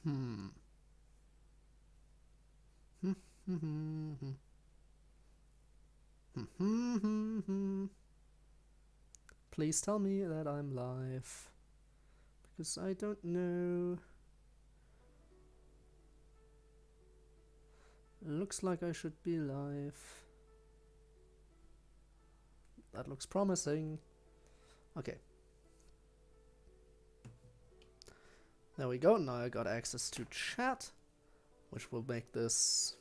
Hmm. Please tell me that I'm live. Because I don't know. Looks like I should be live. That looks promising. Okay. There we go. Now I got access to chat, which will make this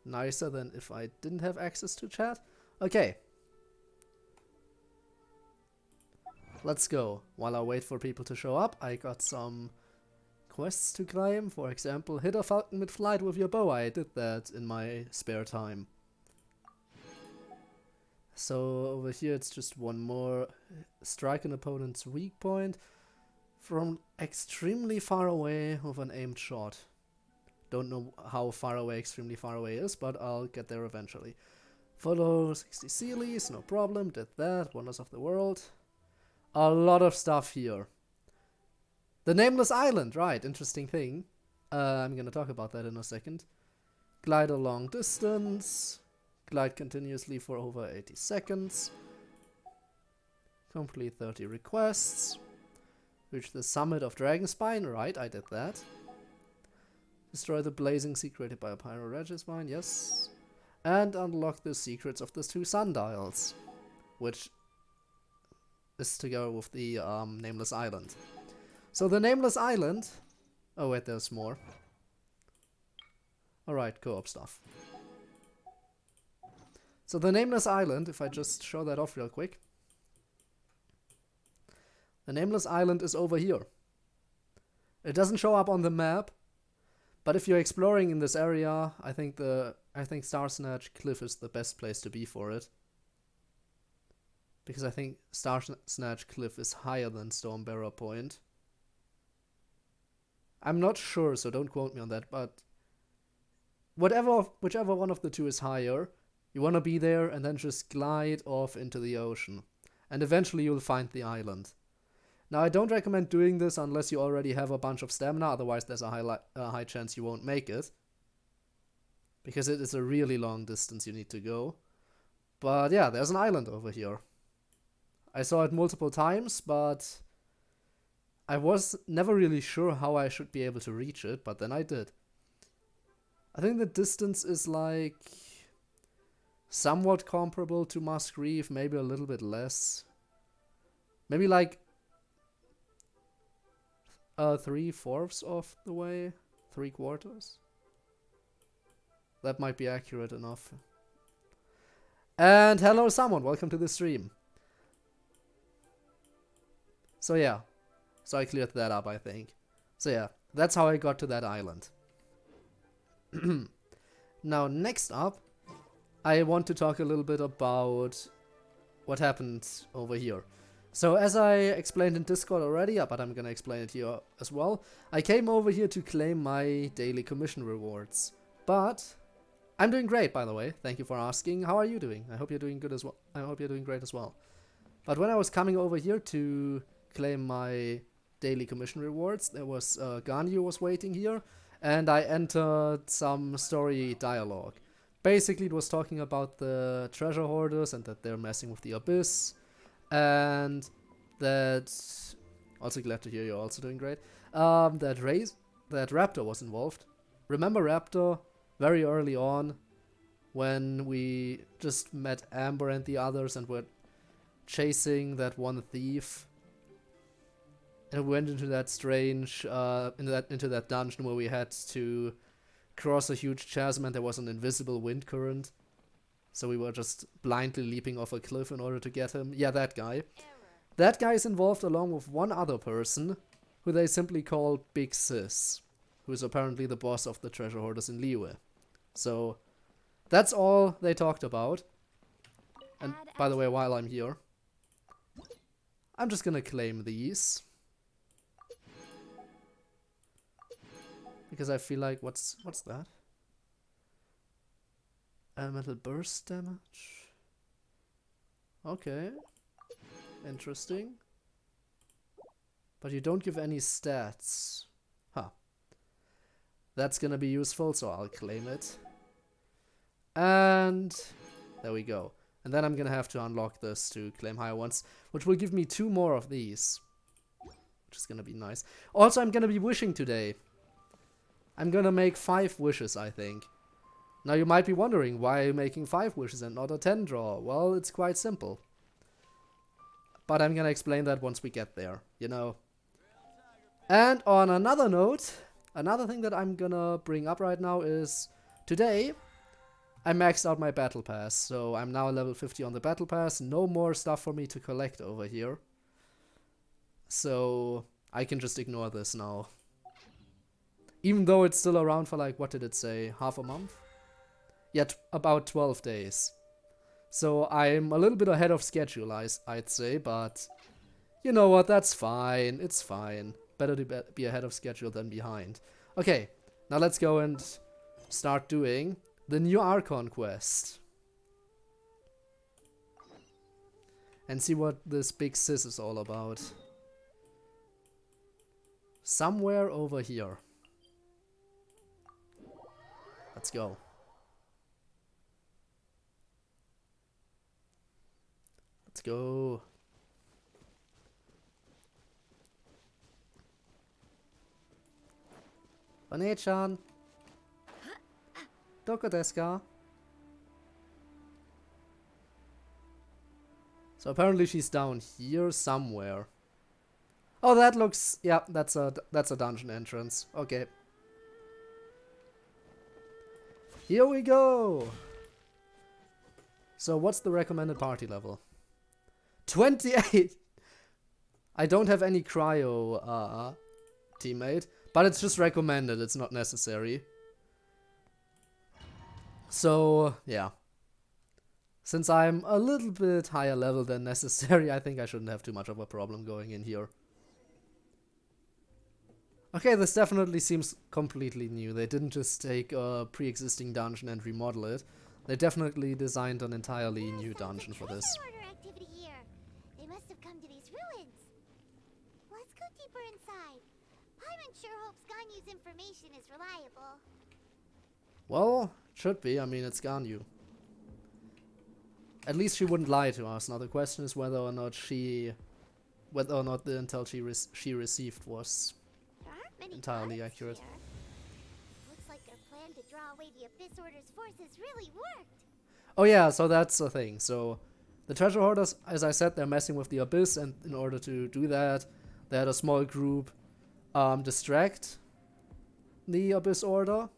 nicer than if I didn't have access to chat. Okay. Let's go. While I wait for people to show up, I got some quests to claim. For example, hit a falcon mid-flight with your bow. I did that in my spare time. So over here it's just one more. Strike an opponent's weak point from extremely far away with an aimed shot. Don't know how far away extremely far away is, but I'll get there eventually. Follow 60 Sealies, no problem, did that. Wonders of the World. A lot of stuff here. The Nameless Island, right, interesting thing. I'm gonna talk about that in a second. Glide a long distance. Glide continuously for over 80 seconds. Complete 30 requests. Reach the summit of Dragonspine, right, I did that. Destroy the blazing sea created by a Pyro Regismine, yes. And unlock the secrets of the 2 sundials, which is to go with the Nameless Island. So the Nameless Island... Oh wait, there's more. Alright, co-op stuff. So the Nameless Island, if I just show that off real quick. The Nameless Island is over here. It doesn't show up on the map, but if you're exploring in this area, I think Starsnatch Cliff is the best place to be for it. Because I think Starsnatch Cliff is higher than Stormbearer Point. I'm not sure, so don't quote me on that, but whichever one of the two is higher, you want to be there and then just glide off into the ocean. And eventually you'll find the island. Now, I don't recommend doing this unless you already have a bunch of stamina, otherwise there's a high chance you won't make it. Because it is a really long distance you need to go. But yeah, there's an island over here. I saw it multiple times, but I was never really sure how I should be able to reach it, but then I did. I think the distance is like somewhat comparable to Musgrave, maybe a little bit less. Maybe like 3/4 of the way, 3/4. That might be accurate enough. And hello someone, welcome to the stream. So yeah, so I cleared that up, I think. So yeah, that's how I got to that island. Now next up, I want to talk a little bit about what happened over here. So as I explained in Discord already, but I'm gonna explain it here as well, I came over here to claim my daily commission rewards. But I'm doing great, by the way. Thank you for asking. How are you doing? I hope you're doing good as well. I hope you're doing great as well. But when I was coming over here to claim my daily commission rewards, there was Ganyu was waiting here, and I entered some story dialogue. Basically, it was talking about the treasure hoarders and that they're messing with the abyss, and that... Also glad to hear you're also doing great. That Raptor was involved. Remember Raptor? Very early on, when we just met Amber and the others and were chasing that one thief. And we went into that strange, into that dungeon where we had to cross a huge chasm and there was an invisible wind current. So we were just blindly leaping off a cliff in order to get him. Yeah, that guy. That guy is involved along with one other person, who they simply call Big Sis, who is apparently the boss of the treasure hoarders in Liyue. So, that's all they talked about. And by the way, while I'm here, I'm just gonna claim these. Because I feel like, what's that? Elemental burst damage? Okay. Interesting. But you don't give any stats. Huh. That's gonna be useful, so I'll claim it. And there we go. And then I'm gonna have to unlock this to claim higher ones, which will give me 2 more of these, which is gonna be nice. Also, I'm gonna be wishing today. I'm gonna make 5 wishes, I think. Now you might be wondering, why are you making 5 wishes and not a 10 draw? Well, it's quite simple. But I'm gonna explain that once we get there, you know. And on another note, another thing that I'm gonna bring up right now is today I maxed out my battle pass, so I'm now level 50 on the battle pass. No more stuff for me to collect over here. So I can just ignore this now. Even though it's still around for like, what did it say, half a month? Yeah, about 12 days. So I'm a little bit ahead of schedule, I'd say, but you know what, that's fine, it's fine. Better to be ahead of schedule than behind. Okay, now let's go and start doing the new Archon quest. And see what this big sis is all about. Somewhere over here. Let's go. Let's go. One-chan. Doko desu ka? So apparently she's down here somewhere. Oh, that looks, yeah, that's a dungeon entrance. Okay. Here we go. So what's the recommended party level? 28. I don't have any cryo teammate, but it's just recommended, it's not necessary. So, yeah. Since I'm a little bit higher level than necessary, I think I shouldn't have too much of a problem going in here. Okay, this definitely seems completely new. They didn't just take a pre-existing dungeon and remodel it. They definitely designed an entirely new dungeon for this. They must have come to these ruins. Let's go deeper inside. Paimon sure hopes Ganyu's information is reliable. Well, should be. I mean, it's Ganyu. At least she wouldn't lie to us. Now the question is whether or not the intel she received was entirely accurate. Here. Looks like their plan to draw away the Abyss Order's forces really worked. Oh yeah, so that's the thing. So the treasure hoarders, as I said, they're messing with the Abyss, and in order to do that, they had a small group distract the Abyss Order,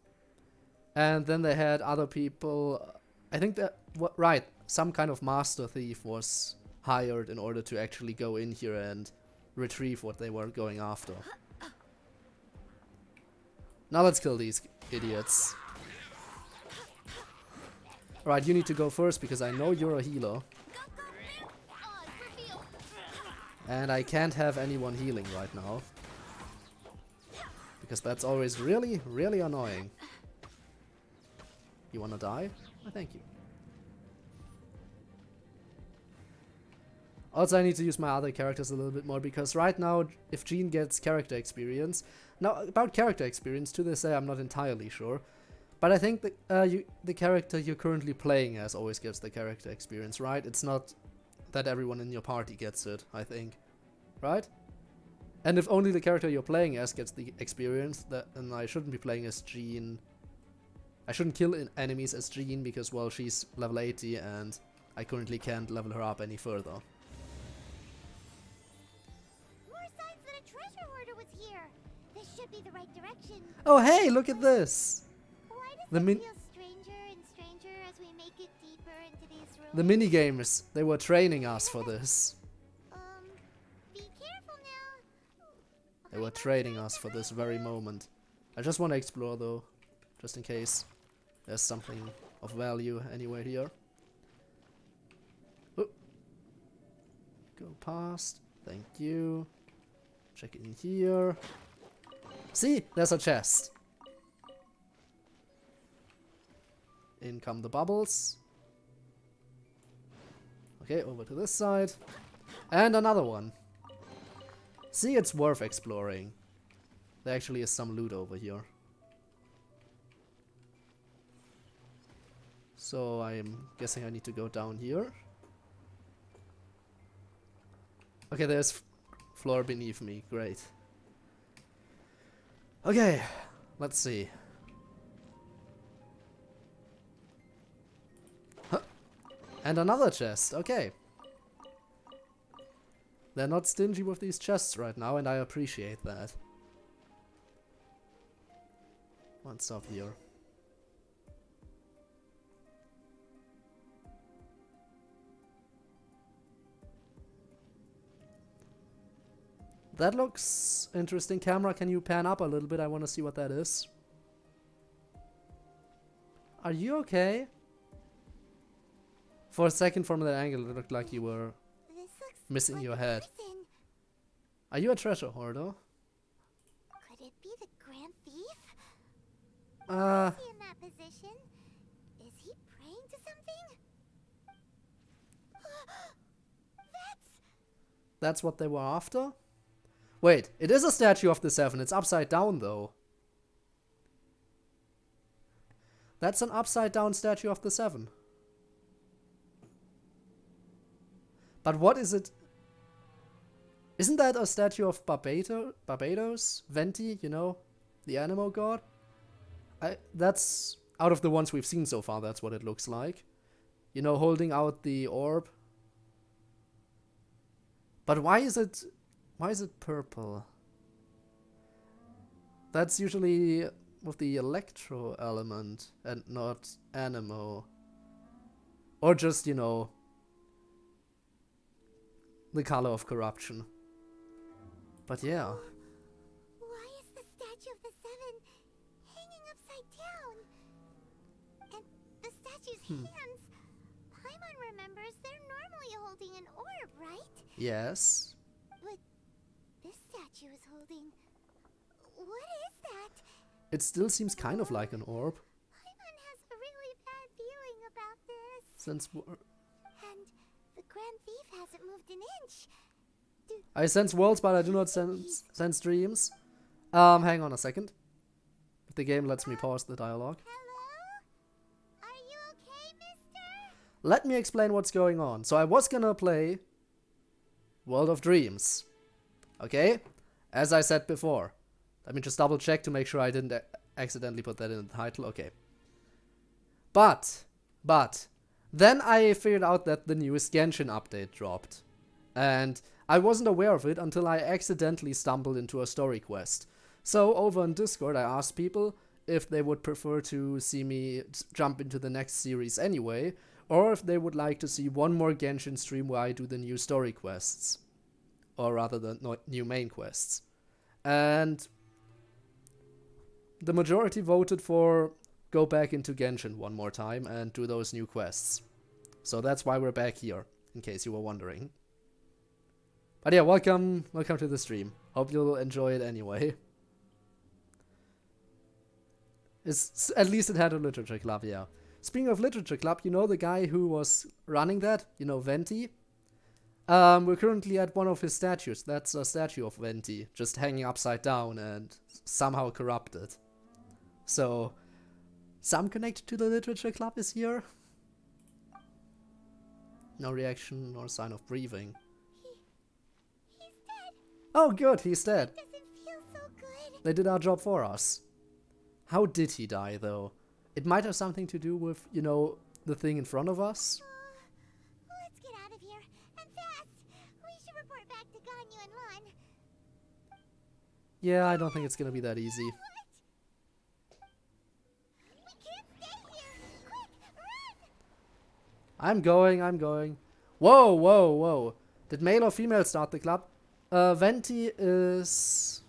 and then they had other people. I think that right, some kind of master thief was hired in order to actually go in here and retrieve what they were going after. Now let's kill these idiots. Alright, you need to go first because I know you're a healer. And I can't have anyone healing right now. Because that's always really, really annoying. You wanna die? Oh, thank you. Also, I need to use my other characters a little bit more because right now, if Jean gets character experience... Now, about character experience, to this day, I'm not entirely sure. But I think that the character you're currently playing as always gets the character experience, right? It's not that everyone in your party gets it, I think. Right? And if only the character you're playing as gets the experience, then I shouldn't be playing as Jean. I shouldn't kill enemies as Jean because, well, she's level 80 and I currently can't level her up any further. Be the right direction. Oh hey, look at this! Why does it feel stranger and stranger as we make it deeper into these ruins? The minigames, they were training us for this. Be careful now. They were training us for this very moment. I just want to explore though, just in case there's something of value anywhere here. Oh. Go past, thank you. Check in here. See, there's a chest. In come the bubbles. Okay, over to this side. And another one. See, it's worth exploring. There actually is some loot over here. So I'm guessing I need to go down here. Okay, there's floor beneath me. Great. Okay, let's see. Huh. And another chest. Okay. They're not stingy with these chests right now, and I appreciate that. What's up here? That looks interesting. Camera, can you pan up a little bit? I want to see what that is. Are you okay? For a second from that angle, it looked like you were missing your head. Are you a treasure hoarder? Could it be the Grand Thief? Uh, Is he in that position? Is he praying to something? that's what they were after? Wait, it is a statue of the Seven. It's upside down, though. That's an upside down statue of the Seven. But what is it? Isn't that a statue of Barbados? Venti, you know? The animal god? That's, out of the ones we've seen so far, that's what it looks like. You know, holding out the orb. But why is it purple? That's usually with the electro element and not animo. Or just, you know, the color of corruption. But yeah. Why is the statue of the Seven hanging upside down? And the statue's hands, Paimon remembers they're normally holding an orb, right? Yes. But this statue is holding... What is that? It still seems kind of like an orb. Paimon has a really bad feeling about this. Since And the Grand Thief hasn't moved an inch. I sense worlds, but I do not sense dreams. Hang on a second. If the game lets me pause the dialogue. Hello? Are you okay, mister? Let me explain what's going on. So I was gonna play World of Dreams. Okay? As I said before. Let me just double check to make sure I didn't accidentally put that in the title. Okay. But, then I figured out that the newest Genshin update dropped. And I wasn't aware of it until I accidentally stumbled into a story quest. So over on Discord I asked people if they would prefer to see me jump into the next series anyway, or if they would like to see one more Genshin stream where I do the new story quests. Or rather the new main quests. And the majority voted for go back into Genshin one more time and do those new quests. So that's why we're back here, in case you were wondering. But yeah, welcome to the stream. Hope you'll enjoy it anyway. At least it had a literature club, yeah. Speaking of literature club, you know the guy who was running that? You know, Venti? We're currently at one of his statues. That's a statue of Venti, just hanging upside down and somehow corrupted. So, some connected to the literature club is here. No reaction or sign of breathing. He's dead. Oh, good, he's dead. It doesn't feel so good. They did our job for us. How did he die, though? It might have something to do with, you know, the thing in front of us. Let's get out of here, and fast. We should report back to Ganyu and Lon. Yeah, I don't think it's gonna be that easy. What? We can't stay here. Quick, run! I'm going. Whoa. Did male or female start the club? Venti is...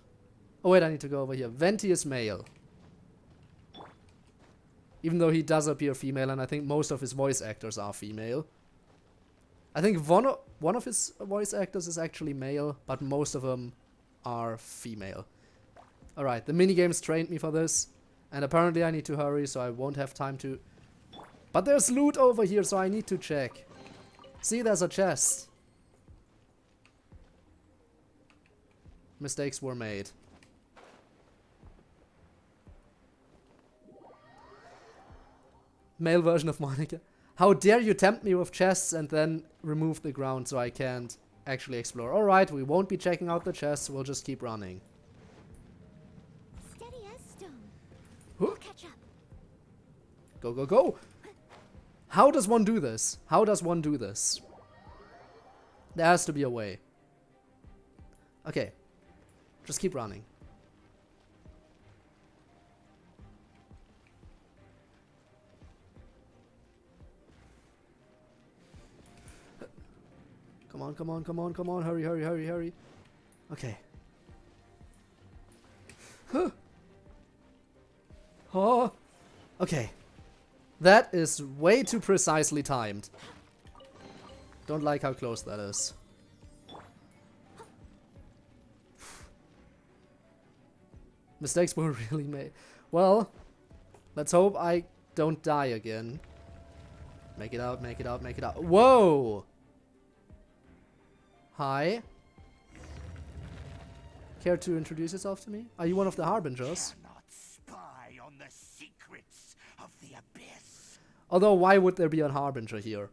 Oh wait, I need to go over here. Venti is male. Even though he does appear female, and I think most of his voice actors are female. I think one of his voice actors is actually male, but most of them are female. Alright, the minigames trained me for this, and apparently I need to hurry, so I won't have time to... But there's loot over here, so I need to check. See, there's a chest. Mistakes were made. Male version of Monica. How dare you tempt me with chests and then remove the ground so I can't actually explore. Alright, we won't be checking out the chests, we'll just keep running. Steady as stone. Huh? I'll catch up. Go, go, go! How does one do this? How does one do this? There has to be a way. Okay. Just keep running. Come on, come on, come on, come on. Hurry, hurry, hurry, hurry. Okay. Huh. Oh. Okay. That is way too precisely timed. Don't like how close that is. Mistakes were really made. Well, let's hope I don't die again. Make it out, make it out, make it out. Whoa! Hi. Care to introduce yourself to me? Are you one of the Harbingers? Cannot spy on the secrets of the abyss. Although, why would there be a Harbinger here?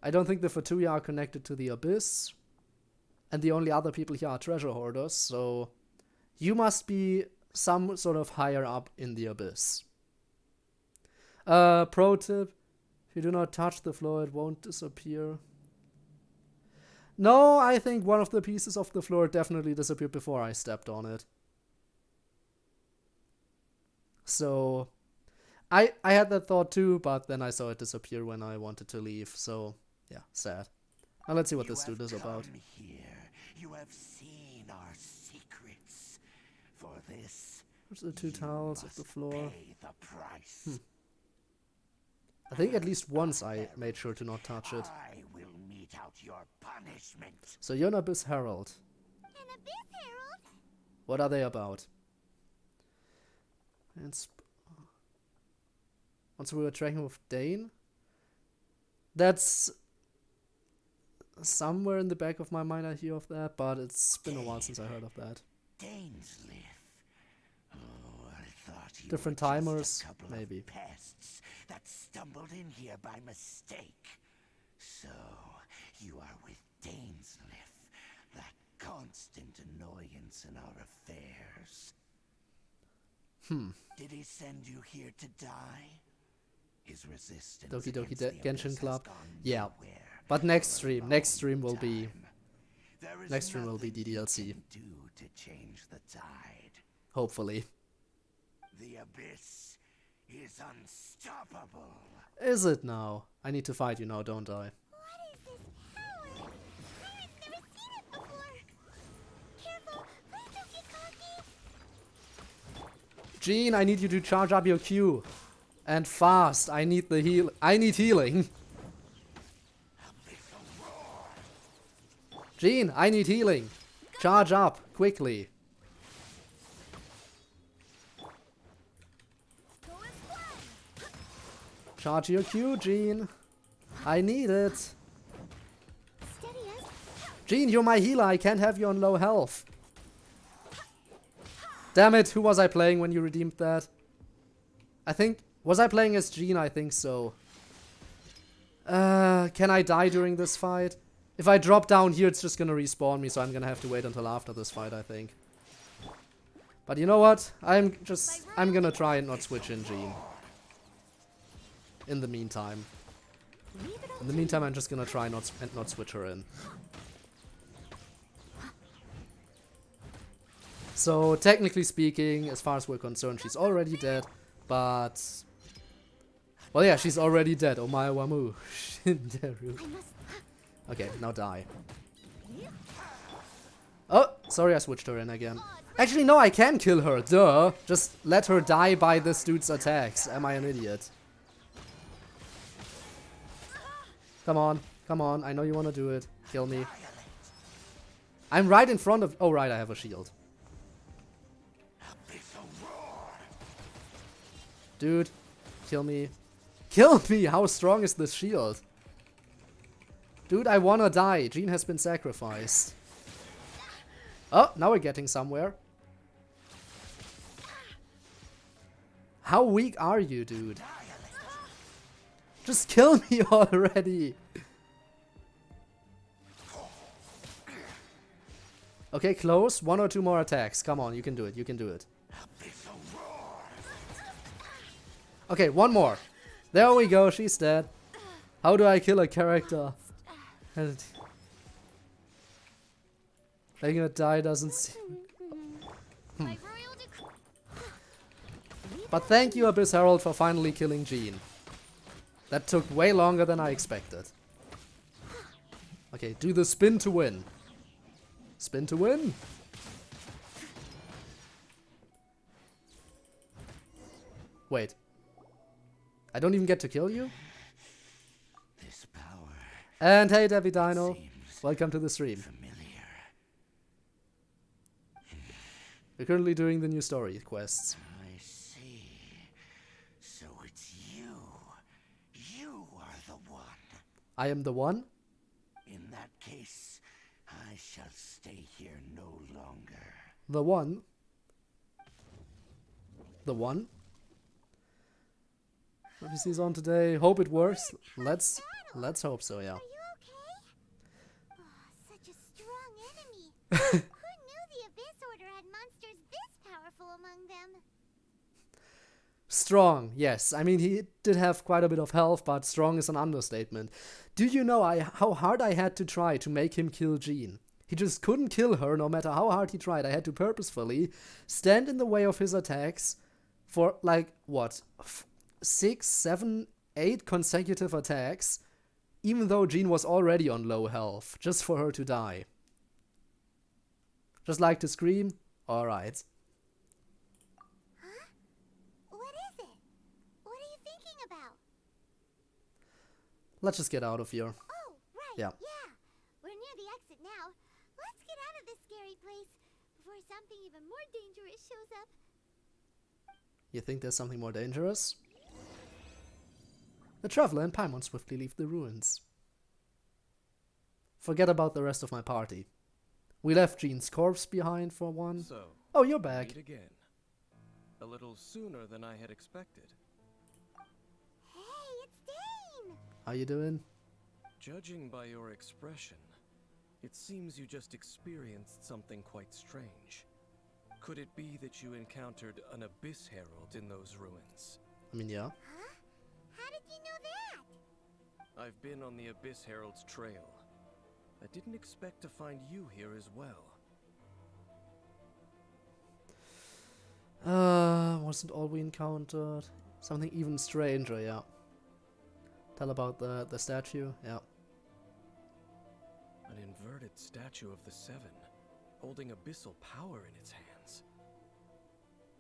I don't think the Fatuya are connected to the Abyss. And the only other people here are treasure hoarders, so... You must be some sort of higher up in the Abyss. Pro tip. If you do not touch the floor, it won't disappear. No, I think one of the pieces of the floor definitely disappeared before I stepped on it. So... I had that thought too, but then I saw it disappear when I wanted to leave, so... Yeah, sad. Now let's see what this dude is about. Here. You have seen our secrets. For this, There's the two towels of the floor. pay the price. I think at least once I made sure to not touch it. I will mete out your punishment. So you're an Abyss Herald. An abyss herald? What are they about? And once we were tracking with Dane? That's... somewhere in the back of my mind I hear of that, but it's been a while since I heard of that. Dainsleif. Oh, I thought you Different were just timers, a couple maybe. of pests that stumbled in here by mistake. So, you are with Dainsleif, that constant annoyance in our affairs. Did he send you here to die? His resistance Doki Doki against the Genshin Abyss Club. has gone Yeah. nowhere. But next stream will be... Time. There is Next stream will be nothing you DDLC. can do to change the tide. Hopefully. The abyss is unstoppable. Is it now? I need to fight you now, don't I? What is this power? Pirate's never seen it before. Careful, please don't get cocky. Jean, I need you to charge up your Q. And fast. I need the heal. I need healing. Jean, I need healing. Charge up quickly. Go and fly. Charge your Q, Jean. I need it. Steady as... Jean, you're my healer. I can't have you on low health. Damn it, who was I playing when you redeemed that? I think... Was I playing as Jean? I think so. Can I die during this fight? If I drop down here, it's just gonna respawn me, so I'm gonna have to wait until after this fight, I think. But you know what? I'm gonna try and not switch in Jean. In the meantime. In the meantime, I'm just gonna try not switch her in. So, technically speaking, as far as we're concerned, she's already dead, but... Well, yeah, she's already dead. Omae wa mu. Shinderu. I must... Okay, now die. Oh, sorry I switched her in again. Actually, no, I can kill her, duh. Just let her die by this dude's attacks. Am I an idiot? Come on, come on. I know you want to do it. Kill me. I'm right in front of... Oh, right, I have a shield. Dude, kill me. Kill me! How strong is this shield? Dude, I wanna die. Jean has been sacrificed. Oh, now we're getting somewhere. How weak are you, dude? Just kill me already! Okay, close. 1 or 2 more attacks. Come on, you can do it. You can do it. Okay, 1 more. There we go. She's dead. How do I kill a character? Letting her die doesn't seem... But thank you, Abyss Herald, for finally killing Jean. That took way longer than I expected. Okay, do the spin to win. Spin to win. Wait. I don't even get to kill you? This power. And hey, Debbie Dino. Welcome to the stream. Familiar. We're currently doing the new story quests. I see. So it's you. You are the one. I am the one? In that case, I shall stay here no longer. The one? The one? RPC's on today. Hope it works. Let's hope so, yeah. Are you okay? Oh, such a strong enemy. Who knew the Abyss Order had monsters this powerful among them? Strong, yes. I mean, he did have quite a bit of health, but strong is an understatement. Do you know how hard I had to try to make him kill Jean? He just couldn't kill her no matter how hard he tried. I had to purposefully stand in the way of his attacks for, like, what? 6, 7, 8 consecutive attacks, even though Jean was already on low health, just for her to die. Just like to scream? Alright. Huh? What is it? What are you thinking about? Let's just get out of here. Oh, right. Yeah. Yeah. We're near the exit now. Let's get out of this scary place before something even more dangerous shows up. You think there's something more dangerous? The Traveler and Paimon swiftly leave the ruins. Forget about the rest of my party. We left Jean's corpse behind for one. So, Oh, you're back. meet again. A little sooner than I had expected. Hey, it's Dane! How you doing? Judging by your expression, it seems you just experienced something quite strange. Could it be that you encountered an Abyss Herald in those ruins? I mean, yeah. Huh? How did you know that? I've been on the Abyss Herald's trail. I didn't expect to find you here as well. Wasn't all we encountered. Something even stranger, yeah. Tell about the statue, yeah. An inverted statue of the Seven, holding abyssal power in its hands.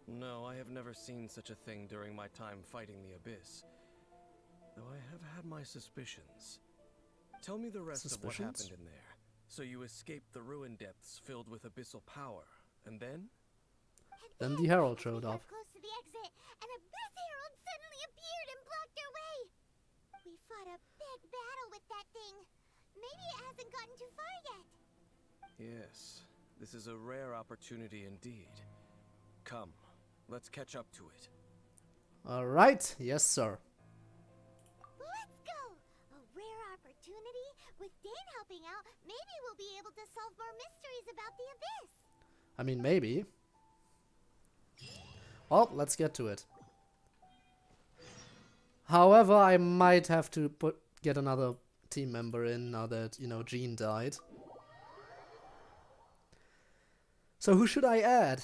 No, I have never seen such a thing during my time fighting the Abyss. Though I have had my suspicions. Tell me the rest of what happened in there. So you escaped the ruin depths filled with abyssal power, and then? Then the Herald showed up. Close to the exit, an Abyss Herald suddenly appeared and blocked our way. We fought a big battle with that thing. Maybe it hasn't gotten too far yet. Yes, this is a rare opportunity indeed. Come, let's catch up to it. Alright, yes sir. Let's go! A rare opportunity? With Dane helping out, maybe we'll be able to solve more mysteries about the Abyss. I mean, maybe. Well, let's get to it. However, I might have to get another team member in now that, you know, Jean died. So who should I add?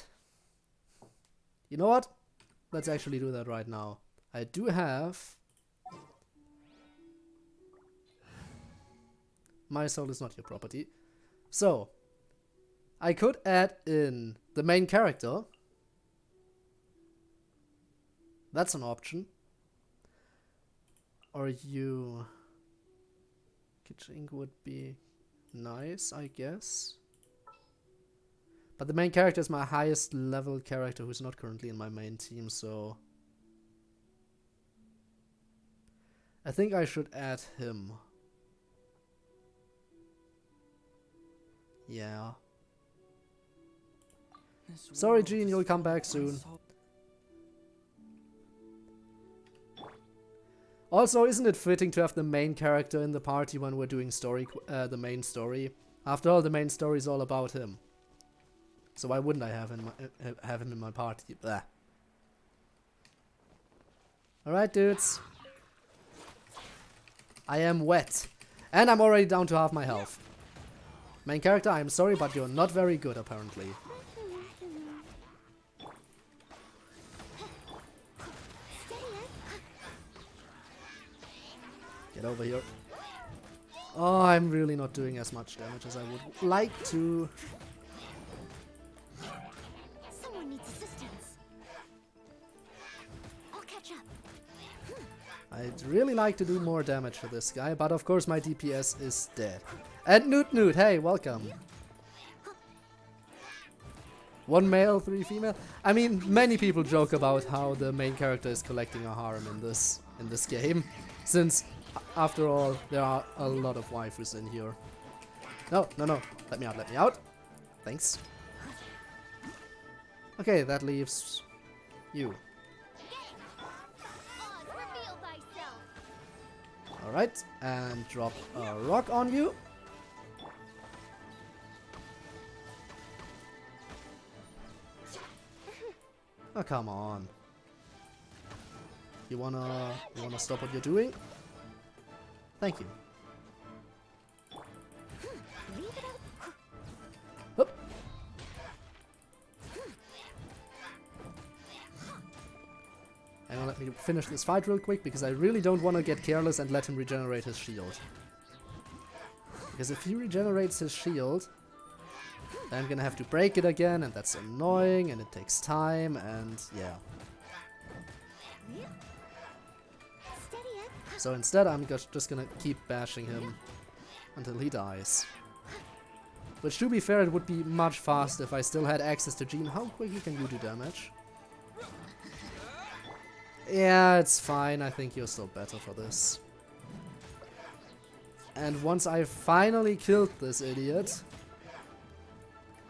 You know what? Let's actually do that right now. I do have... My soul is not your property. So, I could add in the main character. That's an option. Or you... Kitching would be nice, I guess. But the main character is my highest level character who's not currently in my main team, so... I think I should add him. Yeah. Sorry, Jean, you'll come back soon. Also, isn't it fitting to have the main character in the party when we're doing the main story? After all, the main story is all about him. So why wouldn't I have him in my party? Blah. Alright, dudes. I am wet. And I'm already down to half my health. Main character, I'm sorry, but you're not very good, apparently. Get over here. Oh, I'm really not doing as much damage as I would like to. Someone needs assistance. I'll catch up. I'd really like to do more damage for this guy, but of course my DPS is dead. And Newt, hey, welcome. 1 male, 3 female. I mean, many people joke about how the main character is collecting a harem in this game, since after all there are a lot of waifus in here. No, let me out. Thanks. Okay, that leaves you. Alright, and drop a rock on you. Oh, come on. You wanna stop what you're doing? Thank you. Hup. Hang on, let me finish this fight real quick, because I really don't want to get careless and let him regenerate his shield. Because if he regenerates his shield, then I'm gonna have to break it again, and that's annoying, and it takes time, and yeah. So instead, I'm just gonna keep bashing him until he dies. Which, to be fair, it would be much faster if I still had access to Jean. How quickly can you do damage? Yeah, it's fine. I think you're still better for this. And once I finally killed this idiot,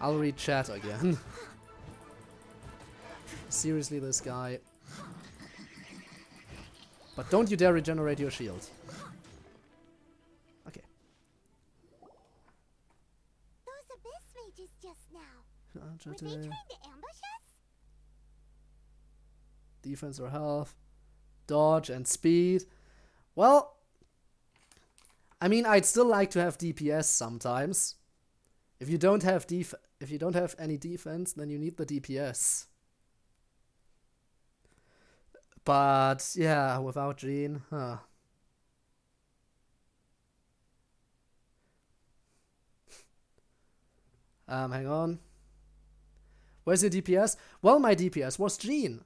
I'll read chat again. Seriously, this guy. But don't you dare regenerate your shield. Okay. Those abyss mages just now. Were they Uh, trying to ambush us? Defense or health, dodge and speed. Well, I mean, I'd still like to have DPS sometimes. If you don't have any defense, then you need the DPS. But yeah, without Jean, huh. Hang on. Where's your DPS? Well, my DPS was Jean.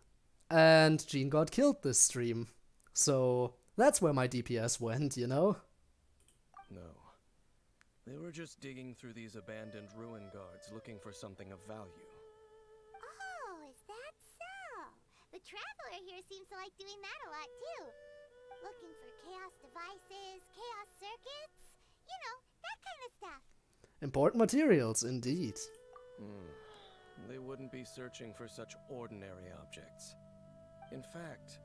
And Jean got killed this stream. So that's where my DPS went, you know? No. They were just digging through these abandoned ruin guards looking for something of value. Oh, is that so? The Traveler here seems to like doing that a lot too. Looking for chaos devices, chaos circuits, you know, that kind of stuff. Important materials, indeed. They wouldn't be searching for such ordinary objects. In fact,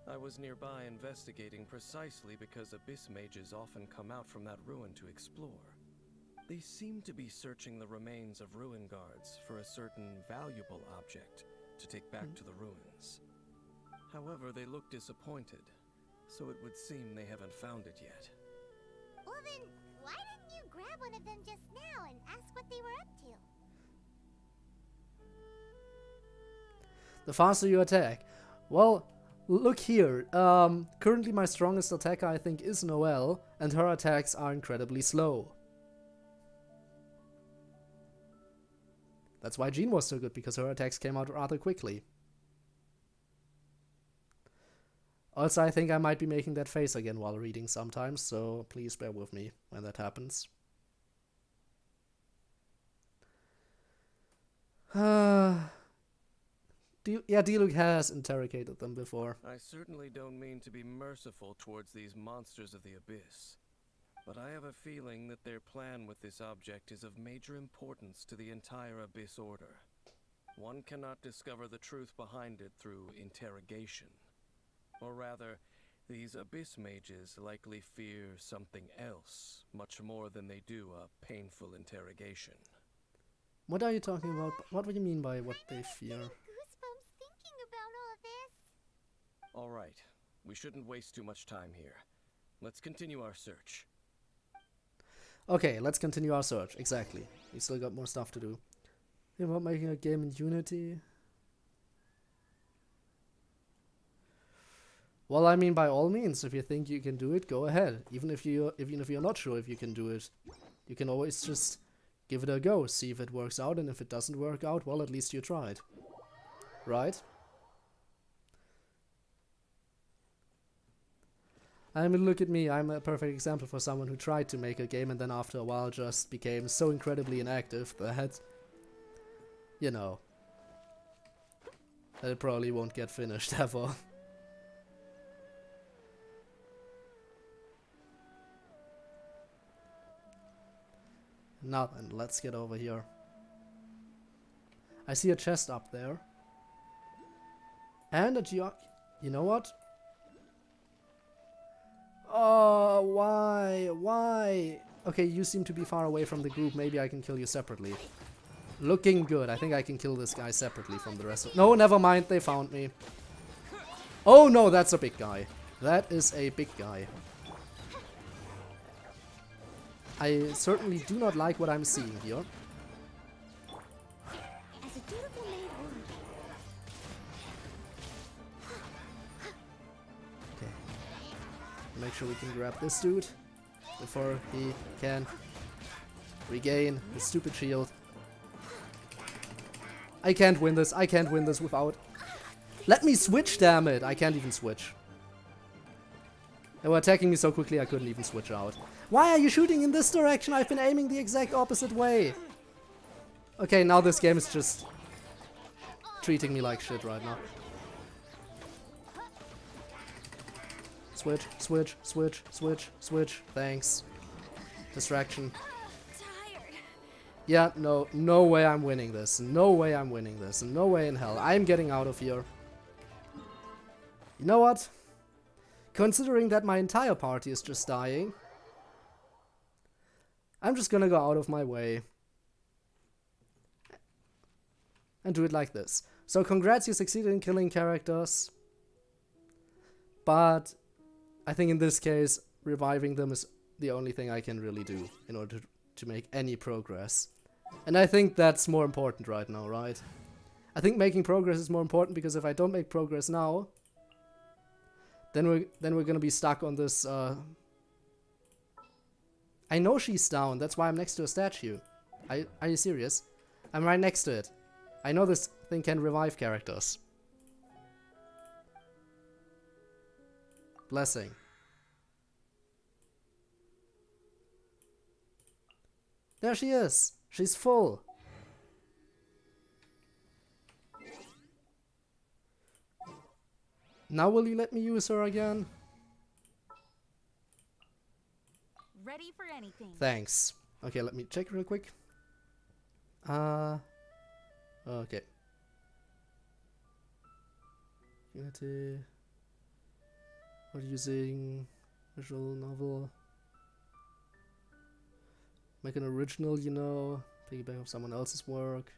I was nearby investigating precisely because abyss mages often come out from that ruin to explore. They seem to be searching the remains of ruin guards for a certain valuable object to take back to the ruins. However, they look disappointed, so it would seem they haven't found it yet. Well then, why didn't you grab one of them just now and ask what they were up to? The faster you attack. Well, look here. Currently my strongest attacker, I think, is Noelle, and her attacks are incredibly slow. That's why Jean was so good, because her attacks came out rather quickly. Also, I think I might be making that face again while reading sometimes, so please bear with me when that happens. Diluc has interrogated them before. I certainly don't mean to be merciful towards these monsters of the abyss, but I have a feeling that their plan with this object is of major importance to the entire Abyss Order. One cannot discover the truth behind it through interrogation. Or rather, These abyss mages likely fear something else, much more than they do a painful interrogation. What are you talking about? What do you mean by what they fear? Goosebumps thinking about all this. All right, we shouldn't waste too much time here. Let's continue our search. Okay, let's continue our search. Exactly. We still got more stuff to do. You about making a game in Unity? Well, I mean, by all means, if you think you can do it, go ahead. Even if you're not sure if you can do it, you can always just give it a go, see if it works out, and if it doesn't work out, well, at least you tried. Right? I mean, look at me, I'm a perfect example for someone who tried to make a game and then after a while just became so incredibly inactive that, you know, that it probably won't get finished ever. Now then, let's get over here. I see a chest up there. And a you know what? Oh, why? Why? Okay, you seem to be far away from the group. Maybe I can kill you separately. Looking good. I think I can kill this guy separately from the rest of... No, never mind. They found me. Oh, no, that's a big guy. That is a big guy. I certainly do not like what I'm seeing here. As a dutiful maid would. Okay. Make sure we can grab this dude before he can regain his stupid shield. I can't win this. I can't win this without... Let me switch, damn it! I can't even switch. They were attacking me so quickly I couldn't even switch out. Why are you shooting in this direction? I've been aiming the exact opposite way. Okay, now this game is just treating me like shit right now. Switch, switch, switch, switch, switch. Thanks. Distraction. Tired. Yeah, no way I'm winning this. No way I'm winning this. No way in hell. I'm getting out of here. You know what? Considering that my entire party is just dying, I'm just gonna go out of my way and do it like this. So congrats, you succeeded in killing characters, but I think in this case reviving them is the only thing I can really do in order to make any progress. And I think that's more important right now, right? I think making progress is more important because if I don't make progress now, then we're gonna be stuck on this I know she's down, that's why I'm next to a statue. Are you serious? I'm right next to it. I know this thing can revive characters. Blessing. There she is! She's full! Now will you let me use her again? Ready for anything. Thanks. Okay, let me check real quick. Okay. Unity. What using visual novel. Make an original, you know. Piggyback of someone else's work.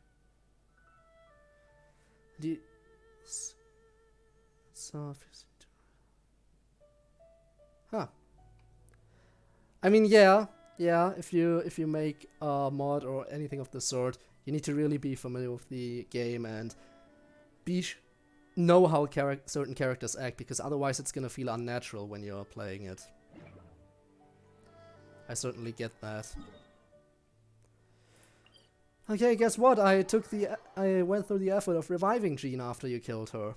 Huh. I mean, yeah, if you make a mod or anything of the sort, you need to really be familiar with the game and know how certain characters act, because otherwise it's gonna feel unnatural when you're playing it. I certainly get that. Okay, guess what? I went through the effort of reviving Jean after you killed her.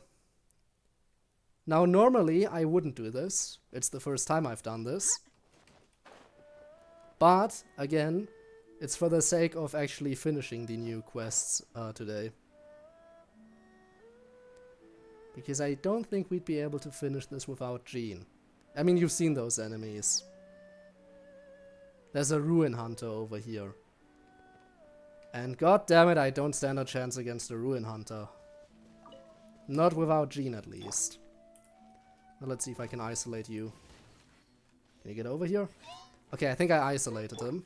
Now, normally I wouldn't do this. It's the first time I've done this. But, again, it's for the sake of actually finishing the new quests today. Because I don't think we'd be able to finish this without Jean. I mean, you've seen those enemies. There's a Ruin Hunter over here. And god damn it, I don't stand a chance against a Ruin Hunter. Not without Jean, at least. Now let's see if I can isolate you. Can you get over here? Okay, I think I isolated him.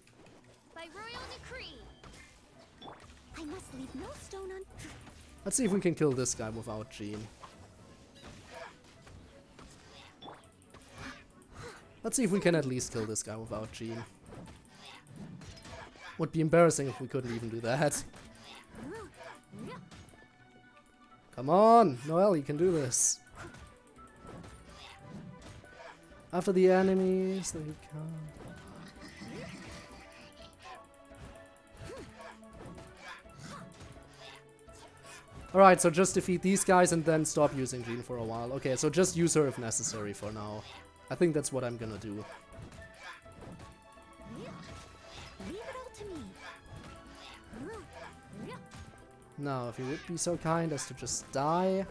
By royal decree, I must leave no stone unturned. Let's see if we can kill this guy without Jean. Let's see if we can at least kill this guy without Jean. Would be embarrassing if we couldn't even do that. Come on, Noelle, you can do this. After the enemies, there you come. Alright, so just defeat these guys and then stop using Jean for a while. Okay, so just use her if necessary for now. I think that's what I'm gonna do. Leave it all to me. Now, if you would be so kind as to just die.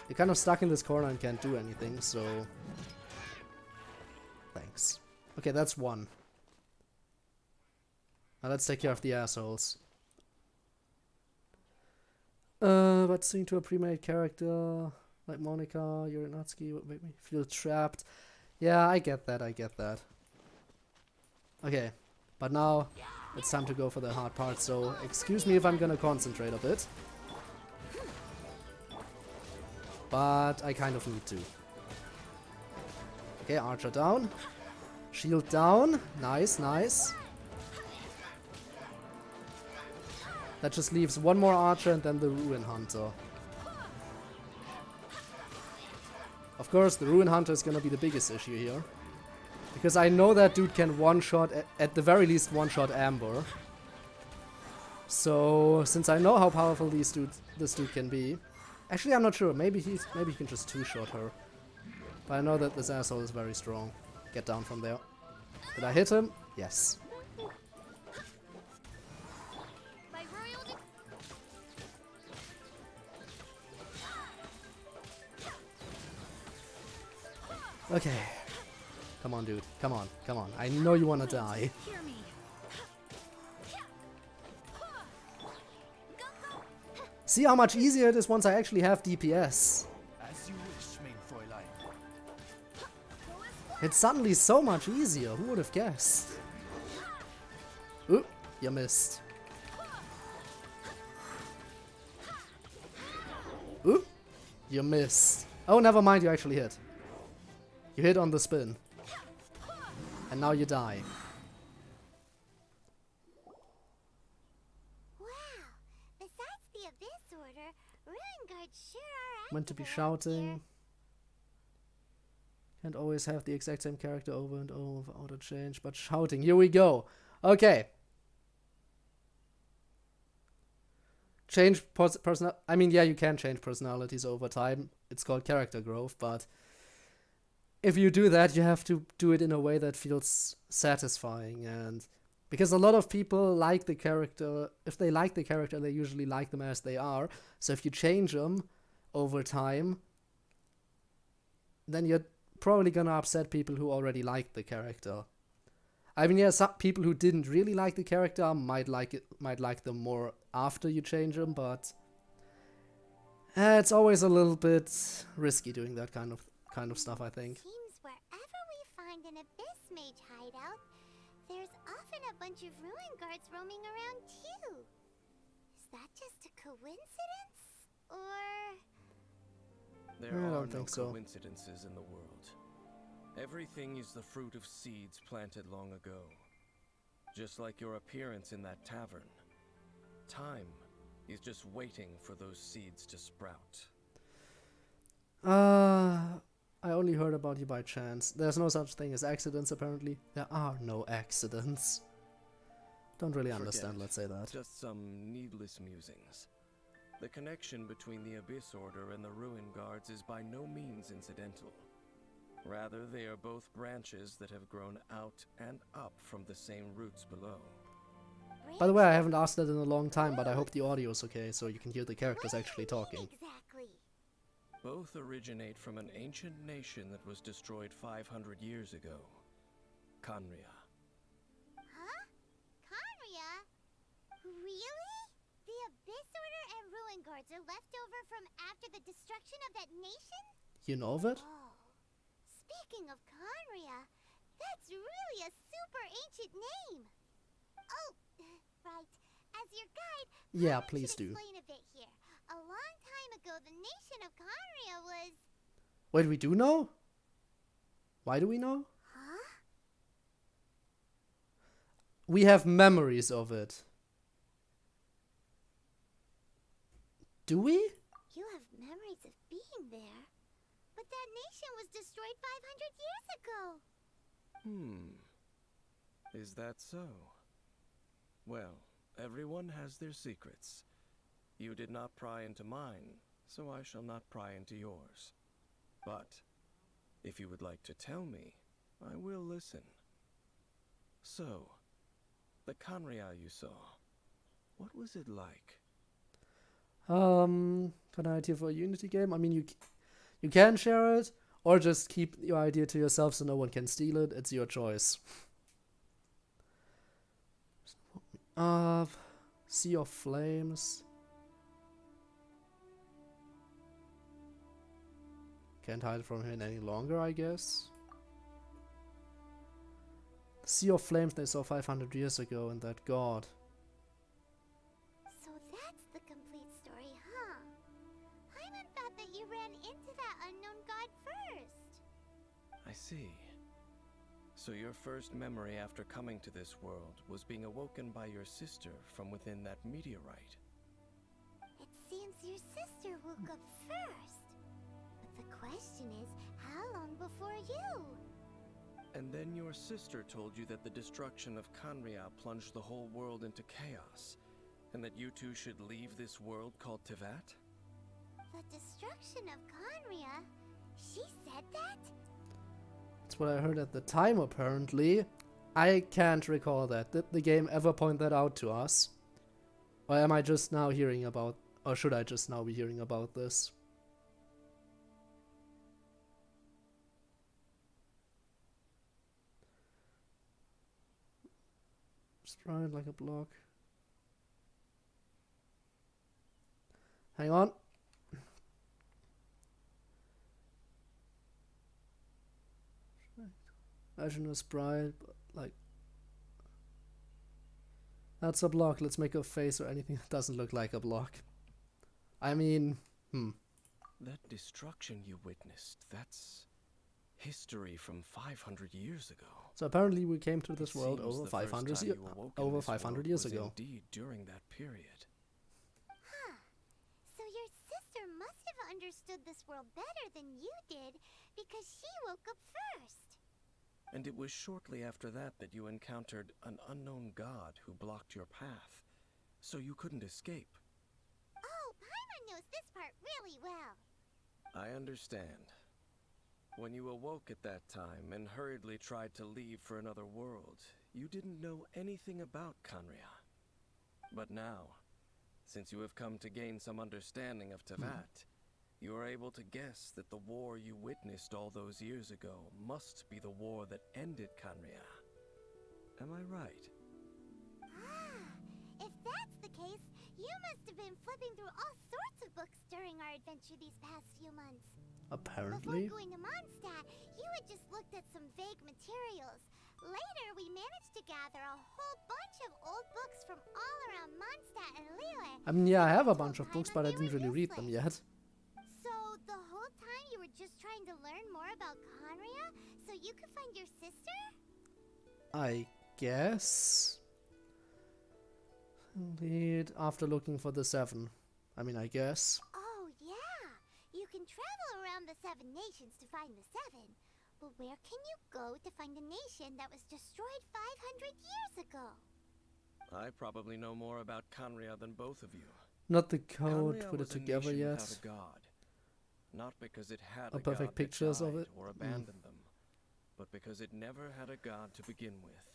You're kind of stuck in this corner and can't do anything, so... Thanks. Okay, that's one. Now let's take care of the assholes. But swing to a pre-made character like Monica, Uranatsuki would make me feel trapped. Yeah, I get that, I get that. Okay, but now it's time to go for the hard part, so excuse me if I'm gonna concentrate a bit. But I kind of need to. Okay, Archer down. Shield down. Nice, nice. That just leaves one more Archer and then the Ruin Hunter. Of course, the Ruin Hunter is gonna be the biggest issue here. Because I know that dude can one-shot, at the very least one-shot Amber. So, since I know how powerful this dude can be... Actually, I'm not sure. Maybe he can just two-shot her. But I know that this asshole is very strong. Get down from there. Did I hit him? Yes. Okay. Come on, dude. Come on. Come on. I know you want to die. See how much easier it is once I actually have DPS. As you wish, main Fräulein. It's suddenly so much easier. Who would have guessed? Ooh, you missed. Ooh, you missed. Oh, never mind. You actually hit. You hit on the spin. And now you die. Meant to be shouting. Can't always have the exact same character over and over without a change, but shouting. Here we go. Okay. Change personal. I mean, yeah, you can change personalities over time. It's called character growth, but if you do that, you have to do it in a way that feels satisfying. And because a lot of people like the character, if they like the character, they usually like them as they are. So if you change them over time, then you're probably gonna upset people who already like the character. I mean, yeah, some people who didn't really like the character might like them more after you change them, but it's always a little bit risky doing that kind of stuff, I think. Seems wherever we find an Abyss Mage hideout, there's often a bunch of ruin guards roaming around too. Is that just a coincidence? Or... There I are don't no think so. coincidences in the world. Everything is the fruit of seeds planted long ago. Just like your appearance in that tavern. Time is just waiting for those seeds to sprout. I only heard about you by chance. There's no such thing as accidents, apparently. There are no accidents. Don't really understand, let's say that. Just some needless musings. The connection between the Abyss Order and the Ruin Guards is by no means incidental. Rather, they are both branches that have grown out and up from the same roots below. By the way, I haven't asked that in a long time, but I hope the audio's okay, so you can hear the characters actually talking. Exactly. Both originate from an ancient nation that was destroyed 500 years ago. Khaenri'ah. Huh? Khaenri'ah? Really? The Abyss Order and Ruin Guards shards are left over from after the destruction of that nation? You know of it? Oh. Speaking of Conria, that's really a super ancient name. Oh, right. As your guide, Yeah, I please should do. explain a bit here. A long time ago, the nation of Conria was... Wait, we do know? Why do we know? Huh? We have memories of it. Do we? You have memories of being there. But that nation was destroyed 500 years ago. Is that so? Well, everyone has their secrets. You did not pry into mine, so I shall not pry into yours. But if you would like to tell me, I will listen. So, the Conria you saw, what was it like? An idea for a Unity game? I mean, you can share it, or just keep your idea to yourself so no one can steal it. It's your choice. Sea of Flames. Can't hide from him any longer, I guess. Sea of Flames they saw 500 years ago, and that god. So that's the complete story, huh? Paimon thought that you ran into that unknown god first. I see. So your first memory after coming to this world was being awoken by your sister from within that meteorite. It seems your sister woke up first. But the question is, how long before you? And then your sister told you that the destruction of Conria plunged the whole world into chaos, and that you two should leave this world called Tevat? The destruction of Conria? She said that? That's what I heard at the time, apparently. I can't recall that. Did the game ever point that out to us? Or am I just now hearing about... Or should I just now be hearing about this? Sprite like a block. Hang on. Imagine a sprite, but like... That's a block. Let's make a face or anything that doesn't look like a block. I mean, That destruction you witnessed, that's history from 500 years ago. So apparently we came to this It world seems over the first 500 time years you awoke in over this 500 world years was ago. Indeed, during that period. Huh. So your sister must have understood this world better than you did, because she woke up first. And it was shortly after that that you encountered an unknown god who blocked your path, so you couldn't escape. Oh, Paimon knows this part really well. I understand. When you awoke at that time and hurriedly tried to leave for another world, you didn't know anything about Conria. But now, since you have come to gain some understanding of Tevat, you are able to guess that the war you witnessed all those years ago must be the war that ended Conria. Am I right? Ah, if that's the case, you must have been flipping through all sorts of books during our adventure these past few months. Apparently. Before going to Mondstadt, you had just looked at some vague materials. Later, we managed to gather a whole bunch of old books from all around Mondstadt and Liyue. I mean, yeah, I have a Told bunch of books, Paimon but I they didn't were really read them useless. yet. So, the whole time you were just trying to learn more about Conria so you could find your sister? I guess. Indeed, after looking for the 7. I mean, I guess. Oh, yeah. You can travel around the 7 nations to find the 7. But where can you go to find a nation that was destroyed 500 years ago? I probably know more about Conria than both of you. Not the code Conria put it was a together nation yet. without a god. Not because it had Or a perfect god pictures that of died it. or abandoned them, but because it never had a god to begin with.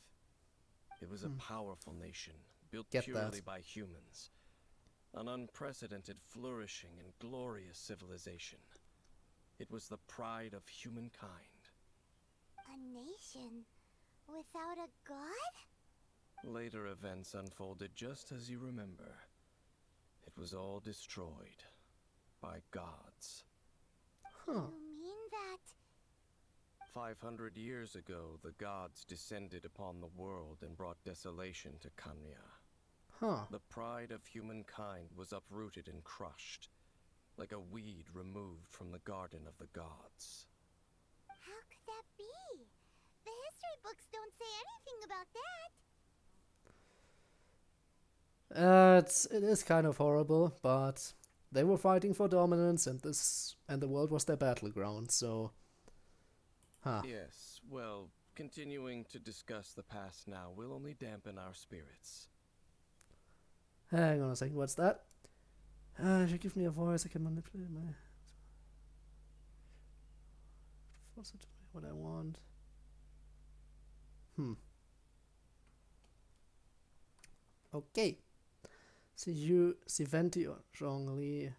It was a powerful nation, built Get purely that. by humans. An unprecedented, flourishing, and glorious civilization. It was the pride of humankind. A nation without a god? Later events unfolded just as you remember. It was all destroyed by gods. Huh. You mean that 500 years ago, the gods descended upon the world and brought desolation to Kanya. Huh. The pride of humankind was uprooted and crushed, like a weed removed from the garden of the gods. how could that be? The history books don't say anything about that. It is kind of horrible, but they were fighting for dominance, and the world was their battleground. So, huh. Yes, well, continuing to discuss the past now will only dampen our spirits. Hang on a second. What's that? If you give me a voice, I can manipulate my. Force it to me what I want. Okay. See you, Venti or Zhongli.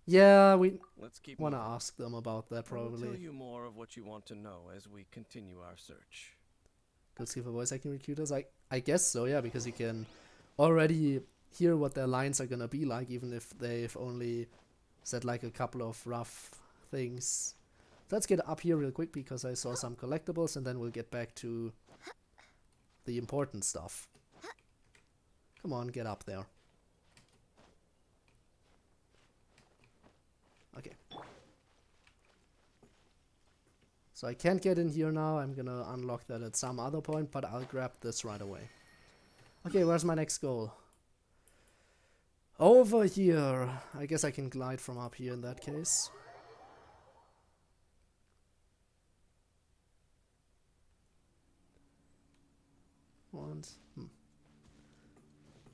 Yeah, we Let's keep wanna moving. ask them about that I will tell probably. you more of what you want to know as we continue our search. Let's give a voice acting recruiters. I guess so, yeah, because you can already hear what their lines are gonna be like, even if they've only said like a couple of rough things. Let's get up here real quick because I saw some collectibles, and then we'll get back to the important stuff. Come on, get up there. Okay. So I can't get in here now. I'm gonna unlock that at some other point, but I'll grab this right away. Okay, where's my next goal? Over here. I guess I can glide from up here in that case. Once.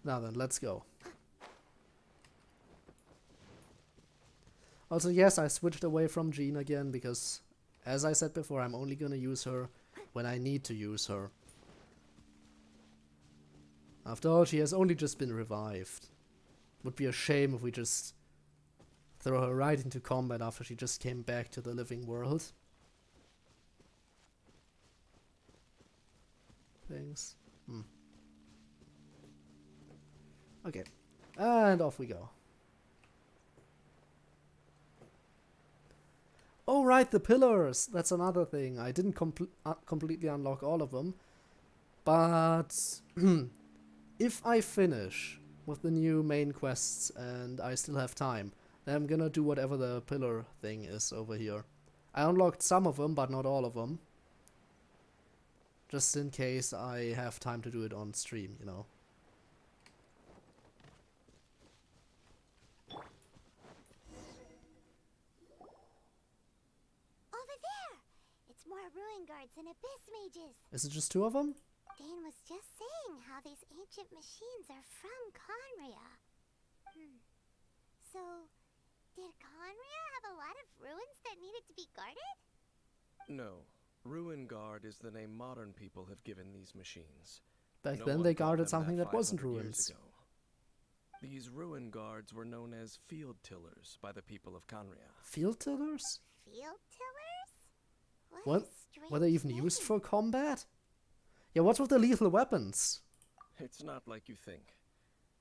Now then, let's go. Also, yes, I switched away from Jean again because, as I said before, I'm only gonna use her when I need to use her. After all, she has only just been revived. Would be a shame if we just throw her right into combat after she just came back to the living world. Things. Okay. And off we go. Oh, right, the pillars. That's another thing. I didn't completely unlock all of them. But if I finish with the new main quests and I still have time, then I'm gonna do whatever the pillar thing is over here. I unlocked some of them, but not all of them. Just in case I have time to do it on stream, you know. Over there! It's more ruin guards and abyss mages. Is it just two of them? Dane was just saying how these ancient machines are from Conria. So, did Conria have a lot of ruins that needed to be guarded? No. Ruin Guard is the name modern people have given these machines. Back No then one they thought guarded them something that wasn't 500 years ruins. ago. These ruin guards were known as field tillers by the people of Conria. Field tillers? Field tillers? What? A strange Were they even name. used for combat? Yeah, what's with the lethal weapons? It's not like you think.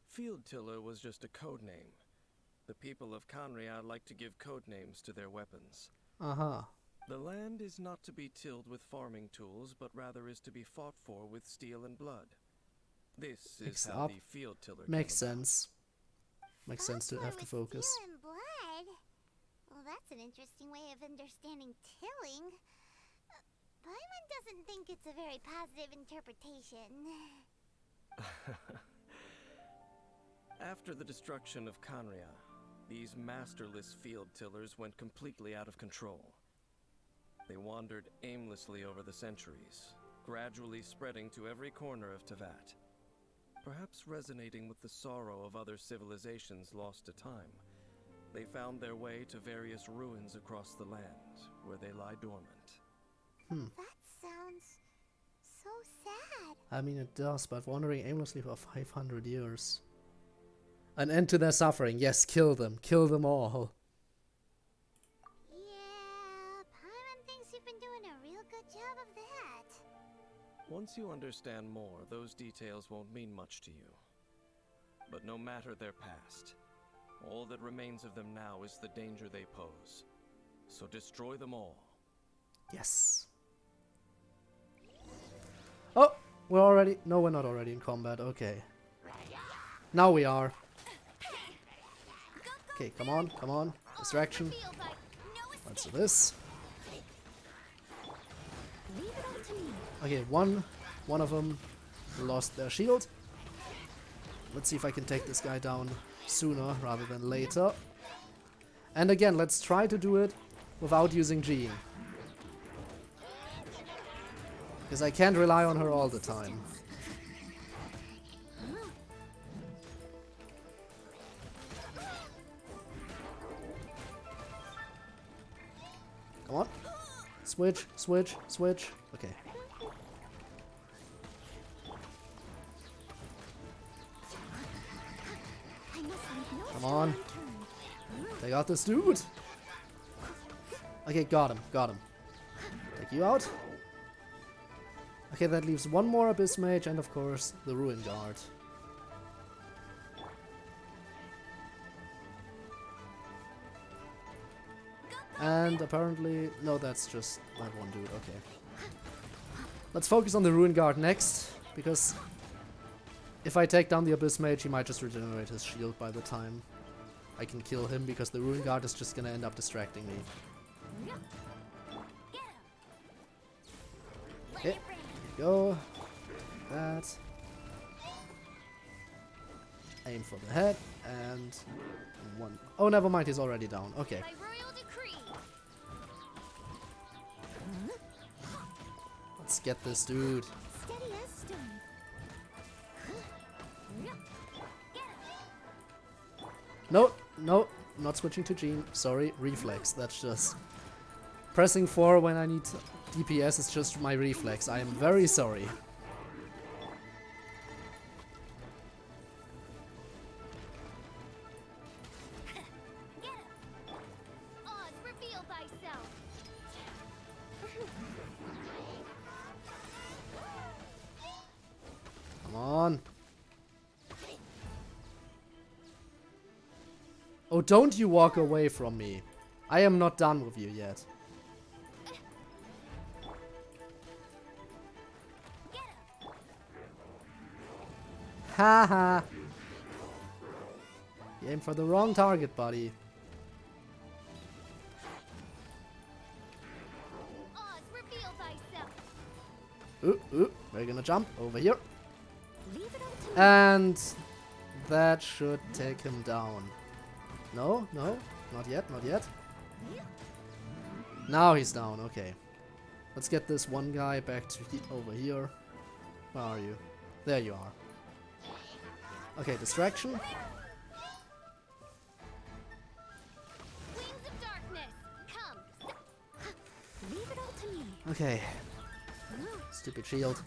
Field tiller was just a code name. The people of Conria like to give code names to their weapons. Uh-huh. The land is not to be tilled with farming tools, but rather is to be fought for with steel and blood. This is Mixed how up. the field tiller Makes came about. sense. Makes sense to Fought have for to with focus. Steel and blood? Well, that's an interesting way of understanding tilling. Paimon doesn't think it's a very positive interpretation. After the destruction of Conria, these masterless field tillers went completely out of control. They wandered aimlessly over the centuries, gradually spreading to every corner of Tevat. Perhaps resonating with the sorrow of other civilizations lost to time, they found their way to various ruins across the land, where they lie dormant. That sounds so sad. I mean, it does, but wandering aimlessly for 500 years. An end to their suffering. Yes, kill them. Kill them all. Yeah, Paimon thinks you've been doing a real good job of that. Once you understand more, those details won't mean much to you. But no matter their past, all that remains of them now is the danger they pose. So destroy them all. Yes. Oh, we're already... No, we're not already in combat. Okay. Now we are. Okay, come on, come on. Distraction. Let's do this. Okay, one of them lost their shield. Let's see if I can take this guy down sooner rather than later. And again, let's try to do it without using Jean. Because I can't rely on her all the time. Come on. Switch, switch, switch. Okay. Come on. Take out this dude. Okay, got him, got him. Take you out. Okay, that leaves one more Abyss Mage and of course the Ruin Guard. And apparently... No, that's just that one dude, okay. Let's focus on the Ruin Guard next, because if I take down the Abyss Mage, he might just regenerate his shield by the time I can kill him, because the Ruin Guard is just gonna end up distracting me. Okay, here we go. That. Aim for the head, and one. Oh, never mind, he's already down. Okay. Let's get this dude. No, no, not switching to Jean. Sorry, reflex. That's just... Pressing 4 when I need DPS is just my reflex. I am very sorry. Come on. Oh, don't you walk away from me. I am not done with you yet. Haha. You aim for the wrong target, buddy. Ooh, we're gonna jump over here. And that should take him down. No, no, not yet, not yet. Now he's down, okay. Let's get this one guy back to over here. Where are you? There you are. Okay, distraction. Okay. Stupid shield.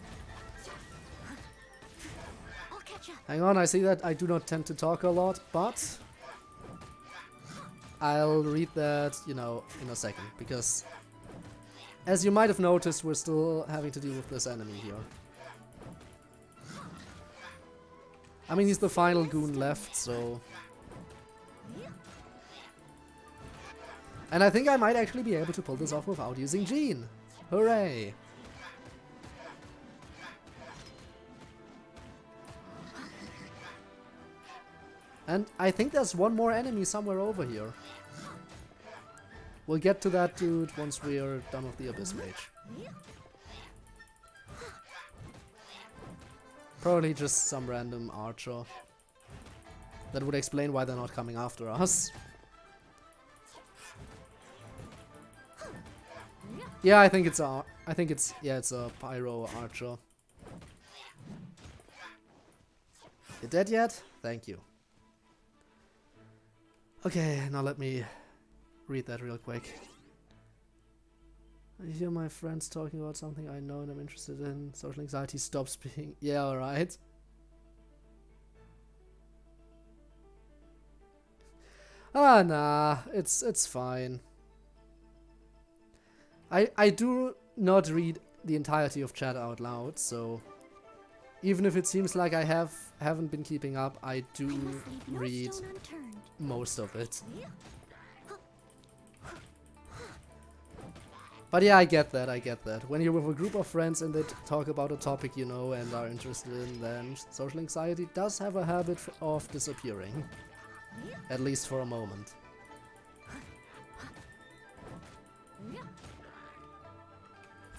Hang on, I see that I do not tend to talk a lot, but I'll read that, you know, in a second, because as you might have noticed, we're still having to deal with this enemy here. I mean, he's the final goon left, so... And I think I might actually be able to pull this off without using Jean. Hooray! And I think there's one more enemy somewhere over here. We'll get to that dude once we're done with the Abyss Mage. Probably just some random archer. That would explain why they're not coming after us. Yeah, I think it's a pyro archer. You dead yet? Thank you. Okay, now let me read that real quick. I hear my friends talking about something I know and I'm interested in. Social anxiety stops being... Yeah, alright. Ah, nah. It's fine. I do not read the entirety of chat out loud, so... Even if it seems like I haven't been keeping up, I do must leave no read stone unturned. most of it. But yeah, I get that, I get that. When you're with a group of friends and they talk about a topic you know and are interested in, then social anxiety does have a habit of disappearing. At least for a moment.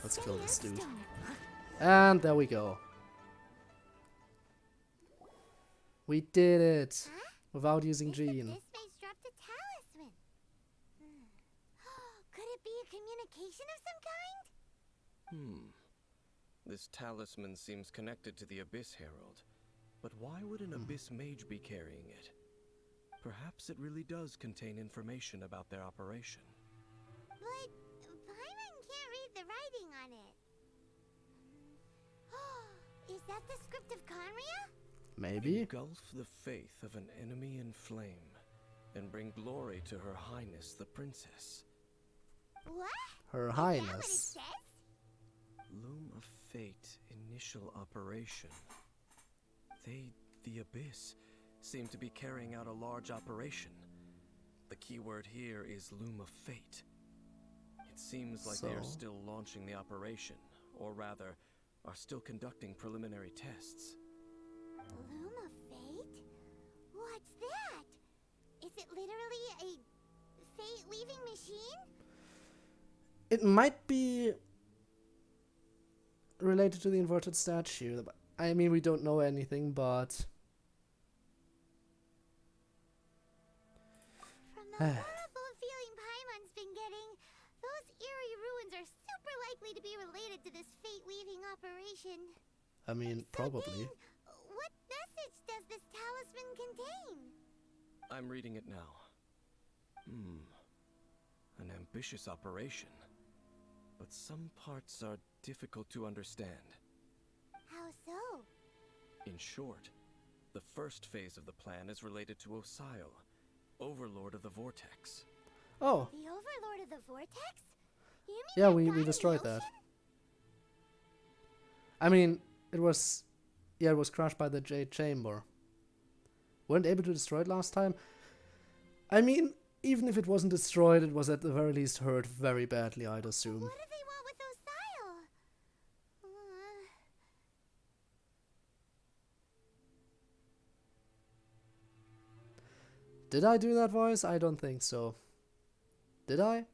Let's kill this dude. And there we go. We did it! Huh? Without using It's the Gene. Abyss Face dropped a talisman. Could it be a communication of some kind? This talisman seems connected to the Abyss Herald. But why would an Abyss Mage be carrying it? Perhaps it really does contain information about their operation. But Paimon can't read the writing on it. Is that the script of Conria? Maybe? Engulf the faith of an enemy in flame, and bring glory to Her Highness the Princess. What? Her Is that what it Highness. says? Loom of Fate initial operation. They, the Abyss, seem to be carrying out a large operation. The keyword here is Loom of Fate. It seems like they are So? still launching the operation, or rather, are still conducting preliminary tests. Loom of Fate? What's that? Is it literally a fate-weaving machine? It might be related to the inverted statue. I mean, we don't know anything, but From the horrible feeling Paimon's been getting, those eerie ruins are super likely to be related to this fate-weaving operation. I mean, So probably. Dane, what message does this talisman contain? I'm reading it now. An ambitious operation. But some parts are difficult to understand. How so? In short, the first phase of the plan is related to Osile, Overlord of the Vortex. Oh, The Overlord of the Vortex? You mean yeah, that we guy in the destroyed that. ocean? I mean, it was crushed by the Jade Chamber. Weren't able to destroy it last time. I mean, even if it wasn't destroyed, it was at the very least hurt very badly, I'd assume. What do they want with Osile? Did I do that voice? I don't think so. Did I?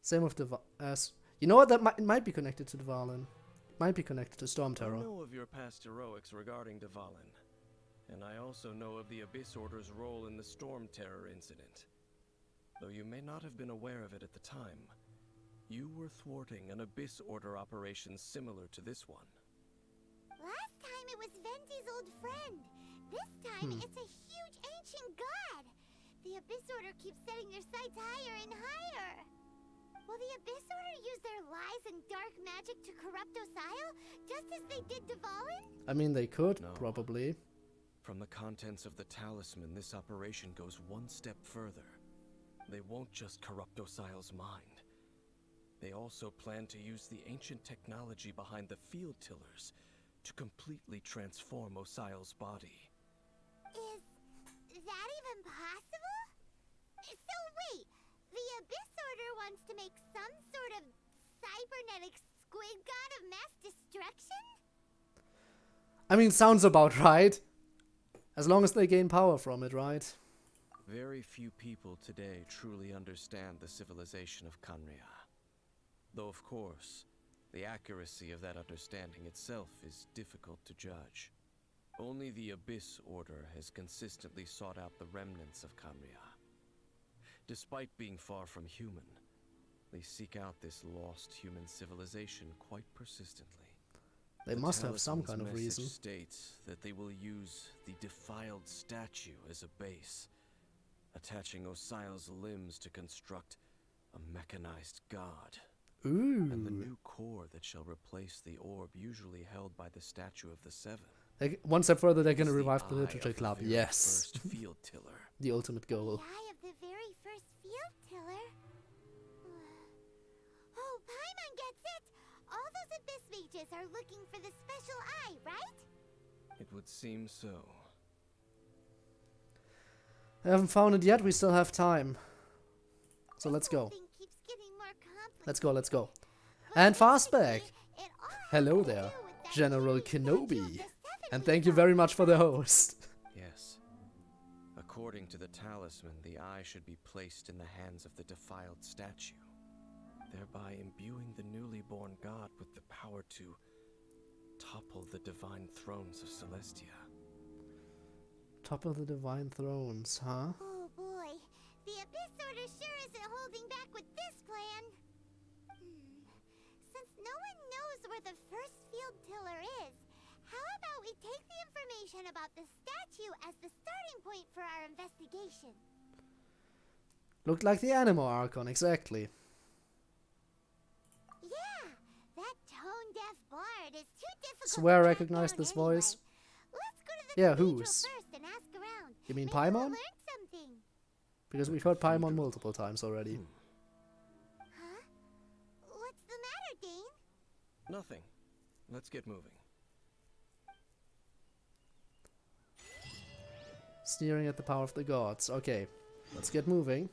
Same with the you know what? That might be connected to the Dvalin. Might be connected to Storm I Terror. know of your past heroics regarding Dvalin, and I also know of the Abyss Order's role in the Storm Terror incident. Though you may not have been aware of it at the time, you were thwarting an Abyss Order operation similar to this one. Last time it was Venti's old friend. This time it's a huge ancient god. The Abyss Order keeps setting their sights higher and higher. Will the Abyss Order use their lies and dark magic to corrupt Osile, just as they did Dvalin? I mean, they could, No. probably. From the contents of the talisman, this operation goes one step further. They won't just corrupt Osile's mind. They also plan to use the ancient technology behind the field tillers to completely transform Osile's body. Is that even possible? So wait, the Abyss Order wants to make some sort of cybernetic squid god of mass destruction? I mean, sounds about right. As long as they gain power from it, right? Very few people today truly understand the civilization of Conria. Though, of course, the accuracy of that understanding itself is difficult to judge. Only the Abyss Order has consistently sought out the remnants of Conria. Despite being far from human, they seek out this lost human civilization quite persistently. They The must have some talisman's kind of message reason. states that they will use the defiled statue as a base, attaching Osile's limbs to construct a mechanized god. And the Ooh. new core that shall replace the orb usually held by the statue of the Seven. One step further, they're gonna is revive the eye literature of the club. very Yes. First field tiller. The ultimate goal. The eye of the very first field tiller? Oh, Paimon gets mages are looking for the special eye, right? It would seem so. I haven't found it yet, we still have time. So let's go. Thing keeps getting more complicated. Let's go, let's go. But And basically, Fastback! it all has Hello to there, do with that General tiny statue of Kenobi. the seven And we thank you found. very much for the host. Yes. According to the talisman, the eye should be placed in the hands of the defiled statue, thereby imbuing the newly born god with the power to topple the divine thrones of Celestia. Top of the Divine Thrones, huh? Oh boy, the Abyss Order sure isn't holding back with this plan. Since no one knows where the first field tiller is, how about we take the information about the statue as the starting point for our investigation? Looked like the Animo Archon, exactly. Yeah, that tone-deaf bard is too difficult Swear I to track recognize down this anyway. voice. Let's go to the Yeah, cathedral whose? first and ask around. You mean Maybe we'll Paimon? learn something. Because we've heard Paimon multiple times already. Huh? What's the matter, Dane? Nothing. Let's get moving. Sneering at the power of the gods. Okay, let's get moving.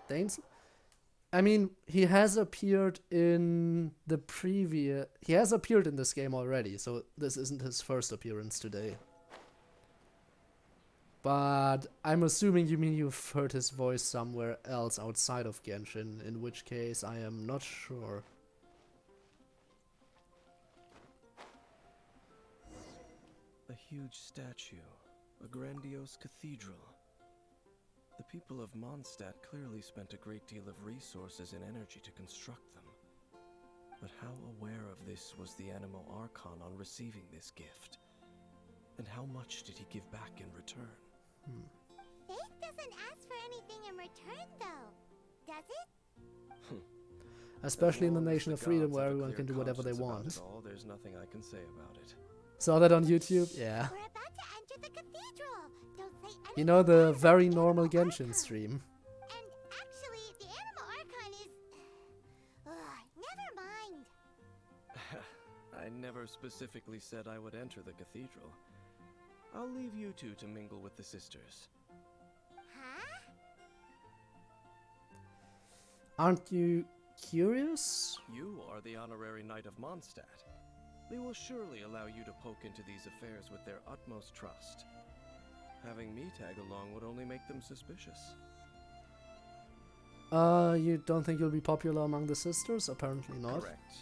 Danes? I mean, he has appeared in the previous... He has appeared in this game already, so this isn't his first appearance today. But I'm assuming you mean you've heard his voice somewhere else outside of Genshin, in which case I am not sure. A huge statue, a grandiose cathedral. The people of Mondstadt clearly spent a great deal of resources and energy to construct them. But how aware of this was the Animo Archon on receiving this gift? And how much did he give back in return? Faith doesn't ask for anything in return, though, does it? Especially in the As long as Nation of the Freedom gods where have a everyone clear can do whatever they conscience about want. it all, there's nothing I can say about it. Saw that on YouTube? Yeah. We're about to enter the cathedral. Don't say anything. You know, the bad about very the normal Animo Genshin Archon. stream. And actually, the Animo Archon is... never mind. I never specifically said I would enter the cathedral. I'll leave you two to mingle with the sisters. Huh? Aren't you curious? You are the honorary knight of Mondstadt. They will surely allow you to poke into these affairs with their utmost trust. Having me tag along would only make them suspicious. You don't think you'll be popular among the sisters? Apparently not. Correct.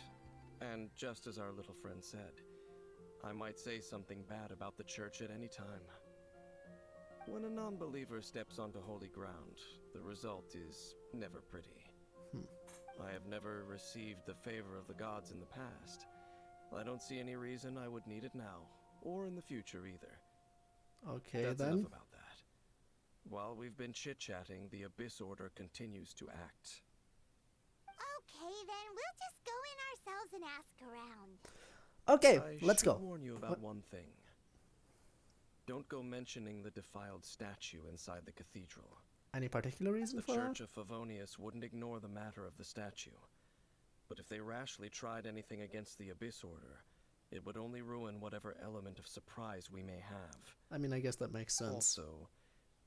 And just as our little friend said, I might say something bad about the church at any time. When a non-believer steps onto holy ground, the result is never pretty. I have never received the favor of the gods in the past. I don't see any reason I would need it now, or in the future either. Okay, That's then. enough about that. While we've been chit-chatting, the Abyss Order continues to act. Okay, then we'll just go in ourselves and ask around. Okay, I let's should go. warn you about What- one thing. Don't go mentioning the defiled statue inside the cathedral. Any particular reason The for Church that? of Favonius wouldn't ignore the matter of the statue. But if they rashly tried anything against the Abyss Order, it would only ruin whatever element of surprise we may have. I mean, I guess that makes sense. Also,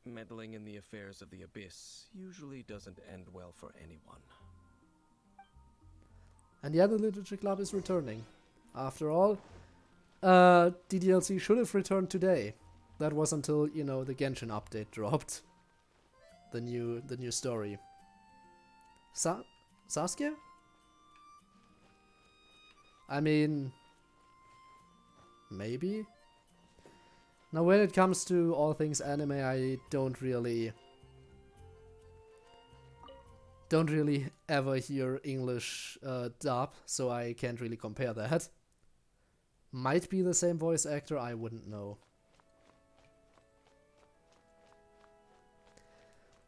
meddling in the affairs of the Abyss usually doesn't end well for anyone. And yeah, the Literature Club is returning. After all, DDLC should have returned today. That was until, you know, the Genshin update dropped. The new story. Saskia? I mean, maybe? Now, when it comes to all things anime, I don't really ever hear English dub, so I can't really compare that. Might be the same voice actor, I wouldn't know.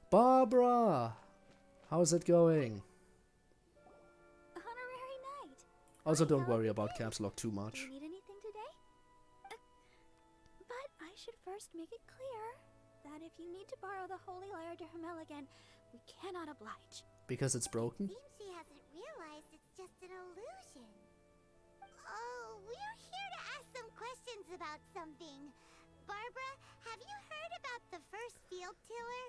Barbara! How's it going? Honorary Knight. Also, don't worry about caps lock too much. Do you need anything today? But I should first make it clear that if you need to borrow the Holy Lyre to Hermel again, We cannot oblige. Because it's broken? Seems she hasn't realized it's just an illusion. Oh, we're here to ask some questions about something. Barbara, have you heard about the first field tiller?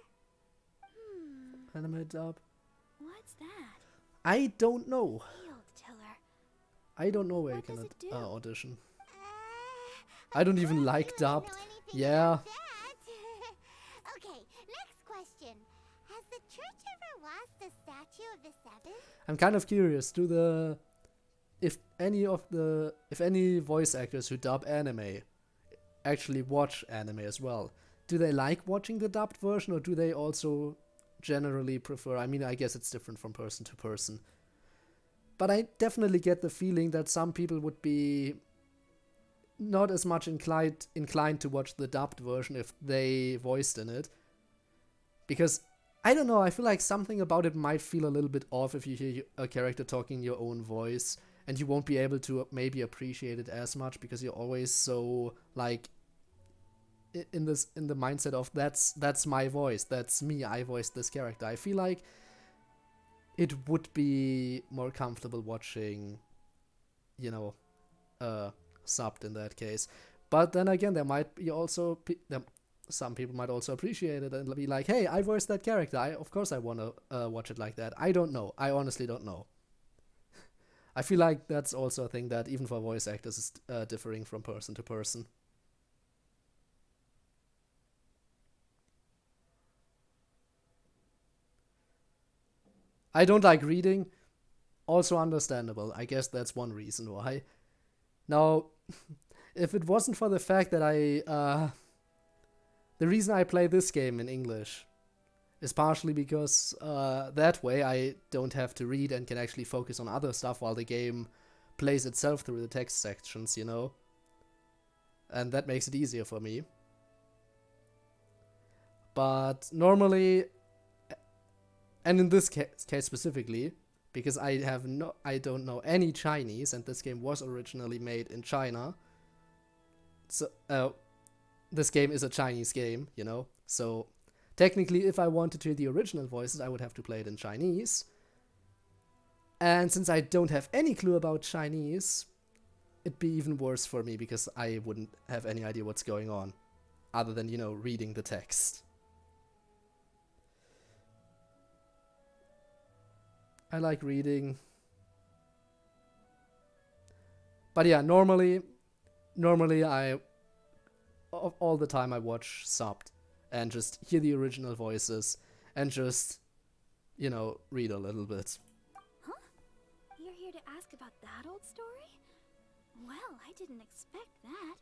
Anime dub? What's that? I don't know. Field tiller. I don't know where you What does can it do? audition. Uh, I don't of even course like you wouldn't know dubbed. anything Yeah. about that. Okay, next question. Has the church ever lost a statue of the seven? I'm kind of curious. If any voice actors who dub anime actually watch anime as well, do they like watching the dubbed version, or do they also generally prefer? I mean, I guess it's different from person to person. But I definitely get the feeling that some people would be not as much inclined to watch the dubbed version if they voiced in it. Because, I don't know, I feel like something about it might feel a little bit off if you hear a character talking in your own voice, and you won't be able to maybe appreciate it as much because you're always so, like, in the mindset of that's my voice, that's me, I voiced this character. I feel like it would be more comfortable watching, subbed in that case. But then again, there might be also some people might also appreciate it and be like, hey, I voiced that character, of course I want to watch it like that. I don't know, I honestly don't know. I feel like that's also a thing that even for voice actors is differing from person to person. I don't like reading, also understandable. I guess that's one reason why. Now, if it wasn't for the fact that the reason I play this game in English is partially because that way I don't have to read and can actually focus on other stuff while the game plays itself through the text sections, And that makes it easier for me. But normally, and in this case specifically, because I don't know any Chinese, and this game was originally made in China. So this game is a Chinese game, So technically, if I wanted to hear the original voices, I would have to play it in Chinese. And since I don't have any clue about Chinese, it'd be even worse for me because I wouldn't have any idea what's going on, other than reading the text. I like reading. But yeah, normally I all the time I watch subbed and just hear the original voices and just read a little bit. Huh? You're here to ask about that old story? Well, I didn't expect that.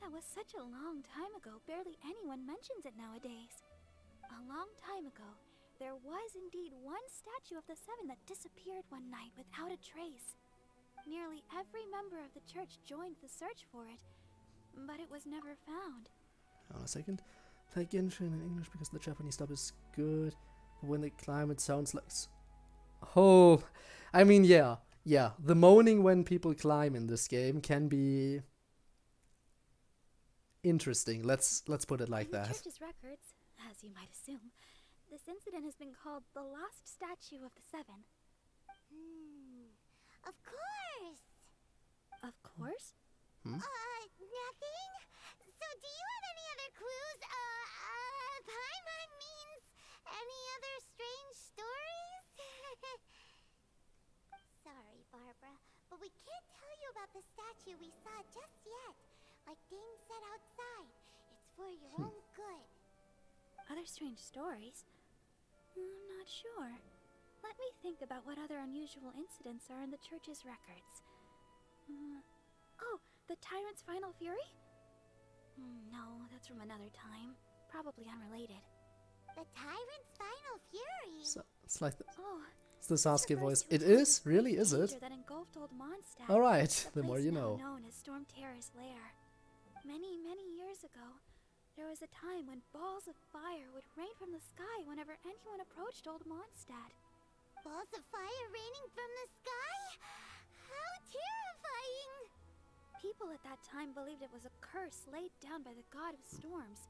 That was such a long time ago, barely anyone mentions it nowadays. A long time ago, there was indeed one statue of the seven that disappeared one night without a trace. Nearly every member of the church joined the search for it, but it was never found. Hold on a second. Play Genshin in English because the Japanese dub is good. But when they climb, it sounds like... Oh, I mean, yeah. The moaning when people climb in this game can be interesting. Let's put it like that. In the church's records, as you might assume, this incident has been called the Lost Statue of the Seven. Of course! Of course? Nothing? So do you have any other clues? Paimon means any other strange stories? Sorry, Barbara, but we can't tell you about the statue we saw just yet. Like Dane said outside, it's for your own good. Other strange stories? I'm not sure. Let me think about what other unusual incidents are in the church's records. Oh, the Tyrant's Final Fury? No, that's from another time. Probably unrelated. The Tyrant's Final Fury? So, it's like Oh, it's the Sasuke voice. refers to It a time is? of Really? great Is it? danger that engulfed Old Mondstadt, Alright, the the more place you now know. known as Storm Terror's lair. Many, many years ago, there was a time when balls of fire would rain from the sky whenever anyone approached Old Mondstadt. Balls of fire raining from the sky? How terrifying! People at that time believed it was a curse laid down by the god of storms,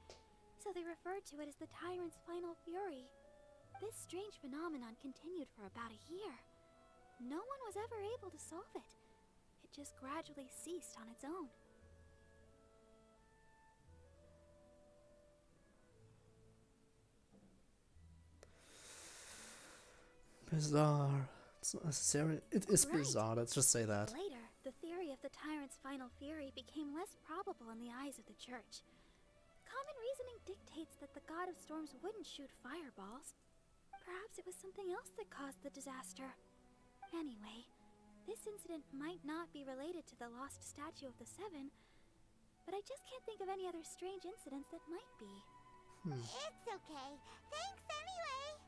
so they referred to it as the Tyrant's Final Fury. This strange phenomenon continued for about a year. No one was ever able to solve it. It just gradually ceased on its own. Bizarre. It's not necessary. It is Right. bizarre, let's just say that. Later, the theory of the tyrant's final fury became less probable in the eyes of the church. Common reasoning dictates that the god of storms wouldn't shoot fireballs. Perhaps it was something else that caused the disaster. Anyway, this incident might not be related to the lost statue of the Seven, but I just can't think of any other strange incidents that might be. It's okay. Thanks anyway.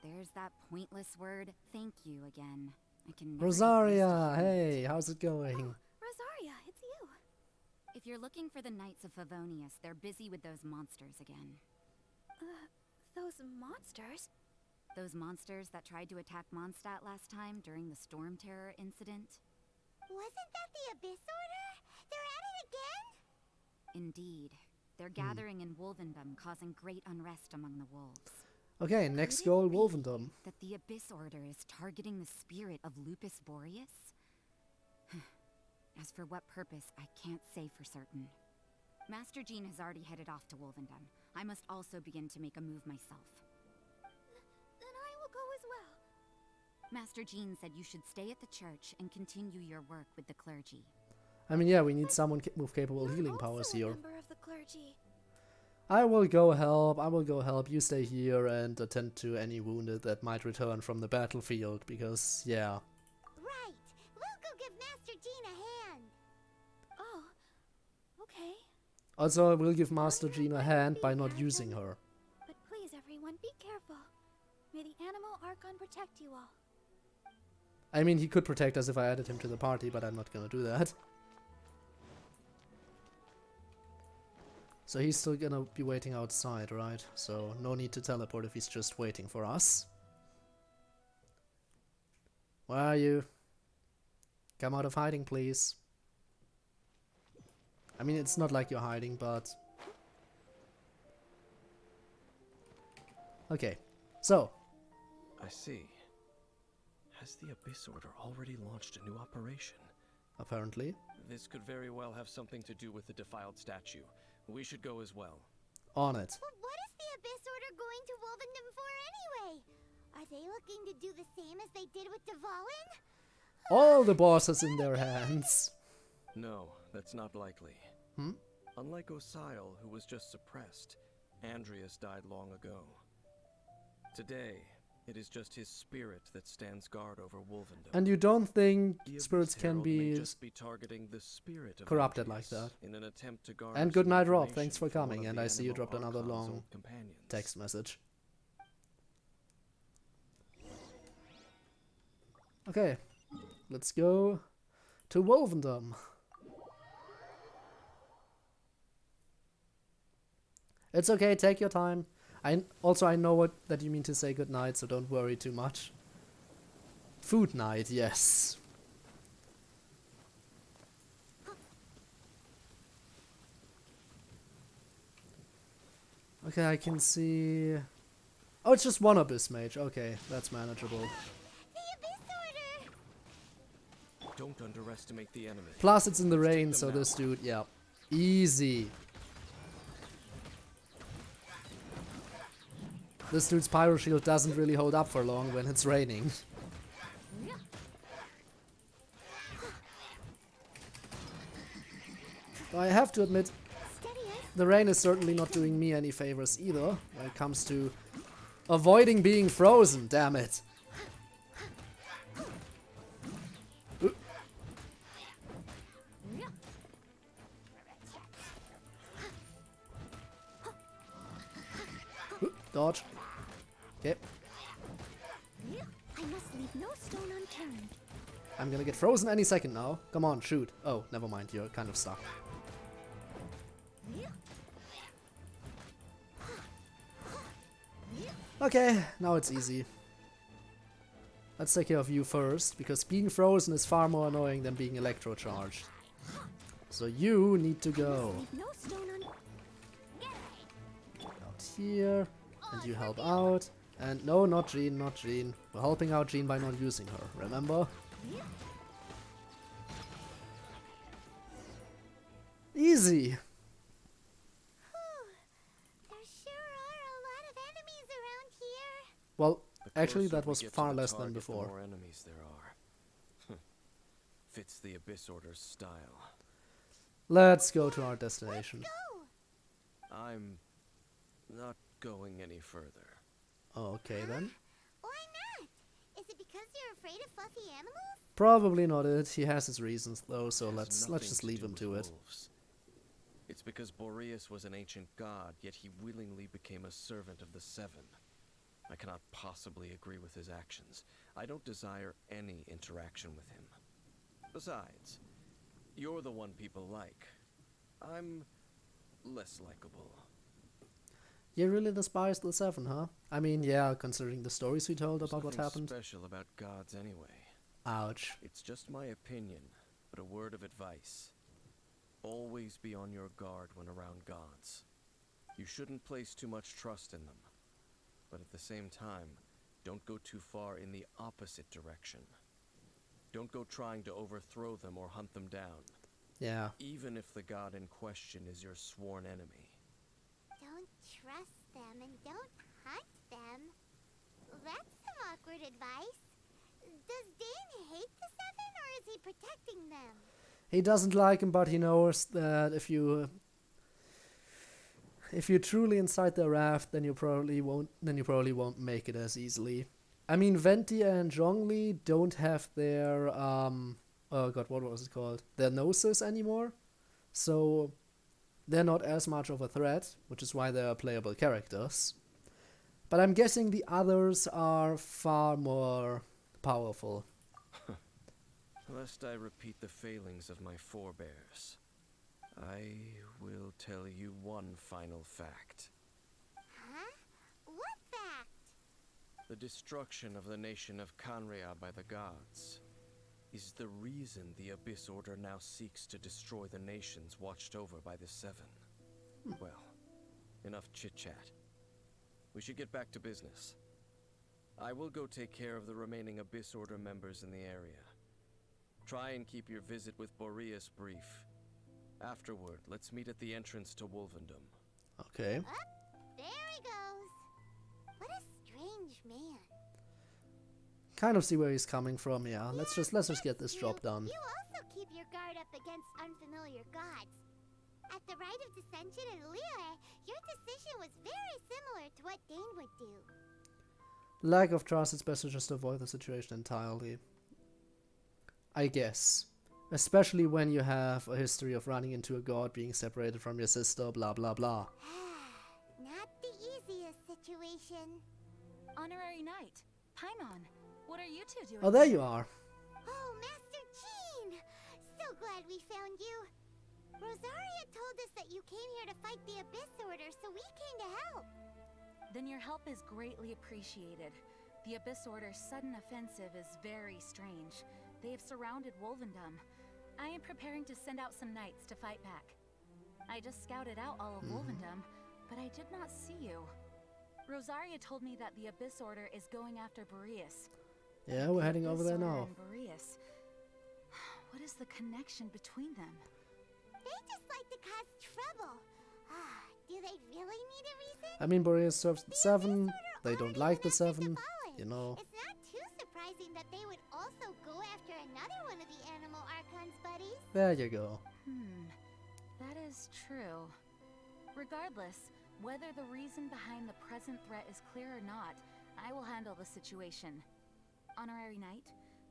There's that pointless word, thank you again. I can never get Rosaria, used to hearing hey, how's it going? Rosaria, it's you. it. If you're looking for the Knights of Favonius, they're busy with those monsters again. Those monsters? Those monsters that tried to attack Mondstadt last time during the Storm Terror incident? Wasn't that the Abyss Order? They're at it again? Indeed. They're gathering in Wolvendom, causing great unrest among the wolves. Okay, next goal, Wolvendom. That the Abyss Order is targeting the spirit of Lupus Boreas? As for what purpose, I can't say for certain. Master Jean has already headed off to Wolvendom. I must also begin to make a move myself. Then I will go as well. Master Jean said you should stay at the church and continue your work with the clergy. I mean, yeah, we need someone with capable You're healing powers also a here. member of the clergy. I will go help. You stay here and attend to any wounded that might return from the battlefield, because, yeah. Right. We'll go give Master Jean a hand. Oh, okay. Also, I will give Master Jean a hand by not using her. But please, everyone, be careful. May the Animal Archon protect you all. I mean, he could protect us if I added him to the party, but I'm not gonna do that. So he's still gonna be waiting outside, right? So no need to teleport if he's just waiting for us. Where are you? Come out of hiding, please. I mean, it's not like you're hiding, but... Okay, so... I see. Has the Abyss Order already launched a new operation? Apparently. This could very well have something to do with the defiled statue. We should go as well. On it. But what is the Abyss Order going to Wolvendom for anyway? Are they looking to do the same as they did with Dvalin? All the bosses in their hands. No, that's not likely. Hmm? Unlike Osile, who was just suppressed, Andreas died long ago. Today, it is just his spirit that stands guard over Wolvendom. And you don't think The spirits Abyss can Herald may be... just be targeting the spirit of corrupted like Andreas that. in an attempt to garner And good some night, Rob. information Thanks for from one coming. of And the I see you Animal dropped another Archon's long old companions. text message. Okay, let's go to Wolvendom. It's okay, take your time. I know that you mean to say good night, so don't worry too much. Food night, yes. Okay, I can see... Oh, it's just one Abyss Mage. Okay, that's manageable. The Abyss Order! Don't underestimate the enemy. Plus, it's in the rain, them so down. this dude, yeah. Easy. This dude's Pyro Shield doesn't really hold up for long when it's raining. I have to admit, Steady as the rain is certainly not doing me any favors either when it comes to avoiding being frozen, damn it. Dodge. Okay, I must leave no stone unturned. I'm gonna get frozen any second now. Come on, shoot. Oh, never mind, you're kind of stuck. Okay, now it's easy. Let's take care of you first, because being frozen is far more annoying than being electrocharged. So you need to go. Leave no stone unturned. Out here, and you help out. And no, not Jean, not Jean. We're helping out Jean by not using her, remember? Easy! There sure are a lot of enemies around here. Well, The actually closer that we was get to far the less than target, the before. more enemies there are. Fits the Abyss Order's style. Let's go to our destination. Go! I'm not going any further. Okay then. Why not? Is it because you're afraid of fluffy animals? Probably not it. He has his reasons though, so It has let's nothing just to leave do him with to it. wolves. It's because Boreas was an ancient god, yet he willingly became a servant of the Seven. I cannot possibly agree with his actions. I don't desire any interaction with him. Besides, you're the one people like. I'm less likable. You really despise the Seven, huh? I mean, yeah, considering the stories we told There's about what nothing happened. special about gods anyway. Ouch. It's just my opinion, but a word of advice. Always be on your guard when around gods. You shouldn't place too much trust in them. But at the same time, don't go too far in the opposite direction. Don't go trying to overthrow them or hunt them down, Yeah. even if the god in question is your sworn enemy. Don't trust them and don't hunt them. That's some awkward advice. Does Dane hate the Seven or is he protecting them? He doesn't like him, but he knows that if you're truly inside the raft, then you probably won't make it as easily. I mean, Venti and Zhongli don't have their oh god, what was it called? Their noses anymore. So they're not as much of a threat, which is why they are playable characters. But I'm guessing the others are far more powerful. Lest I repeat the failings of my forebears, I will tell you one final fact. Huh? What fact? The destruction of the nation of Canrea by the gods is the reason the Abyss Order now seeks to destroy the nations watched over by the Seven. Well, enough chit-chat. We should get back to business. I will go take care of the remaining Abyss Order members in the area. Try and keep your visit with Boreas brief. Afterward, let's meet at the entrance to Wolvendom. Okay. There he goes. What a strange man. Kind of see where he's coming from, yeah. Let's just get this job done. You also keep your guard up against unfamiliar gods. At the Rite of Dissension in Liyue, your decision was very similar to what Dane would do. Lack of trust, it's best to just avoid the situation entirely. I guess. Especially when you have a history of running into a god, being separated from your sister, blah blah blah. Not the easiest situation. Honorary Knight, Paimon, what are you two doing? Oh, there you are. Oh, Master Jean! So glad we found you. Rosaria told us that you came here to fight the Abyss Order, so we came to help. Then your help is greatly appreciated. The Abyss Order's sudden offensive is very strange. They have surrounded Wolvendom. I am preparing to send out some knights to fight back. I just scouted out all of Wolvendom, but I did not see you. Rosaria told me that the Abyss Order is going after Boreas. Yeah, we're heading over there now. Boreas. What is the connection between them? They just like to cause trouble. Do they really need a reason? I mean, Boreas serves the Seven. Order They don't already like the went after Seven. Fallen. You know. It's not too surprising that they would also go after another one of the Animal Archon's buddies. There you go. That is true. Regardless, whether the reason behind the present threat is clear or not, I will handle the situation. Honorary Knight,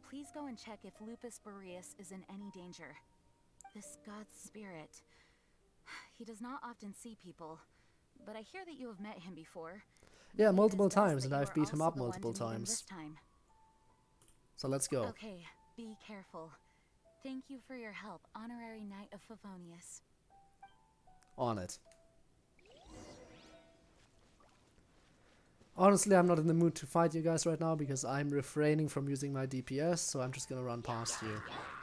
please go and check if Lupus Boreas is in any danger. This god's spirit. He does not often see people, but I hear that you have met him before. Yeah, Maybe multiple this does times, that and you I've are beat him also up the one multiple to meet him this times. time. So let's go. Okay, be careful. Thank you for your help, Honorary Knight of Favonius. On it. Honestly, I'm not in the mood to fight you guys right now because I'm refraining from using my DPS, so I'm just gonna run past you.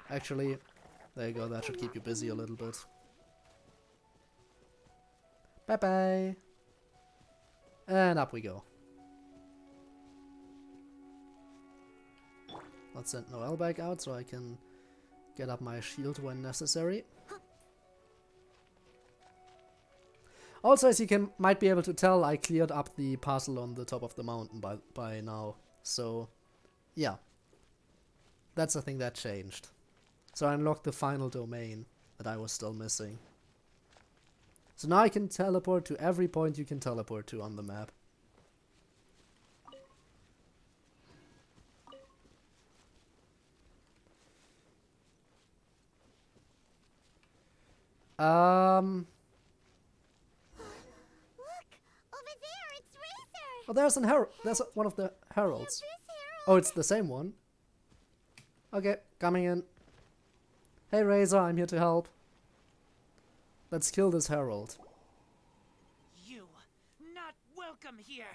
Actually, there you go, that should keep you busy a little bit. Bye bye! And up we go. Let's send Noelle back out so I can get up my shield when necessary. Also, as you might be able to tell, I cleared up the puzzle on the top of the mountain by now. So, yeah. That's the thing that changed. So I unlocked the final domain that I was still missing. So now I can teleport to every point you can teleport to on the map. Look! Over there, it's Razor! Oh, there's there's one of the heralds. This herald! Oh, it's the same one. Okay, coming in. Hey Razor, I'm here to help. Let's kill this herald. You not welcome here.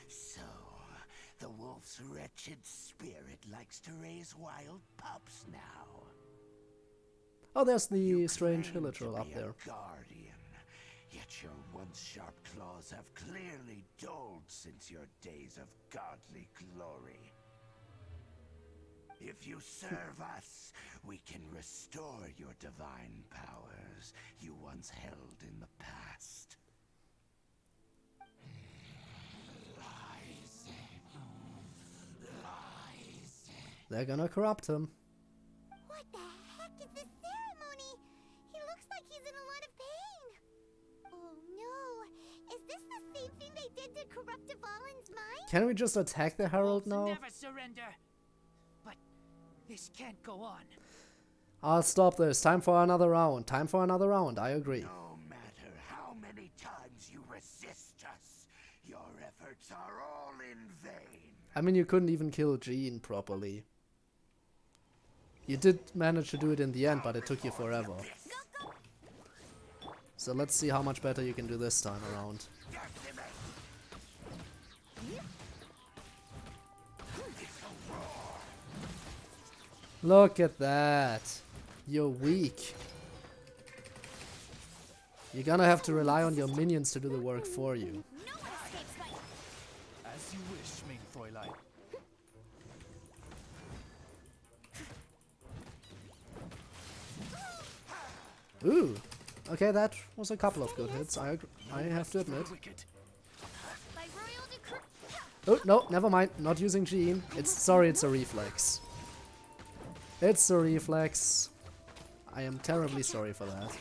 So, the wolf's wretched spirit likes to raise wild pups now. Oh, there's the You strange claim village to troll up be a there. guardian, yet your once sharp claws have clearly dulled since your days of godly glory. If you serve us, we can restore your divine powers you once held in the past. They're gonna corrupt him. What the heck is this ceremony? He looks like he's in a lot of pain. Oh no! Is this the same thing they did to corrupt Dvalin's mind? Can we just attack the herald Wolves now? never surrender. But this can't go on. I'll stop this. Time for another round. Time for another round. I agree. No matter how many times you resist us, your efforts are all in vain. I mean, you couldn't even kill Jean properly. You did manage to do it in the end, but it took you forever. So let's see how much better you can do this time around. Look at that. You're weak. You're gonna have to rely on your minions to do the work for you. No one escapes my... As you wish, main Fräulein. Ooh. Okay, that was a couple of good hits, I have to admit. Wicked. By royal decree... Oh, no, never mind. Not using Jean. It's a reflex. It's a reflex. I am terribly sorry for that.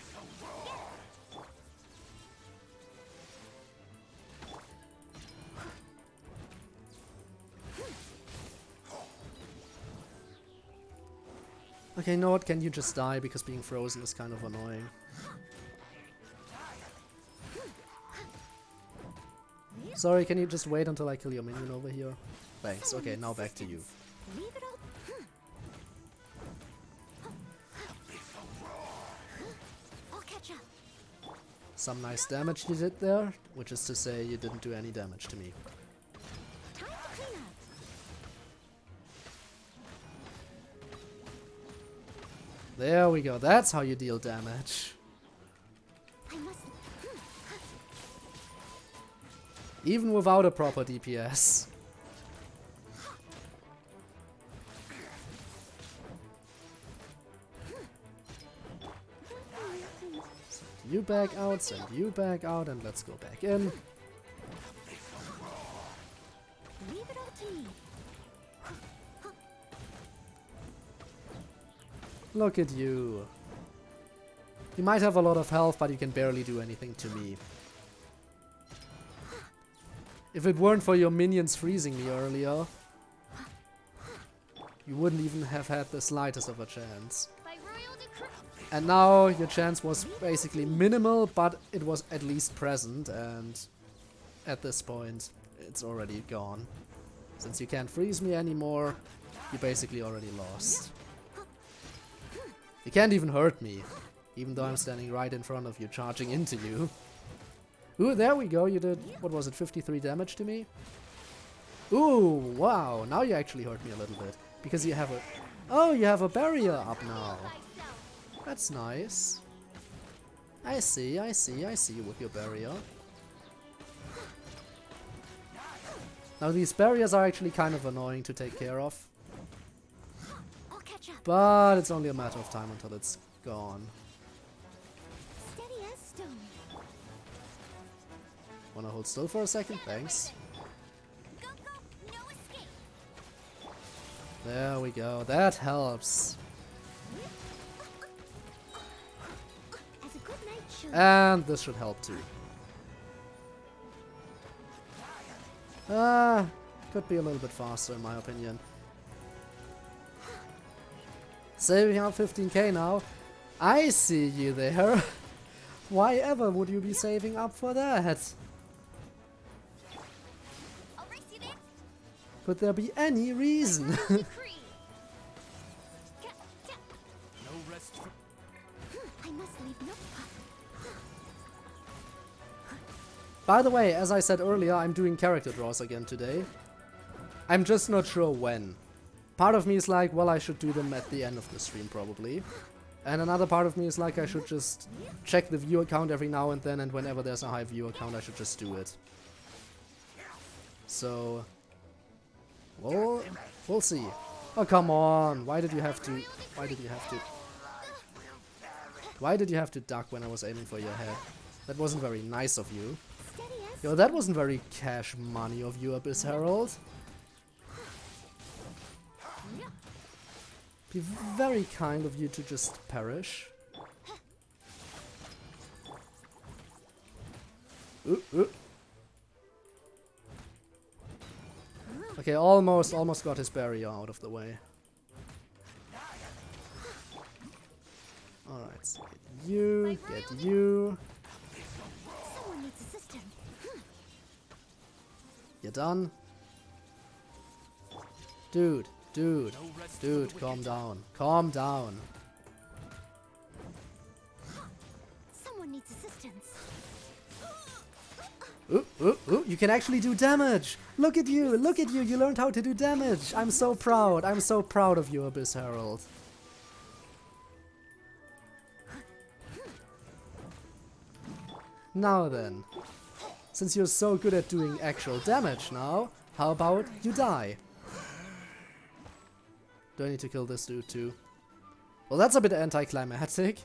Okay, you know what? Can you just die? Because being frozen is kind of annoying. Sorry, can you just wait until I kill your minion over here? Thanks. Okay, now back to you. Leave it all... I'll catch up. Some nice damage you did there, which is to say you didn't do any damage to me. Time to clean up. There we go. That's how you deal damage. I must... Even without a proper DPS. Send you back out, send you back out, and let's go back in. Leave it all to me. Look at you. You might have a lot of health, but you can barely do anything to me. If it weren't for your minions freezing me earlier, you wouldn't even have had the slightest of a chance. By royal decree... And now your chance was basically minimal, but it was at least present, and at this point it's already gone. Since you can't freeze me anymore, you basically already lost. You can't even hurt me, even though I'm standing right in front of you, charging into you. Ooh, there we go, you did, what was it, 53 damage to me? Ooh, wow, now you actually hurt me a little bit, because you have a... Oh, you have a barrier up now. That's nice. I see you with your barrier. Now these barriers are actually kind of annoying to take care of. I'll catch up. But it's only a matter of time until it's gone. Steady as stone. Wanna hold still for a second? Thanks. Go, go, no escape. There we go. That helps. As a good night should. And this should help too. Could be a little bit faster in my opinion. Saving up 15k now. I see you there. Why ever would you be saving up for that? I'll race you there. Could there be any reason? Decree. No rest for... I must leave no. By the way, as I said earlier, I'm doing character draws again today. I'm just not sure when. Part of me is like, well, I should do them at the end of the stream probably. And another part of me is like, I should just check the viewer count every now and then, and whenever there's a high viewer count, I should just do it. So, well, we'll see. Oh, come on. Why did you have to... Why did you have to... Why did you have to duck when I was aiming for your head? That wasn't very nice of you. Yo, that wasn't very cash money of you, Abyss Herald. Be very kind of you to just perish. Okay, almost got his barrier out of the way. Alright, so get you, get you. Someone needs assistance. You're done. Dude, calm down. Calm down. Someone needs assistance. Ooh, you can actually do damage! Look at you, you learned how to do damage! I'm so proud of you, Abyss Herald. Now then, since you're so good at doing actual damage now, how about you die? Do I need to kill this dude too? Well, that's a bit anticlimactic.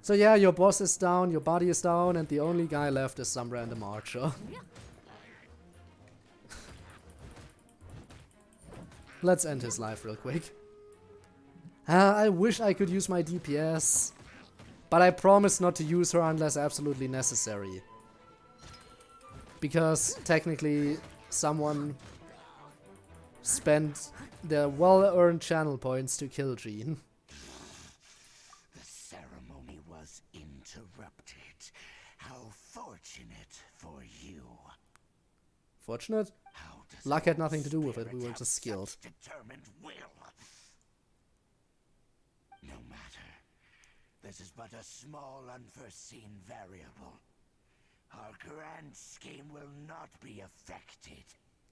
So yeah, your boss is down, your body is down, and the only guy left is some random archer. Let's end his life real quick. I wish I could use my DPS, but I promise not to use her unless absolutely necessary. Because technically someone spent their well-earned channel points to kill Jean. The ceremony was interrupted. How fortunate for you. Fortunate? How does Luck had our nothing to do with it, we spirit were have just skilled. such determined will? No matter. This is but a small unforeseen variable. Our grand scheme will not be affected.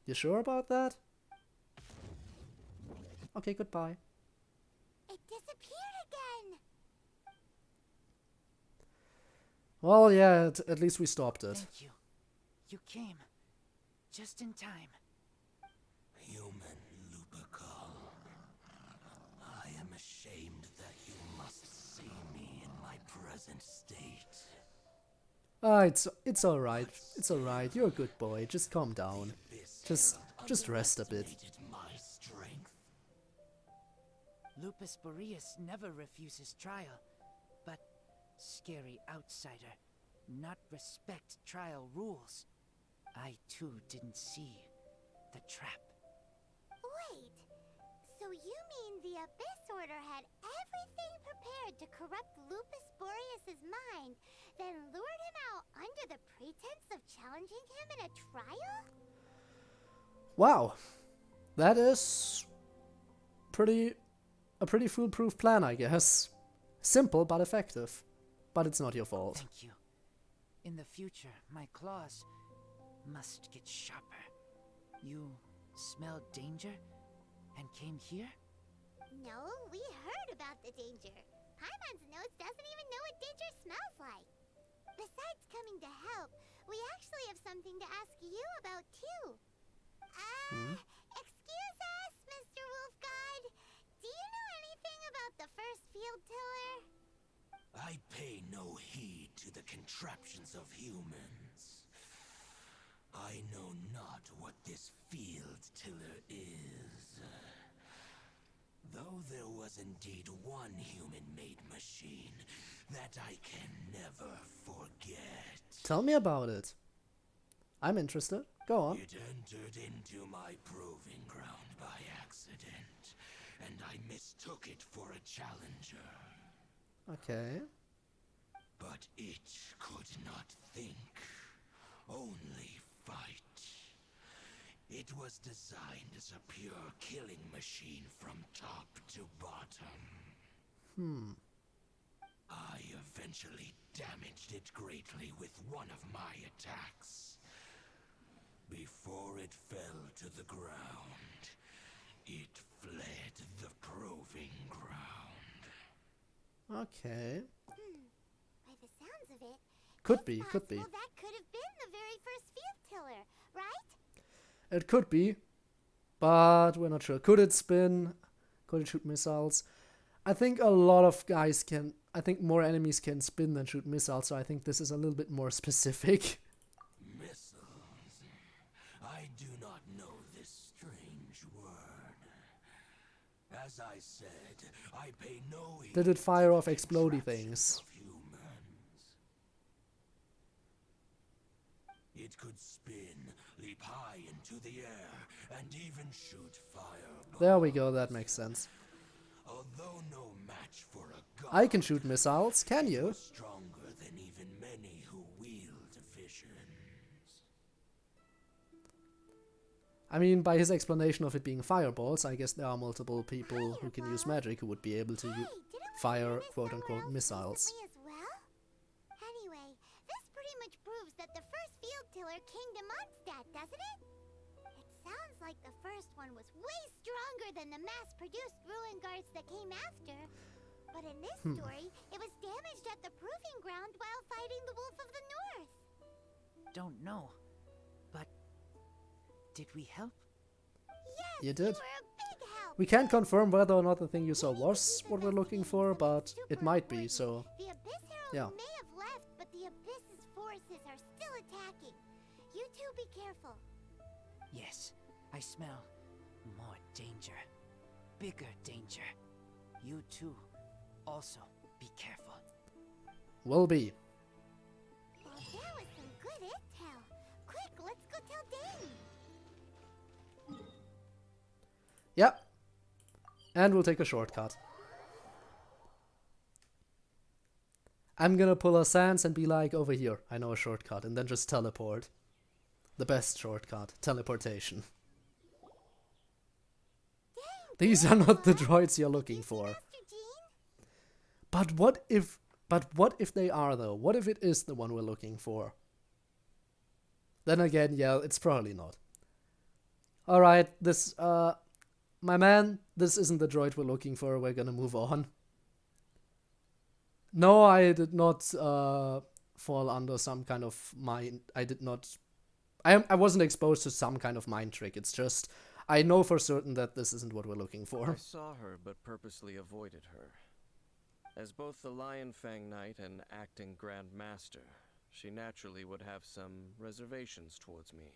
You sure about that? Okay, goodbye. It disappeared again. Well, yeah, at least we stopped it. Thank you. You came. Just in time. Human Lupercal. I am ashamed that you must see me in my present state. Ah, it's alright. It's alright. You're a good boy. Just calm down. Just rest a bit. My strength. Lupus Boreas never refuses trial, but scary outsider, not respect trial rules. I too didn't see the trap. Wait, so you mean the Abyss Order had everything prepared to corrupt Lupus Boreas' mind, then lured him out under the pretense of challenging him in a trial? Wow. That is a pretty foolproof plan, I guess. Simple but effective. But it's not your fault. Thank you. In the future, my claws must get sharper. You smelled danger and came here? No, we heard about the danger. Paimon's nose doesn't even know what danger smells like. Besides coming to help, we actually have something to ask you about too. Excuse us, Mr. Wolf God. Do you know anything about the first field tiller? I pay no heed to the contraptions of humans. I know not what this field tiller is. Though there was indeed one human-made machine that I can never forget. Tell me about it. I'm interested. Go on. It entered into my proving ground by accident, and I mistook it for a challenger. Okay. But it could not think, only fight. It was designed as a pure killing machine from top to bottom. I eventually damaged it greatly with one of my attacks. Before it fell to the ground, it fled the proving ground. Okay. By the sounds of it, Could it's be, could be. possible that could have been the very first field tiller, right? It could be, but we're not sure. Could it spin? Could it shoot missiles? I think a lot of guys can. I think more enemies can spin than shoot missiles, so I think this is a little bit more specific. Missiles. I do not know this strange word. As I said, I pay no heed Did it fire to off the explodey contraptions things? of humans. It could spin, leap high into the air, and even shoot fireballs. There we go, that makes sense. Although no match for a god, I can shoot missiles, can it you? was stronger than even many who wield visions. I mean, by his explanation of it being fireballs, I guess there are multiple people who can use magic who would be able to Hey, didn't we fire hear this quote-unquote somewhere else missiles. recently as well? Anyway, this pretty much proves that the first field tiller came to Mondstadt, doesn't it? It sounds like the first one was way stronger than the mass-produced ruin guards that came after. But in this story, it was damaged at the proving ground while fighting the Wolf of the North. Don't know. But did we help? Yes, You did. were a big help. We can't confirm whether or not the thing you saw We need to was keep what we're looking investigating for, but something it super might be, important. so The Abyss Herald yeah. may have left, but the Abyss's forces are still attacking. You two be careful. Yes, I smell more danger. Bigger danger. You too. Also, be careful. will be. Well, that was some good intel. Quick, let's go tell Dane. Yep. And we'll take a shortcut. I'm gonna pull a Sans and be like, over here, I know a shortcut, and then just teleport. The best shortcut, teleportation. These are not the droids you're looking for. Master Jean? But what if they are though? What if it is the one we're looking for? Then again, yeah, it's probably not. Alright, this, my man, this isn't the droid we're looking for, we're gonna move on. No, I did not, fall under some kind of mind, I wasn't exposed to some kind of mind trick, it's just, I know for certain that this isn't what we're looking for. I saw her, but purposely avoided her. As both the Lion Fang Knight and acting Grand Master, she naturally would have some reservations towards me.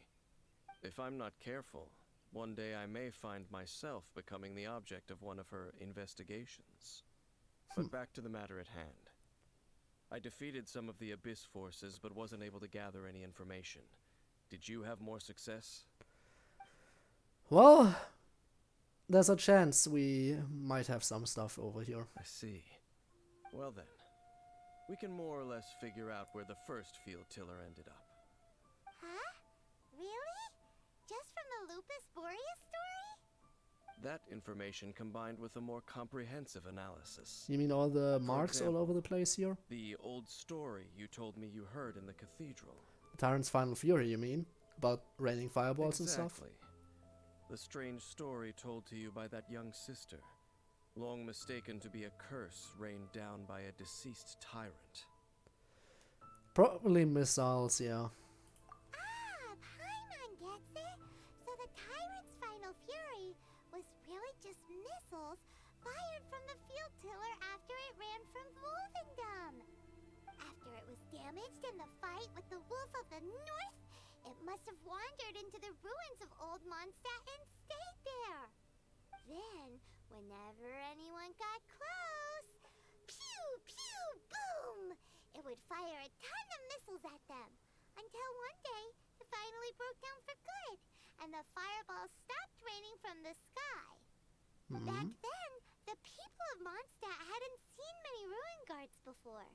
If I'm not careful, one day I may find myself becoming the object of one of her investigations. But back to the matter at hand. I defeated some of the Abyss forces, but wasn't able to gather any information. Did you have more success? Well, there's a chance we might have some stuff over here. I see. Well then, we can more or less figure out where the first field tiller ended up. Huh? Really? Just from the Lupus Boreas story? That information combined with a more comprehensive analysis. You mean all the marks all example, over the place here? The old story you told me you heard in the cathedral. Tyrant's Final Fury, you mean? About raining fireballs and stuff? Exactly. The strange story told to you by that young sister, long mistaken to be a curse rained down by a deceased tyrant. Probably missiles, yeah. Ah, Paimon gets it. So the damaged in the fight with the Wolf of the North, it must have wandered into the ruins of Old Mondstadt and stayed there. Then, whenever anyone got close, pew, pew, boom! It would fire a ton of missiles at them, until one day it finally broke down for good, and the fireballs stopped raining from the sky. Back then, the people of Mondstadt hadn't seen many ruin guards before,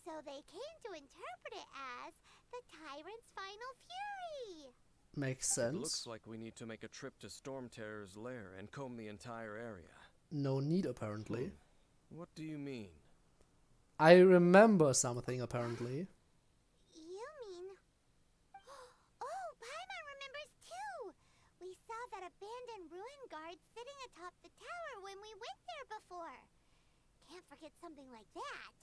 so they came to interpret it as the tyrant's final fury. Makes It sense. looks like we need to make a trip to Storm Terror's lair and comb the entire area. No need, apparently. What do you mean? I remember something, apparently. You mean... Oh, Paimon remembers too! We saw that abandoned ruin guard sitting atop the tower when we went there before. Can't forget something like that.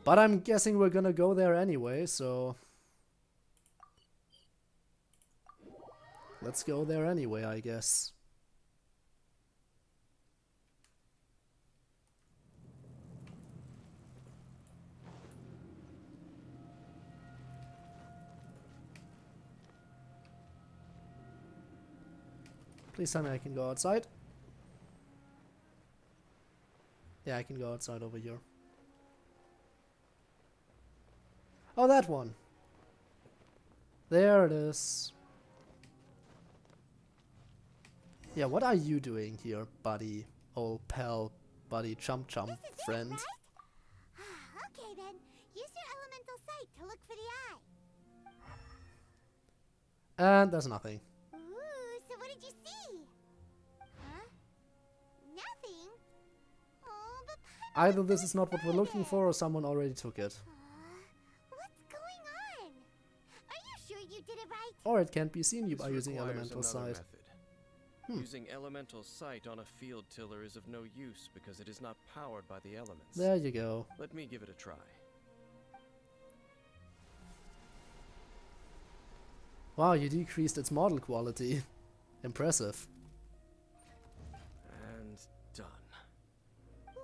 But I'm guessing we're gonna go there anyway, so... Let's go there anyway, I guess. Please tell me I can go outside. Yeah, I can go outside over here. Oh, that one. There it is. Yeah, what are you doing here, buddy? Old pal, buddy, chump chump, This is friend. it, right? Okay then, use your elemental sight to look for the eye. And there's nothing. Ooh, so what did you see? Huh? Nothing? Oh, but Paimon Either was this so is not what we're looking excited. for or someone already took it. What's going on? Are you sure you did it right? Or it can't be seen This by using requires elemental another sight. method. Using elemental sight on a field tiller is of no use because it is not powered by the elements. There you go. Let me give it a try. Wow, you decreased its model quality. Impressive. And done. Wow!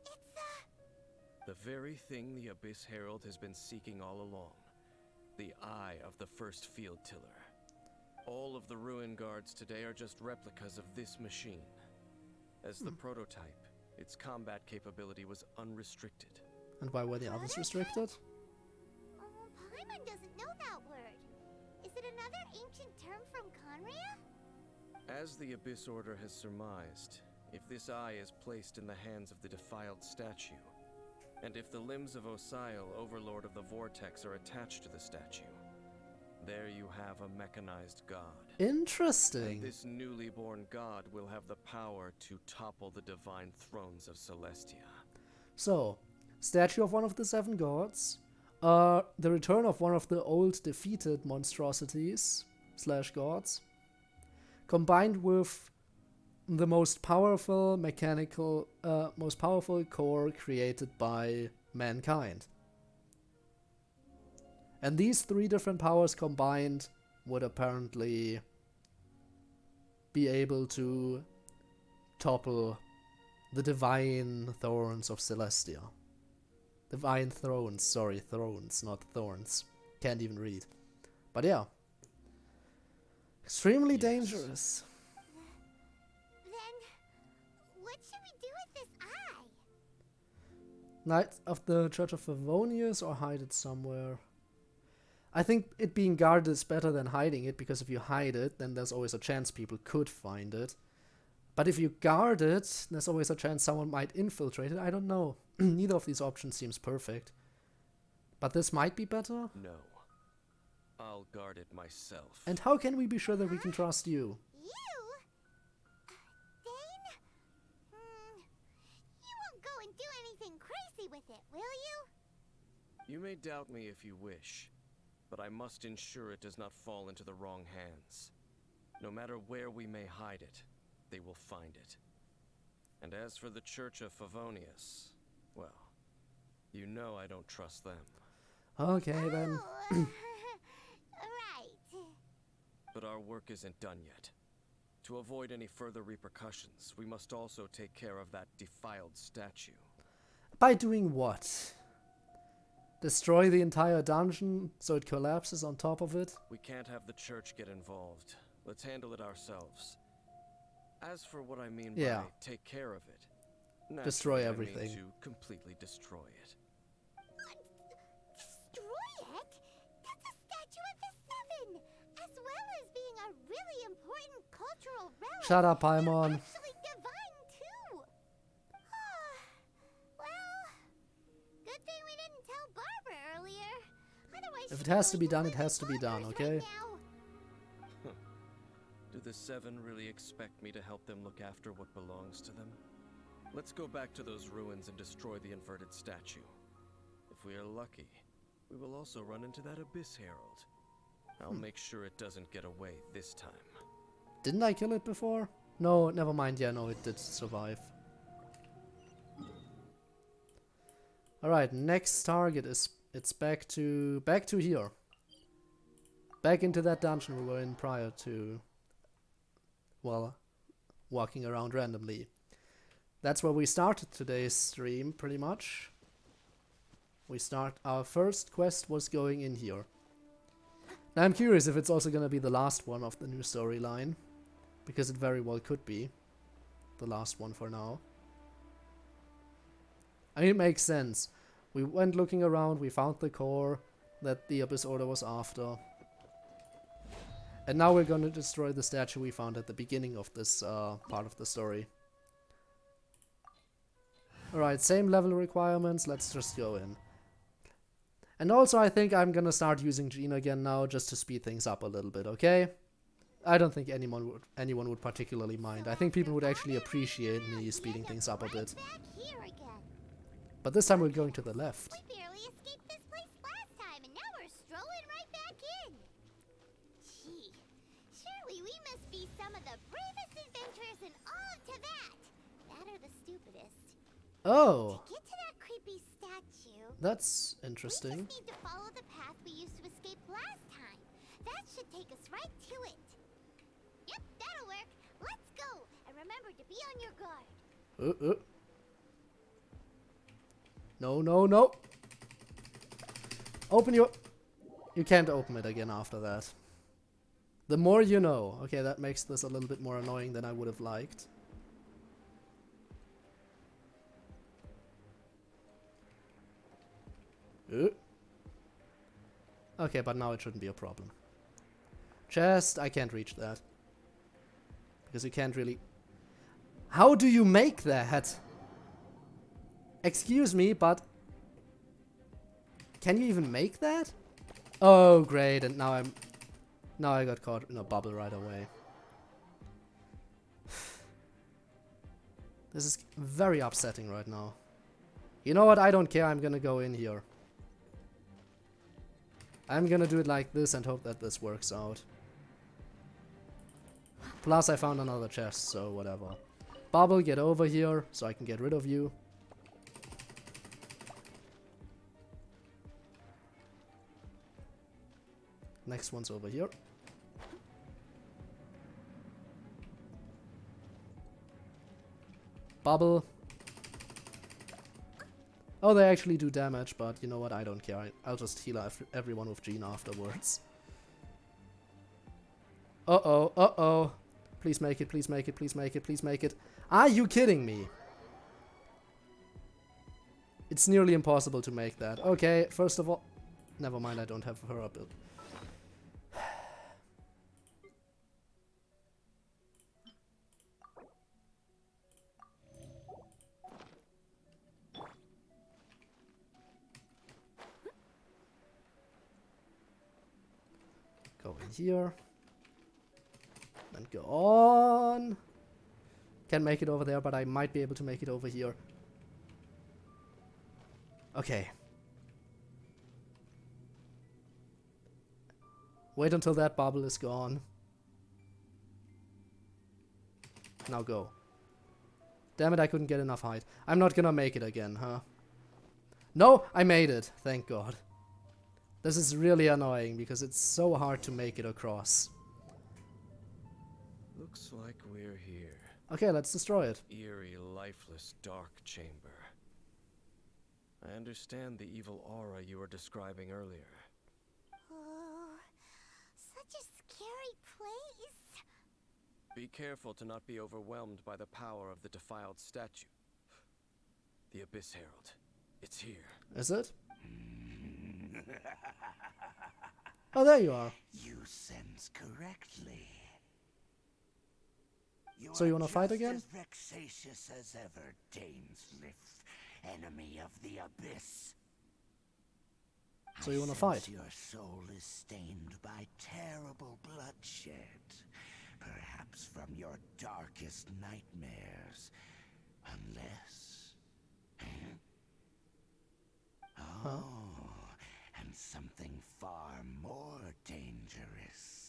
It's The very thing the Abyss Herald has been seeking all along. The eye of the first field tiller. All of the ruin guards today are just replicas of this machine. As the prototype, its combat capability was unrestricted. And why were the others restricted? Oh, Paimon doesn't know that word. Is it another ancient term from Conria? As the Abyss Order has surmised, if this eye is placed in the hands of the defiled statue, and if the limbs of Osiel, Overlord of the Vortex, are attached to the statue, there you have a mechanized god. Interesting. And this newly born god will have the power to topple the divine thrones of Celestia. So, statue of one of the 7 gods, the return of one of the old defeated monstrosities / gods, combined with the most powerful most powerful core created by mankind. And these 3 different powers combined would apparently be able to topple the divine thrones of Celestia. Divine thrones, sorry, thrones, not thorns. Can't even read. But yeah. Extremely Yes. dangerous. Then, what should we do with this eye? Knight of the Church of Favonius or hide it somewhere? I think it being guarded is better than hiding it, because if you hide it, then there's always a chance people could find it. But if you guard it, there's always a chance someone might infiltrate it. I don't know. Neither of these options seems perfect. But this might be better? No. I'll guard it myself. And how can we be sure that we can trust you? You? Dane? You won't go and do anything crazy with it, will you? You may doubt me if you wish, but I must ensure it does not fall into the wrong hands. No matter where we may hide it, they will find it. And as for the Church of Favonius, well, you know I don't trust them. Okay then. Oh, right. But our work isn't done yet. To avoid any further repercussions, we must also take care of that defiled statue. By doing what? Destroy the entire dungeon so it collapses on top of it? We can't have the church get involved. Let's handle it ourselves. As for what I mean by take care of it, Destroy naturally, everything. I mean to completely destroy it. Destroy it? That's a statue of the Seven, as well as being a really important cultural relic. Shut up, They're Paimon. actually divine too. Well, good thing we didn't tell Barbara earlier. Otherwise, If it she'd has to be be done, it completely has to be done, bonkers okay? right now. Do the Seven really expect me to help them look after what belongs to them? Let's go back to those ruins and destroy the inverted statue. If we are lucky, we will also run into that Abyss Herald. I'll make sure it doesn't get away this time. Didn't I kill it before? No, never mind. Yeah, no, it did survive. Alright, next target is it's back to here. Back into that dungeon we were in prior to, well, walking around randomly. That's where we started today's stream, pretty much. Our first quest was going in here. Now I'm curious if it's also gonna be the last one of the new storyline, because it very well could be the last one for now. I mean, it makes sense. We went looking around, we found the core that the Abyss Order was after. And now we're gonna destroy the statue we found at the beginning of this part of the story. Alright, same level requirements, let's just go in. And also I think I'm gonna start using Jean again now, just to speed things up a little bit, okay? I don't think anyone would particularly mind. I think people would actually appreciate me speeding things up a bit. Back here again. But this time we're going to the left. We barely escaped this place last time, and now we're strolling right back in. Gee, surely we must be some of the bravest adventurers in all of Teyvat. That or the stupidest. Oh, To get to that creepy statue, that's we interesting. just need to follow the path we used to escape last time. That should take us right to it. Yep, that'll work. Let's go, and remember to be on your guard. No, no, no. Open your... You can't open it again after that. The more you know. Okay, that makes this a little bit more annoying than I would have liked. Okay, but now it shouldn't be a problem. Chest, I can't reach that. Because you can't really... How do you make that? Excuse me, but... Can you even make that? Oh, great, and now I got caught in a bubble right away. This is very upsetting right now. You know what? I don't care. I'm gonna go in here. I'm gonna do it like this and hope that this works out. Plus, I found another chest, so whatever. Bubble, get over here so I can get rid of you. Next one's over here. Bubble. Oh, they actually do damage, but you know what? I don't care. I'll just heal everyone with Jean afterwards. Uh-oh, uh-oh. Please make it, please make it, please make it, please make it. Are you kidding me? It's nearly impossible to make that. Okay, first of all... Never mind, I don't have her up. Go in here. Then go on. Can't make it over there, but I might be able to make it over here. Okay. Wait until that bubble is gone. Now go. Damn it, I couldn't get enough height. I'm not gonna make it again, huh? No, I made it. Thank God. This is really annoying because it's so hard to make it across. Looks like we're here. Okay, let's destroy it. Eerie, lifeless, dark chamber. I understand the evil aura you were describing earlier. Oh, such a scary place. Be careful to not be overwhelmed by the power of the defiled statue. The Abyss Herald. It's here. Is it? Oh, there you are. You sense correctly. So you are wanna fight just again? as vexatious as ever, Dainsliff, enemy of the Abyss. So you wanna I fight? sense your soul is stained by terrible bloodshed, perhaps from your darkest nightmares, unless... Oh, and something far more dangerous.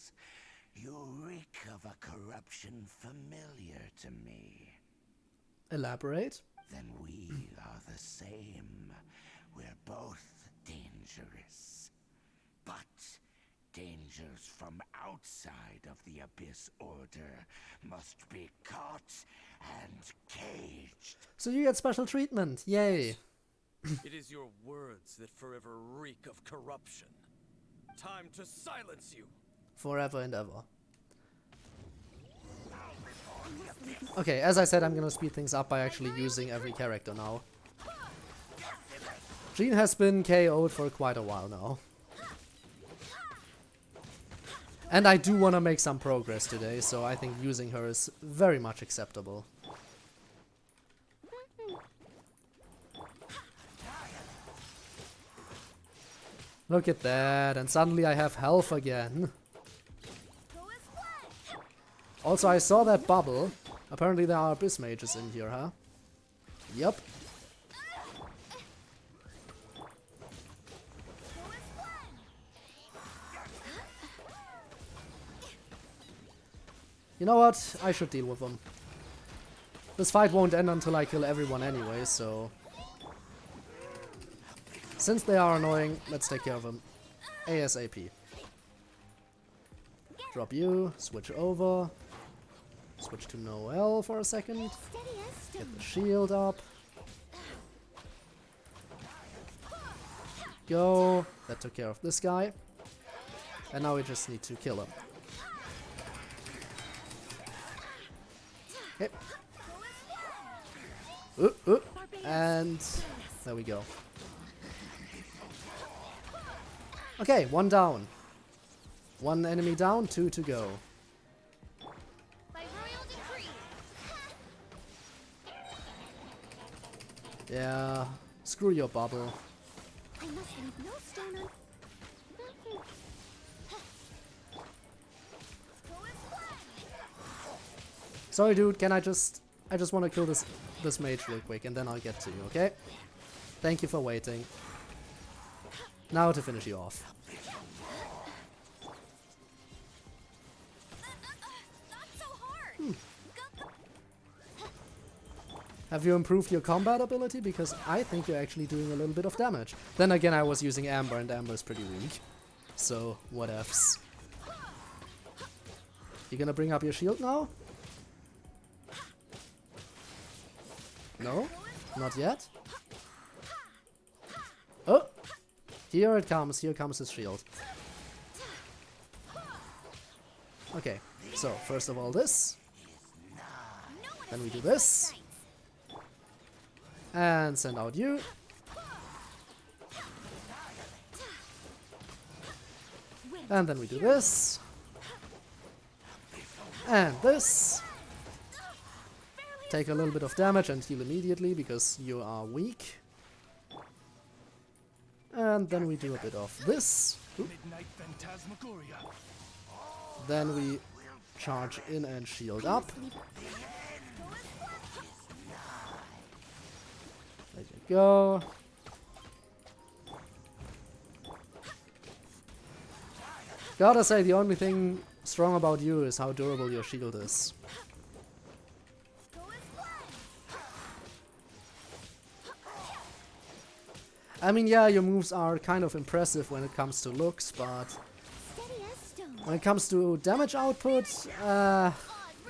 You reek of a corruption familiar to me. Elaborate. Then we are the same. We're both dangerous. But dangers from outside of the Abyss Order must be caught and caged. So you get special treatment. Yay. It is your words that forever reek of corruption. Time to silence you! Forever and ever. Okay, as I said, I'm gonna speed things up by actually using every character now. Jean has been KO'd for quite a while now. And I do want to make some progress today, so I think using her is very much acceptable. Look at that, and suddenly I have health again. Also, I saw that bubble. Apparently there are Abyss Mages in here, huh? Yep. You know what? I should deal with them. This fight won't end until I kill everyone anyway, so... Since they are annoying, let's take care of them. ASAP. Drop you, switch over. Switch to Noel for a second. Get the shield up. Go. That took care of this guy. And now we just need to kill him. Okay. And there we go. Okay, one down. One enemy down, 2 to go. By royal decree. Yeah, screw your bubble. I must leave no stone on. Sorry, dude. Can I just want to kill this mage real quick, and then I'll get to you. Okay? Thank you for waiting. Now to finish you off. Have you improved your combat ability? Because I think you're actually doing a little bit of damage. Then again, I was using Amber, and Amber is pretty weak. So, whatevs. You gonna bring up your shield now? No? Not yet? Oh! Here it comes. Here comes his shield. Okay. So, first of all this. Then we do this. And send out you. And then we do this. And this. Take a little bit of damage and heal immediately because you are weak. And then we do a bit of this. Oop. Then we charge in and shield up. There you go. Gotta say, the only thing strong about you is how durable your shield is. I mean, yeah, your moves are kind of impressive when it comes to looks, but when it comes to damage output,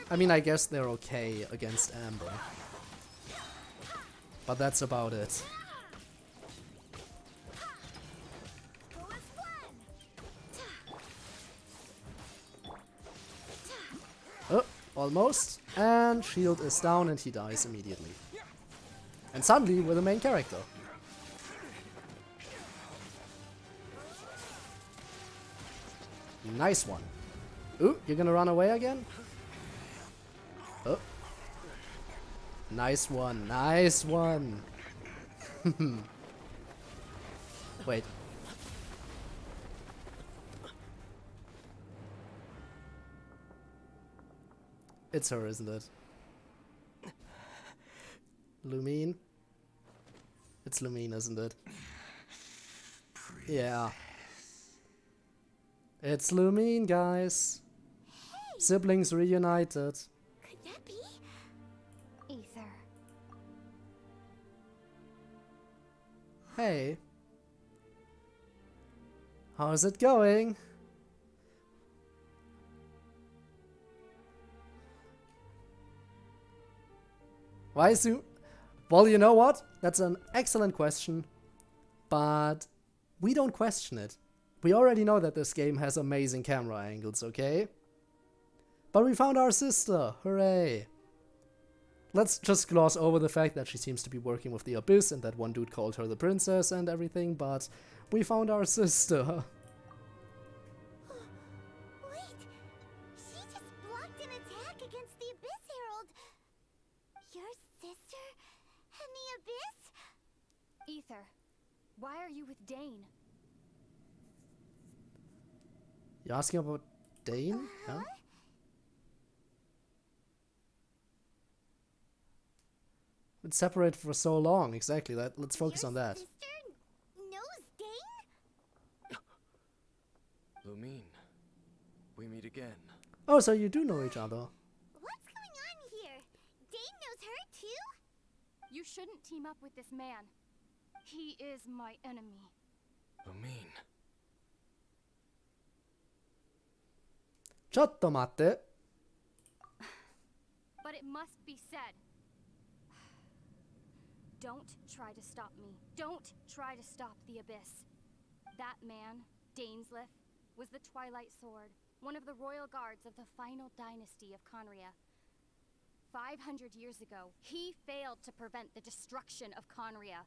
I mean, I guess they're okay against Amber. But that's about it. Oh, almost. And shield is down and he dies immediately. And suddenly we're the main character. Nice one. Ooh, you're gonna run away again? Oh. Nice one, nice one. Wait. It's her, isn't it? Lumine? It's Lumine, isn't it? Yeah. It's Lumine, guys. Hey, Siblings reunited. could that be? Ether. Hey. How's it going? Why is you... Well, you know what? That's an excellent question. But we don't question it. We already know that this game has amazing camera angles, okay? But we found our sister! Hooray! Let's just gloss over the fact that she seems to be working with the Abyss and that one dude called her the princess and everything, but we found our sister. Wait, she just blocked an attack against the Abyss Herald. Your sister and the Abyss? Ether. Why are you with Dane? You asking about Dane? Huh? Been separated for so long, exactly. Let's focus on that. Sister knows Dane? Lumine, we meet again. Oh, so you do know each other. What's going on here? Dane knows her too? You shouldn't team up with this man. He is my enemy. Lumine. Ciotto matte. But it must be said. Don't try to stop me. Don't try to stop the Abyss. That man, Dainsleif, was the Twilight Sword, one of the royal guards of the final dynasty of Conria. 500 years ago, he failed to prevent the destruction of Conria.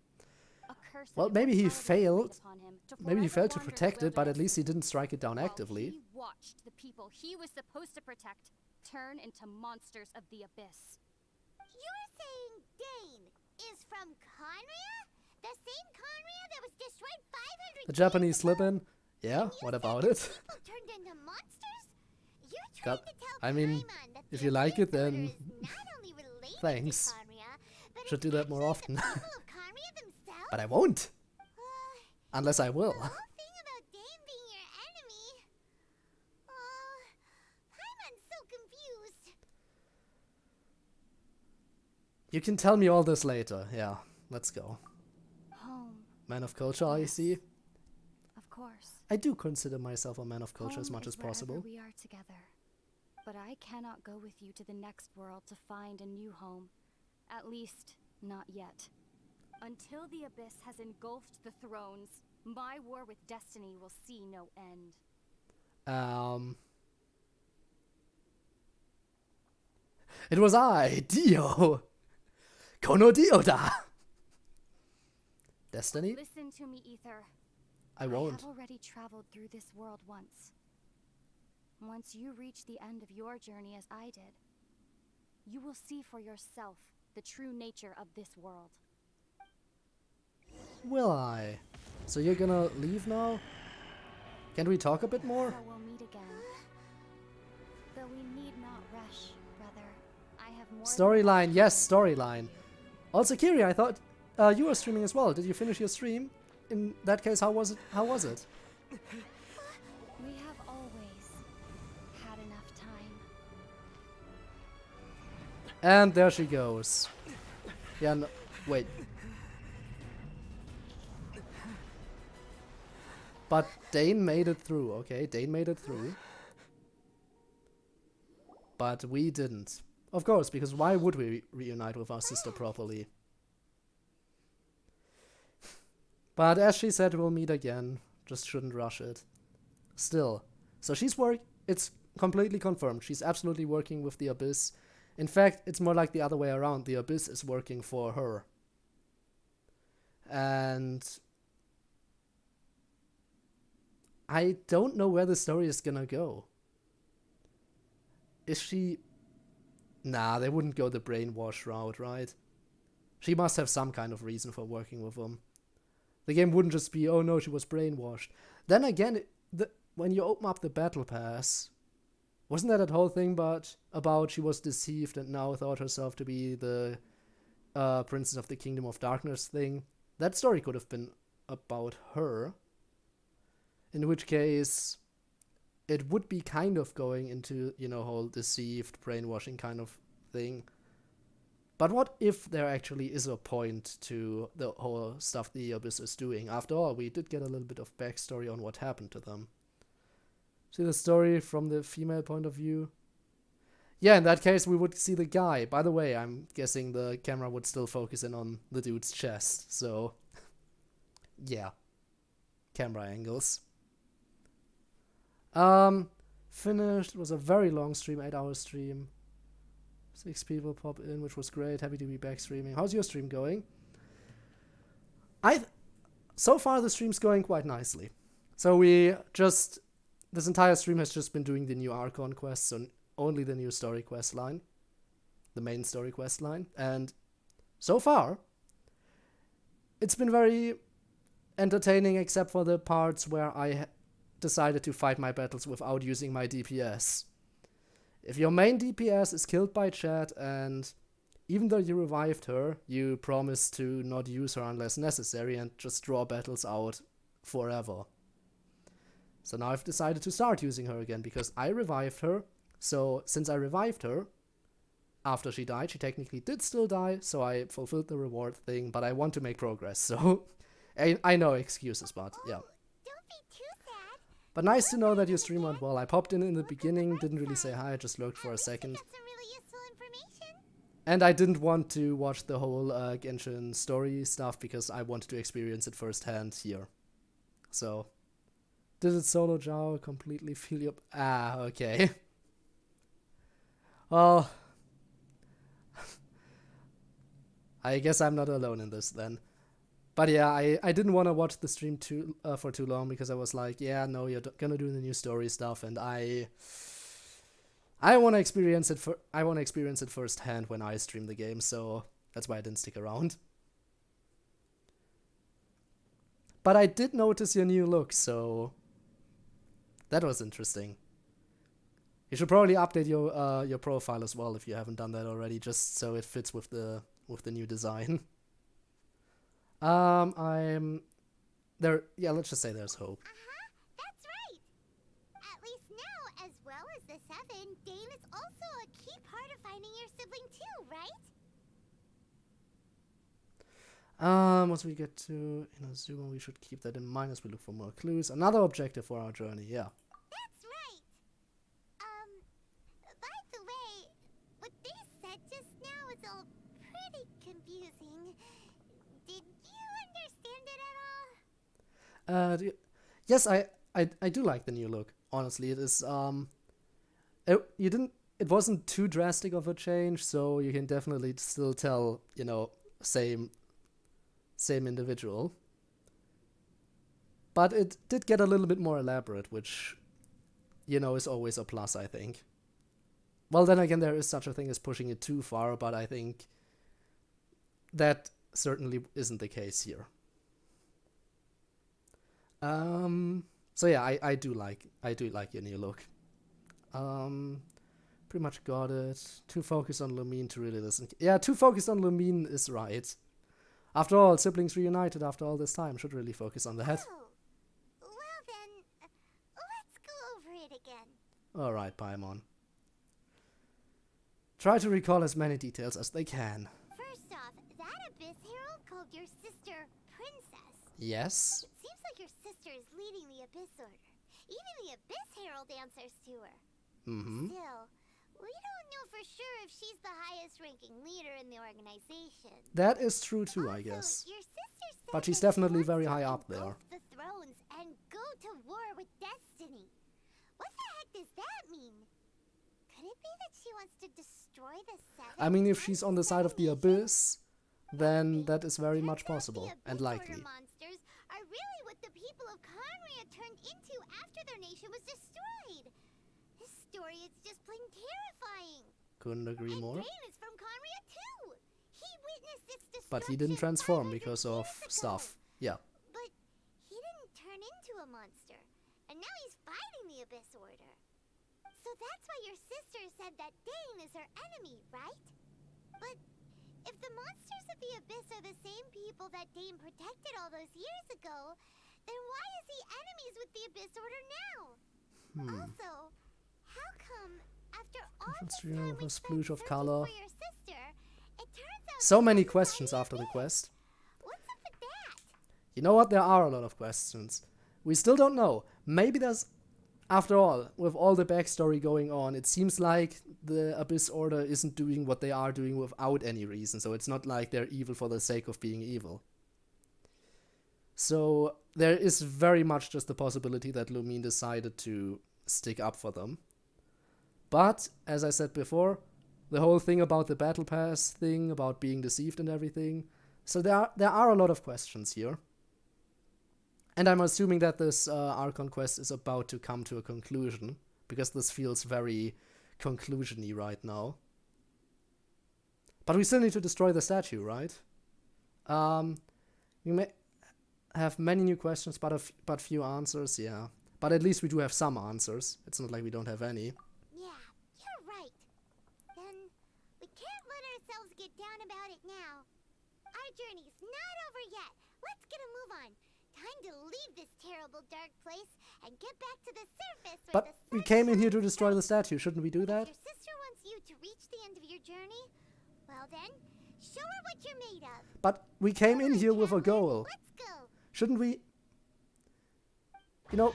A curse of Well, maybe he immortality was failed. laid upon him to Maybe he forever failed to wander the protect it, but at wilderness, least he didn't strike it down while actively. He watched the people he was supposed to protect turn into monsters of the Abyss. You're saying Dane is from Conria? The same Conria that was destroyed 500 The Japanese years slip ago? in? Yeah, And you what said about the it? People turned into monsters? You're trying God, to tell I mean, Paimon that if the you like Abyss it, then Order is not only related thanks. to Conria, but Should it's do that more actually often. the people of Conria themselves? But I won't. Uh, Unless I will. The whole thing about Dane being your enemy. Paimon's so confused. You can tell me all this later. Yeah, let's go. Home, Man of culture, I see. of course. I do consider myself a man of culture as Home much is as possible. wherever we are together. But I cannot go with you to the next world to find a new home. At least, not yet. Until the Abyss has engulfed the thrones, my war with destiny will see no end. It was I, Dio. Kono Dio da. Destiny? Listen to me, Ether. I won't. have already traveled through this world once. Once you reach the end of your journey as I did, you will see for yourself the true nature of this world. Will I? So you're gonna leave now? Can we talk a bit more? So we'll meet again. Though we need not rush, brother. I have more Storyline, yes, storyline. Also, Kiri, I thought you were streaming as well. Did you finish your stream? In that case, how was it? How was it? We have always had enough time. And there she goes. Yeah, no, wait. But Dane made it through, okay? Dane made it through. but we didn't. Of course, because why would we reunite with our sister properly? But as she said, we'll meet again. Just shouldn't rush it. Still. So it's completely confirmed. She's absolutely working with the Abyss. In fact, it's more like the other way around. The Abyss is working for her. And I don't know where the story is gonna go. Is she... Nah, they wouldn't go the brainwash route, right? She must have some kind of reason for working with them. The game wouldn't just be, oh no, she was brainwashed. Then again, when you open up the battle pass, wasn't that whole thing about she was deceived and now thought herself to be the princess of the Kingdom of Darkness thing? That story could have been about her. In which case, it would be kind of going into, whole deceived, brainwashing kind of thing. But what if there actually is a point to the whole stuff the Abyss is doing? After all, we did get a little bit of backstory on what happened to them. See the story from the female point of view? Yeah, in that case, we would see the guy. By the way, I'm guessing the camera would still focus in on the dude's chest, so... yeah. Camera angles. Finished. It was a very long stream, 8-hour stream. 6 people pop in, which was great. Happy to be back streaming. How's your stream going? So far, the stream's going quite nicely. So this entire stream has just been doing the new Archon quests, so only the new story quest line. The main story quest line. And so far, it's been very entertaining, except for the parts where I decided to fight my battles without using my DPS. If your main DPS is killed by chat, and even though you revived her, you promise to not use her unless necessary and just draw battles out forever. So now I've decided to start using her again, because I revived her. So since I revived her, after she died, she technically did still die, so I fulfilled the reward thing, but I want to make progress, so... I know excuses, but yeah. Don't be too sad. But nice to know that your stream went well. I popped in the beginning, didn't really say hi, I just lurked for a second. Got some really useful information. And I didn't want to watch the whole Genshin story stuff because I wanted to experience it firsthand here. So, did it solo Jao completely feel you? Ah, okay. Well, I guess I'm not alone in this then. But yeah, I didn't want to watch the stream for too long because I was like, yeah, no, you're gonna do the new story stuff, and I want to experience it firsthand when I stream the game, so that's why I didn't stick around. But I did notice your new look, so that was interesting. You should probably update your profile as well if you haven't done that already, just so it fits with the new design. I'm there. Yeah, let's just say there's hope. That's right. At least now, as well as the 7, Dane is also a key part of finding your sibling too, right? Once we get to Inazuma, we should keep that in mind as we look for more clues. Another objective for our journey, yeah. That's right. By the way, what they said just now is all pretty confusing. Did you understand it at all? Yes, I do like the new look. Honestly, it is it wasn't too drastic of a change, so you can definitely still tell, same individual. But it did get a little bit more elaborate, which, is always a plus, I think. Well, then again, there is such a thing as pushing it too far, but I think that certainly isn't the case here. So yeah, I do like your new look. Pretty much got it. Too focused on Lumine to really listen. Yeah, too focused on Lumine is right. After all, siblings reunited after all this time. Should really focus on that. Oh. Well then, let's go over it again. Alright, Paimon. Try to recall as many details as they can. First off, that Abyss Herald called your sister Princess. Yes? It seems like your sister is leading the Abyss Order. Even the Abyss Herald answers to her. Mm-hmm. Still, We don't know for sure if she's the highest ranking leader in the organization. That is true too, I Also, guess. your sister said But she's that she definitely wants very to high up there. engulf the thrones and go to war with destiny. What the heck does that mean? Could it be that she wants to destroy the seven? I mean, if she's on the side of the Seven nations? abyss, then that is very much Turns out possible the and Abyss likely. Order monsters are really what the people of Conria turned into after their nation was destroyed. This story is just plain terrifying. Couldn't agree And more. Dane is from Conria too. He witnessed its destruction. But he didn't transform 500 because of years ago. stuff. Yeah. But he didn't turn into a monster. And now he's fighting the Abyss Order. So that's why your sister said that Dane is her enemy, right? But if the monsters of the Abyss are the same people that Dane protected all those years ago, then why is he enemies with the Abyss Order now? Also, how come after all Reference this to time a we splooge spent of searching color. for your sister, it turns out So she's many inside questions the after the Abyss? quest. What's up with that? You know what? There are a lot of questions. We still don't know. Maybe there's... After all, with all the backstory going on, it seems like the Abyss Order isn't doing what they are doing without any reason, so it's not like they're evil for the sake of being evil. So there is very much just the possibility that Lumine decided to stick up for them. But, as I said before, the whole thing about the Battle Pass thing, about being deceived and everything, so there are a lot of questions here. And I'm assuming that this Archon quest is about to come to a conclusion, because this feels very conclusion-y right now. But we still need to destroy the statue, right? We may have many new questions, but few answers, yeah. But at least we do have some answers. It's not like we don't have any. Yeah, you're right. Then we can't let ourselves get down about it now. Our journey's not over yet. Let's get a move on. Time to leave this terrible dark place and get back to the surface where But the we sun came in here shines to destroy the bright. statue. Shouldn't we do If that? your sister wants you to reach the end of your journey, well then, show her what you're made of. But we came in Come on, here with a traveler, goal. Let's go. Shouldn't we... You know,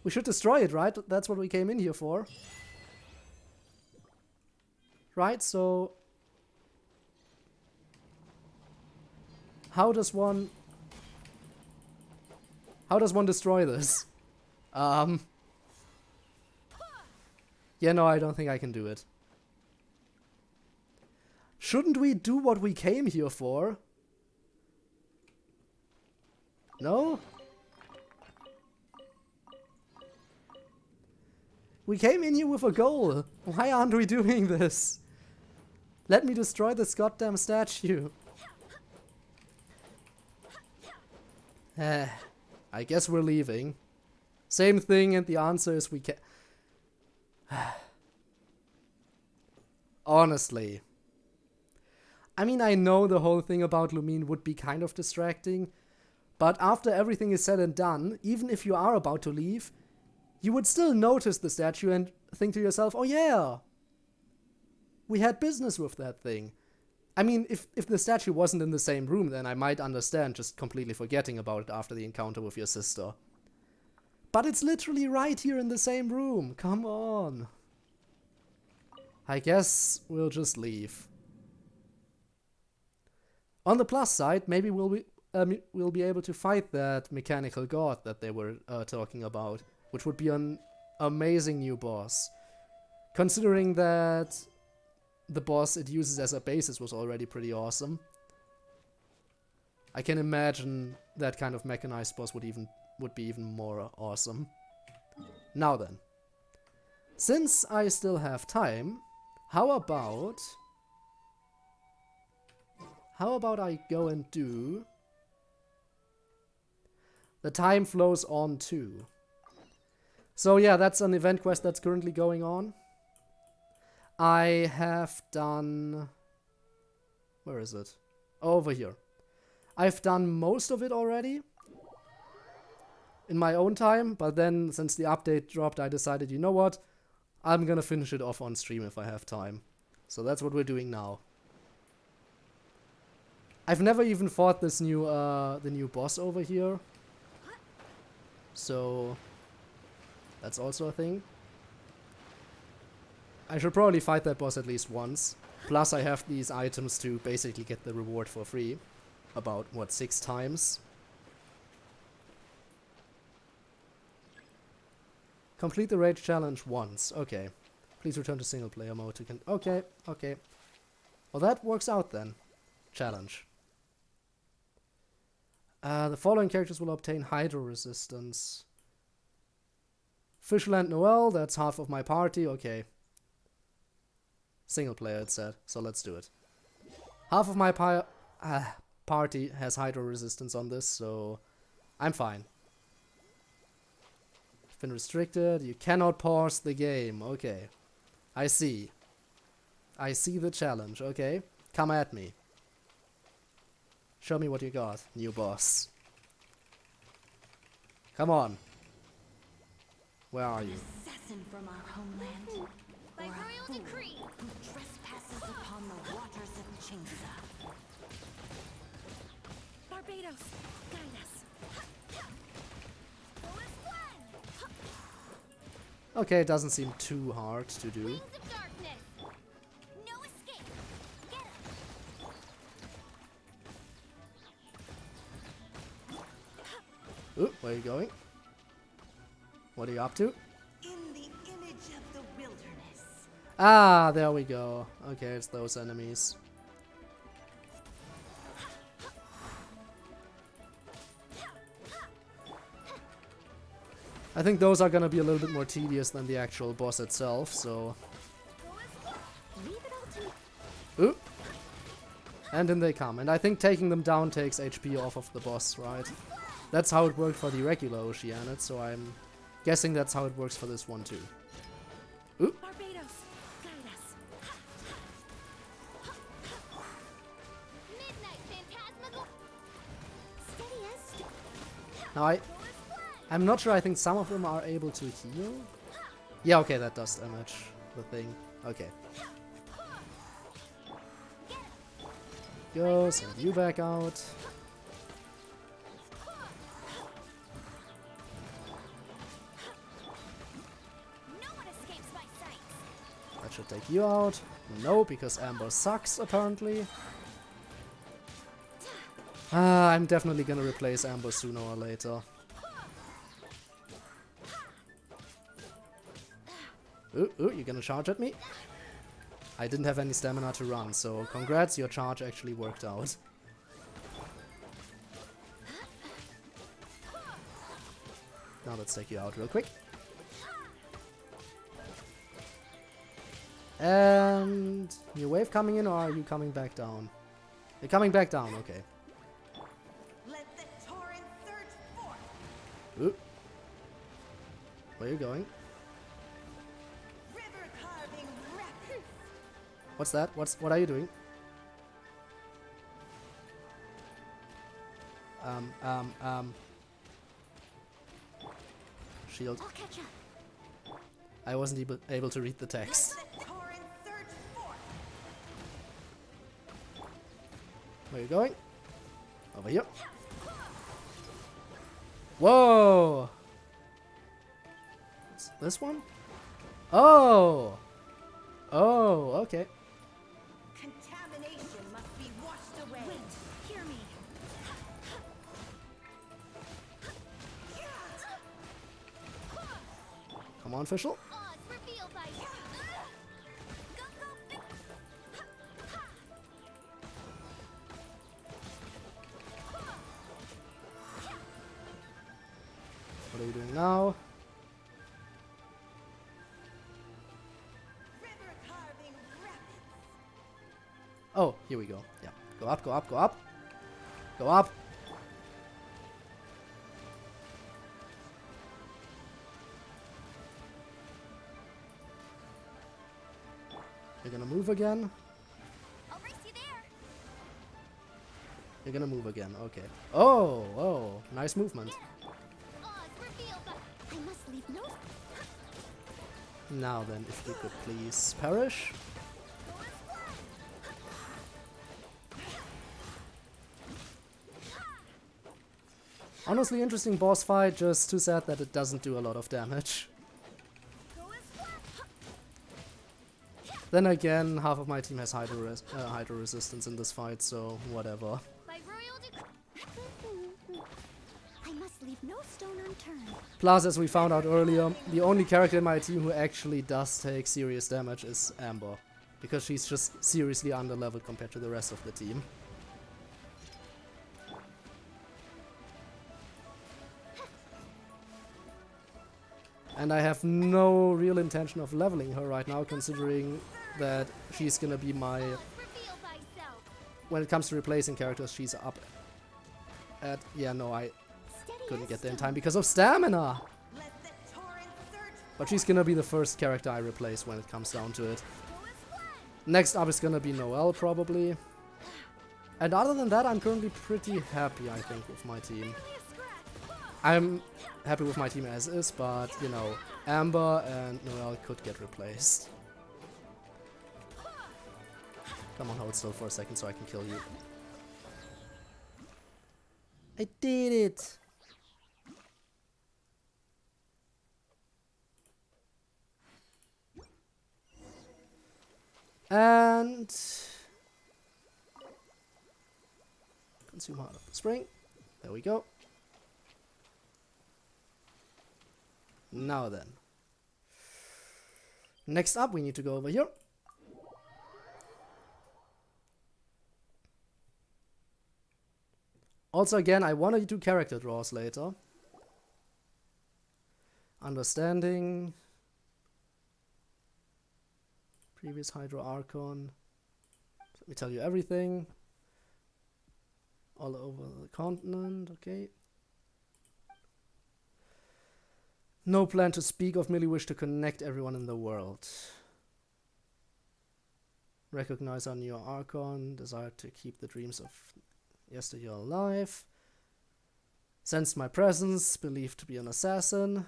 we should destroy it, right? That's what we came in here for. Right, so... How does one destroy this? Yeah, no, I don't think I can do it. Shouldn't we do what we came here for? No? We came in here with a goal. Why aren't we doing this? Let me destroy this goddamn statue. I guess we're leaving. Same thing, and the answer is we can't. Honestly. I mean, I know the whole thing about Lumine would be kind of distracting, but after everything is said and done, even if you are about to leave, you would still notice the statue and think to yourself, oh yeah, we had business with that thing. I mean, if the statue wasn't in the same room, then I might understand just completely forgetting about it after the encounter with your sister. But it's literally right here in the same room. Come on. I guess we'll just leave. On the plus side, maybe we'll be able to fight that mechanical god that they were talking about, which would be an amazing new boss. Considering that the boss it uses as a basis was already pretty awesome. I can imagine that kind of mechanized boss would be even more awesome. Now then, since I still have time, how about I go and do the Time Flows On too. So yeah, that's an event quest that's currently going on. I have done... Where is it? Over here. I've done most of it already in my own time, but then since the update dropped, I decided, you know what? I'm gonna finish it off on stream if I have time. So that's what we're doing now. I've never even fought this new, the new boss over here. So that's also a thing. I should probably fight that boss at least once. Plus I have these items to basically get the reward for free. About, what, 6 times? Complete the rage challenge once. Okay. Please return to single player mode to okay, okay. Well, that works out then. Challenge. The following characters will obtain hydro resistance. Fischl and Noel, that's half of my party, okay. Single player, it said, so let's do it. Half of my party has hydro resistance on this, so I'm fine. Been restricted, you cannot pause the game, okay. I see. I see the challenge, okay. Come at me. Show me what you got, new boss. Come on. Where are you? Assassin from our homeland. By royal decree. Who trespasses upon the waters of Chingsa. Barbados, guide us. Okay, it doesn't seem too hard to do. Wings of darkness. No escape. Get him. Ooh, where are you going? What are you up to? In the image of the wilderness. Ah, there we go. Okay, it's those enemies. I think those are gonna be a little bit more tedious than the actual boss itself, so... Ooh! And in they come. And I think taking them down takes HP off of the boss, right? That's how it worked for the regular Oceanid, so I'm guessing that's how it works for this one too. Ooh! Barbados, guide us. Midnight phantasmagoria. Steady as Now I'm not sure, I think some of them are able to heal? Yeah, okay, that does damage the thing. Okay. Go, send you back out. no one escapes my sight. That should take you out. No, because Amber sucks, apparently. I'm definitely gonna replace Amber sooner or later. Ooh, you're gonna charge at me? I didn't have any stamina to run, so congrats, your charge actually worked out. Now let's take you out real quick. And... new wave coming in, or are you coming back down? You're coming back down, okay. Let the torrent surge forth. Ooh. Where are you going? River carving rapids. What's that? What are you doing? Shield. I'll catch up. I wasn't able to read the text. Let the torrent surge forth. Where are you going? Over here. Whoa! What's this one? Oh! Oh, okay. Contamination must be washed away. Wait, hear me. Come on, Fischl. Odds revealed by you. Go, go, What are you doing now? River carving rapids. Oh, here we go. Yeah. Go up, go up, go up. Go up. You're gonna move again. I'll race you there. You're gonna move again. Okay. Oh, oh. Nice movement. Odds revealed by... I must leave no... Now then, if you could please perish. Honestly, interesting boss fight, just too sad that it doesn't do a lot of damage. Then again, half of my team has hydro resistance in this fight, so whatever. By royal decree. I must leave no stone unturned. Plus, as we found out earlier, the only character in my team who actually does take serious damage is Amber. Because she's just seriously underleveled compared to the rest of the team. And I have no real intention of leveling her right now, considering that she's gonna be my... When it comes to replacing characters, she's up at... Yeah, no, I couldn't get there in time because of stamina! But she's gonna be the first character I replace when it comes down to it. Next up is gonna be Noelle, probably. And other than that, I'm currently pretty happy, I think, with my team. I'm happy with my team as is, but, you know, Amber and Noelle could get replaced. Come on, hold still for a second so I can kill you. I did it! And... Consume Heart of the Spring. There we go. Now then. Next up, we need to go over here. Also, again, I want to do character draws later. Understanding. Previous Hydro Archon. Let me tell you everything. All over the continent, okay. No plan to speak of, merely wish to connect everyone in the world. Recognize our new Archon, desire to keep the dreams of yesteryear alive. Sensed my presence, believed to be an assassin.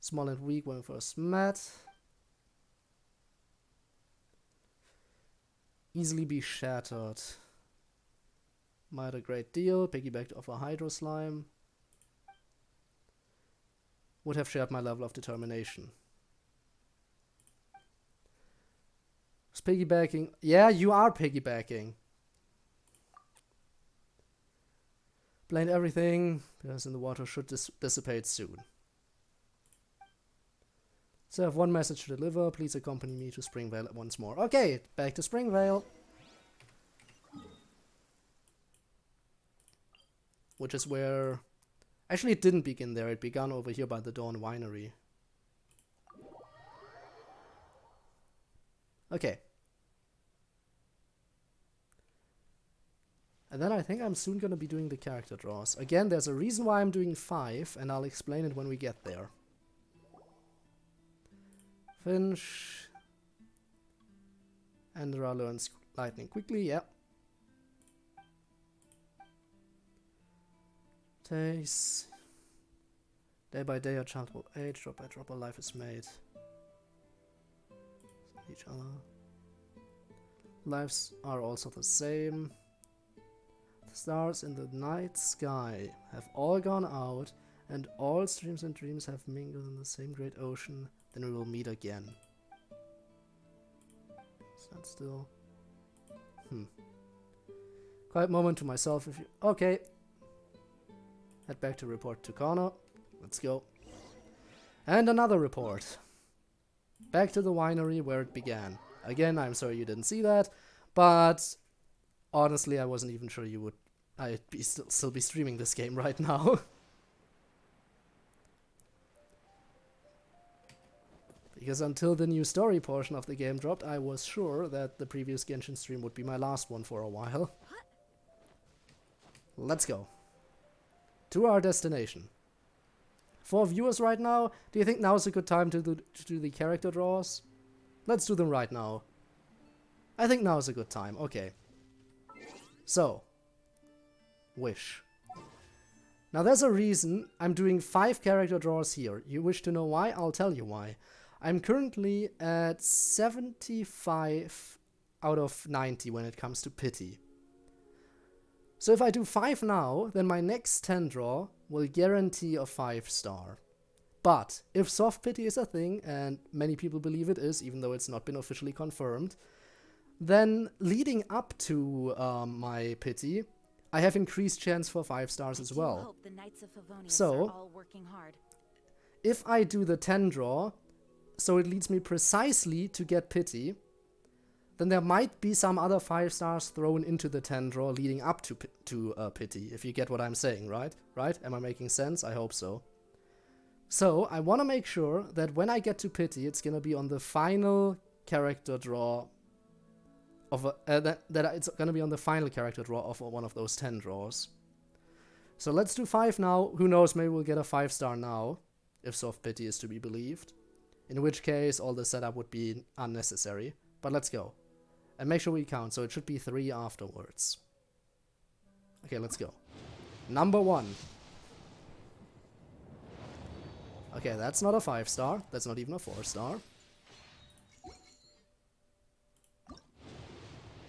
Small and weak when we first met. Easily be shattered. Might a great deal, piggybacked off a Hydro Slime. Would have shared my level of determination. Was piggybacking? Yeah, you are piggybacking. Blamed everything, because in the water should dissipate soon. So I have one message to deliver. Please accompany me to Springvale once more. Okay, back to Springvale. Which is where... Actually, it didn't begin there. It began over here by the Dawn Winery. Okay. And then I think I'm soon gonna be doing the character draws. Again, there's a reason why I'm doing 5, and I'll explain it when we get there. Finch. Andra learns lightning quickly, yeah. Takes. Day by day a child will age, drop by drop a life is made. Each other. Lives are also the same. The stars in the night sky have all gone out, and all streams and dreams have mingled in the same great ocean. Then we will meet again. Stand still. Quiet moment to myself if you... Okay. Head back to report to Connor. Let's go. And another report. Back to the winery where it began. Again, I'm sorry you didn't see that, but honestly, I wasn't even sure you would... I'd be still be streaming this game right now. Because until the new story portion of the game dropped, I was sure that the previous Genshin stream would be my last one for a while. Let's go. To our destination. For viewers right now, do you think now is a good time to do the character draws? Let's do them right now. I think now is a good time. Okay. So. Wish. Now there's a reason I'm doing 5 character draws here. You wish to know why? I'll tell you why. I'm currently at 75 out of 90 when it comes to pity. So if I do 5 now, then my next 10 draw will guarantee a 5-star. But if soft pity is a thing, and many people believe it is, even though it's not been officially confirmed, then leading up to my pity, I have increased chance for 5 stars as well. Hope the Knights of Favonius So, are all working hard. if I do the 10 draw, so it leads me precisely to get pity, then there might be some other 5 stars thrown into the 10 draw leading up to pity, if you get what I'm saying, right? Right? Am I making sense? I hope so. So, I want to make sure that when I get to pity, it's going to be on the final character draw of that it's going to be on the final character draw of one of those 10 draws. So let's do 5 now. Who knows, maybe we'll get a 5 star now, if soft pity is to be believed. In which case, all the setup would be unnecessary. But let's go. And make sure we count, so it should be 3 afterwards. Okay, let's go. Number 1. Okay, that's not a 5 star. That's not even a 4 star.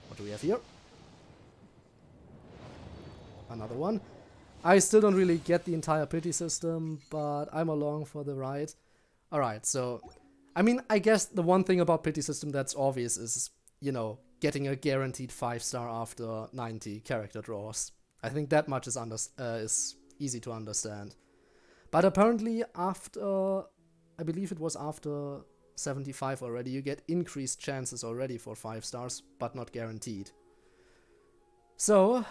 What do we have here? Another one. I still don't really get the entire pity system, but I'm along for the ride. Alright, so... I mean, I guess the one thing about pity system that's obvious is, you know, getting a guaranteed 5 star after 90 character draws. I think that much is easy to understand. But apparently after, I believe it was after 75 already, you get increased chances already for 5 stars, but not guaranteed. So,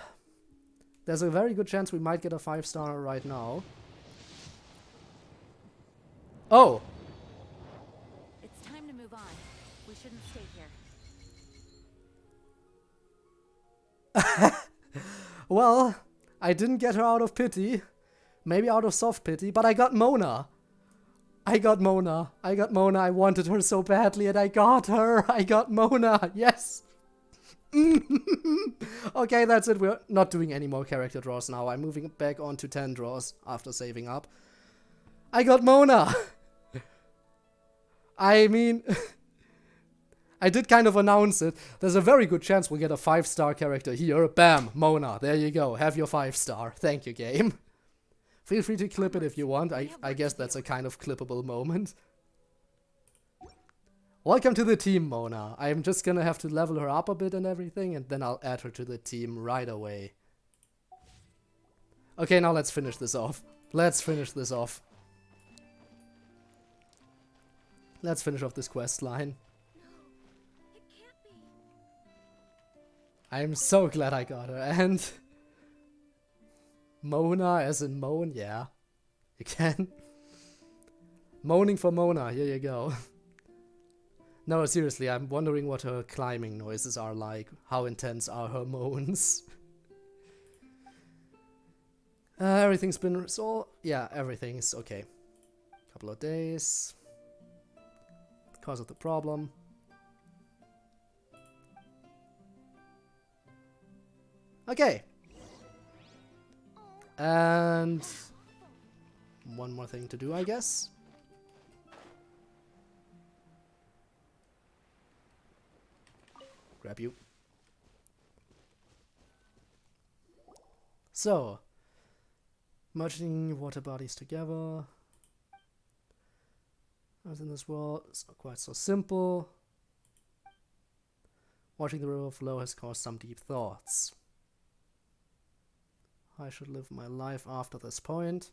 there's a very good chance we might get a 5 star right now. Oh! It's time to move on. We shouldn't stay here. Well, I didn't get her out of pity. Maybe out of soft pity, but I got Mona. I got Mona. I wanted her so badly and I got her. I got Mona. Yes. Okay, that's it. We're not doing any more character draws now. I'm moving back on to 10 draws after saving up. I got Mona. I mean, I did kind of announce it. There's a very good chance we'll get a 5 star character here. Bam, Mona. There you go. Have your 5 star. Thank you, game. Feel free to clip it if you want. I guess that's a kind of clippable moment. Welcome to the team, Mona. I'm just gonna have to level her up a bit and everything, and then I'll add her to the team right away. Okay, now let's finish this off. Let's finish this off. Let's finish off this quest line. No, it can't be. I'm so glad I got her, and... Mona as in moan, yeah. You can. Moaning for Mona, here you go. No, seriously, I'm wondering what her climbing noises are like. How intense are her moans? Everything's been resolved. Yeah, everything's okay. Couple of days. Cause of the problem. Okay. And one more thing to do, I guess. Grab you. So, merging water bodies together. As in this world, it's not quite so simple. Watching the river flow has caused some deep thoughts. I should live my life after this point.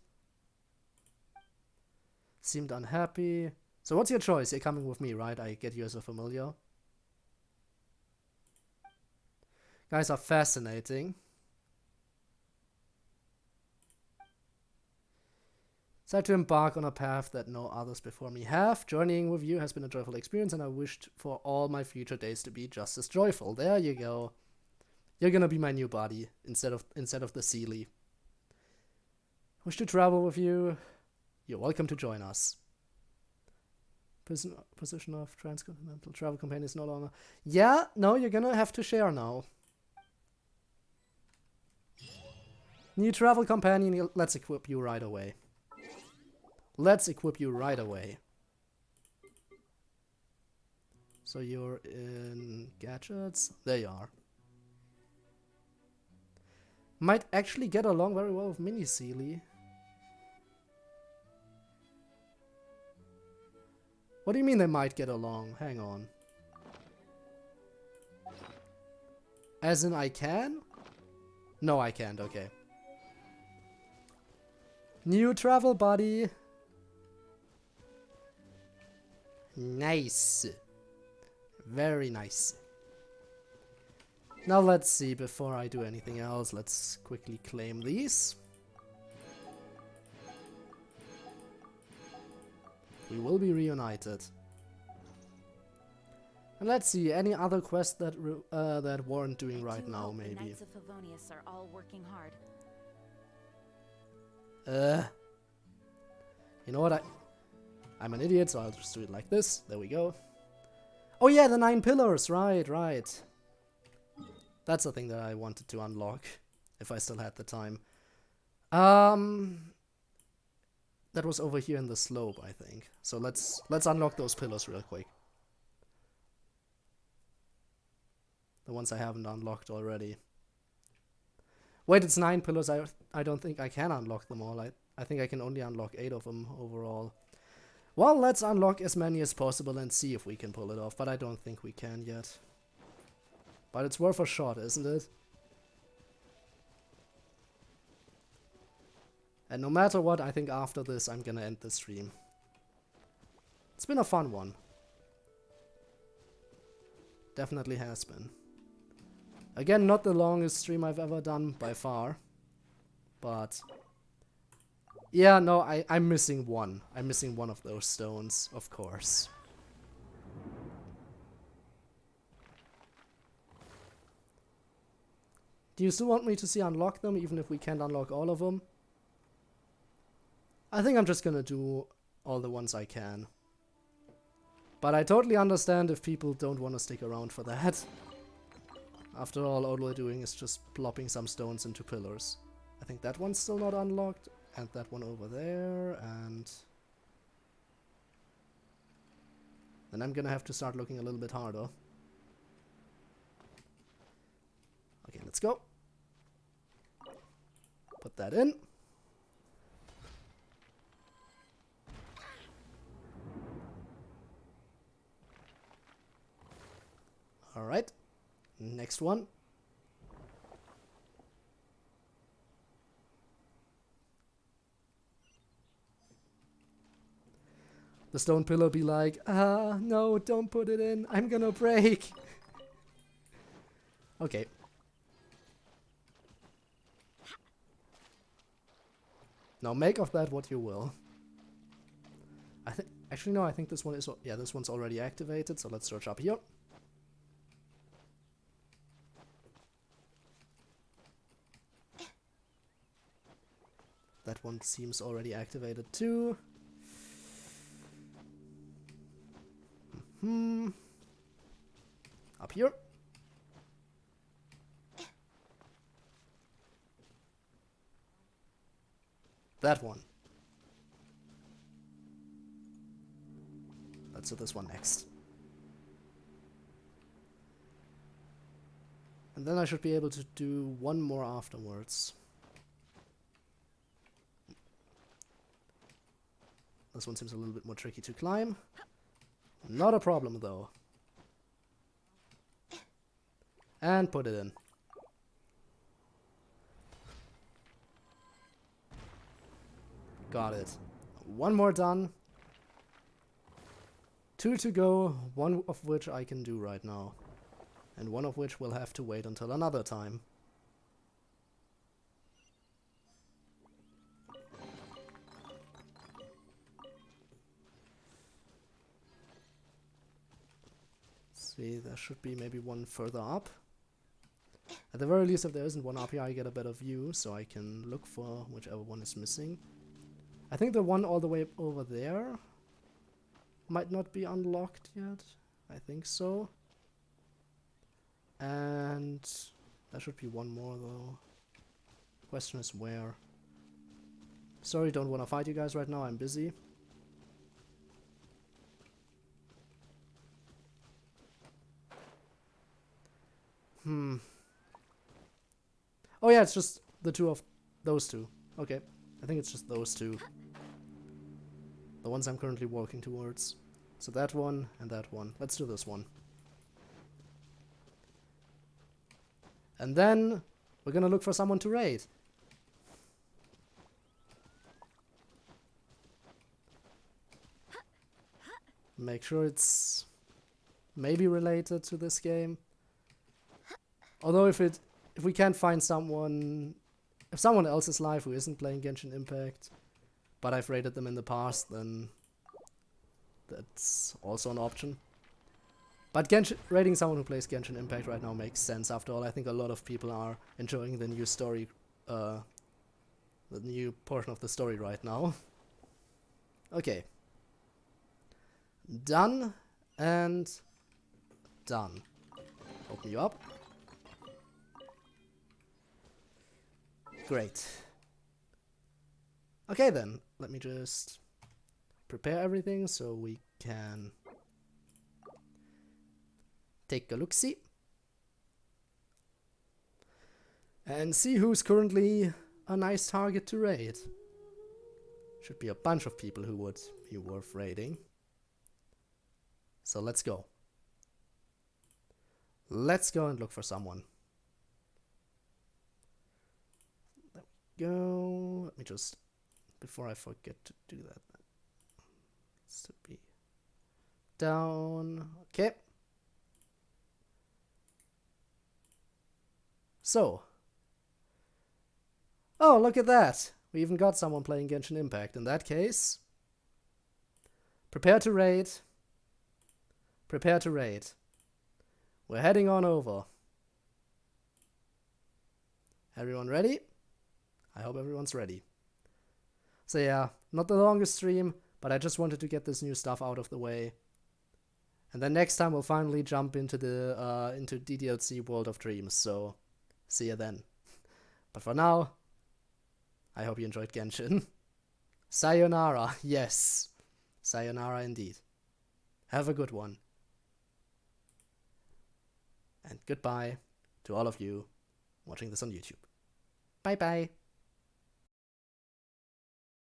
Seemed unhappy. So what's your choice? You're coming with me, right? I get you as a familiar. Guys are fascinating. Decided to embark on a path that no others before me have. Journeying with you has been a joyful experience, and I wished for all my future days to be just as joyful. There you go. You're gonna be my new body instead of the Sealy. Wish to travel with you. You're welcome to join us. Position of transcontinental travel companion is no longer. Yeah, no, you're gonna have to share now. New travel companion. Let's equip you right away. Let's equip you right away. So you're in gadgets. There you are. Might actually get along very well with Mini Sealy. What do you mean they might get along? Hang on. As in I can? No, I can't. Okay. New travel buddy. Nice. Very nice. Now let's see, before I do anything else, let's quickly claim these. We will be reunited. And let's see, any other quests that that weren't doing right now, maybe. The Knights of Favonius are all working hard. You know what, I'm an idiot, so I'll just do it like this. There we go. Oh yeah, the 9 pillars, right. That's the thing that I wanted to unlock, if I still had the time. That was over here in the slope, I think. So let's unlock those pillars real quick. The ones I haven't unlocked already. Wait, it's 9 pillars. I don't think I can unlock them all. I think I can only unlock 8 of them overall. Well, let's unlock as many as possible and see if we can pull it off. But I don't think we can yet. But it's worth a shot, isn't it? And no matter what, I think after this I'm gonna end the stream. It's been a fun one. Definitely has been. Again, not the longest stream I've ever done by far. But yeah, no, I'm missing one. I'm missing one of those stones, of course. Do you still want me to see unlock them, even if we can't unlock all of them? I think I'm just gonna do all the ones I can. But I totally understand if people don't want to stick around for that. After all we're doing is just plopping some stones into pillars. I think that one's still not unlocked, and that one over there, and then I'm gonna have to start looking a little bit harder. Okay, let's go. Put that in. Alright, next one. The stone pillar be like, ah, no, don't put it in, I'm gonna break. Okay. Now make of that what you will. I think, actually no, I think this one is, yeah, this one's already activated, so let's search up here. That one seems already activated too. Up here. That one. Let's do this one next. And then I should be able to do one more afterwards. This one seems a little bit more tricky to climb. Not a problem though. And put it in. Got it. One more done. 2 to go, one of which I can do right now. And one of which will have to wait until another time. See, there should be maybe one further up. At the very least, if there isn't one up here, I get a better view, so I can look for whichever one is missing. I think the one all the way over there might not be unlocked yet. I think so. And there should be one more, though. Question is where. Sorry, don't want to fight you guys right now, I'm busy. Oh yeah, it's just the two of those two. Okay, I think it's just those two. The ones I'm currently walking towards. So that one and that one. Let's do this one. And then we're gonna look for someone to raid. Make sure it's maybe related to this game. Although if we can't find someone, if someone else is live who isn't playing Genshin Impact, but I've raided them in the past, then that's also an option. But raiding someone who plays Genshin Impact right now makes sense. After all, I think a lot of people are enjoying the new story, the new portion of the story right now. Okay. Done and done. Open you up. Great. Okay then, let me just prepare everything so we can take a look-see. And see who's currently a nice target to raid. Should be a bunch of people who would be worth raiding. So let's go. Let's go and look for someone. There we go. Let me just, before I forget to do that, needs to be down. Okay. So. Oh, look at that. We even got someone playing Genshin Impact. In that case, prepare to raid. Prepare to raid. We're heading on over. Everyone ready? I hope everyone's ready. So yeah, not the longest stream, but I just wanted to get this new stuff out of the way. And then next time we'll finally jump into the into DDLC World of Dreams, so see you then. But for now, I hope you enjoyed Genshin. Sayonara, yes. Sayonara indeed. Have a good one. And goodbye to all of you watching this on YouTube. Bye bye.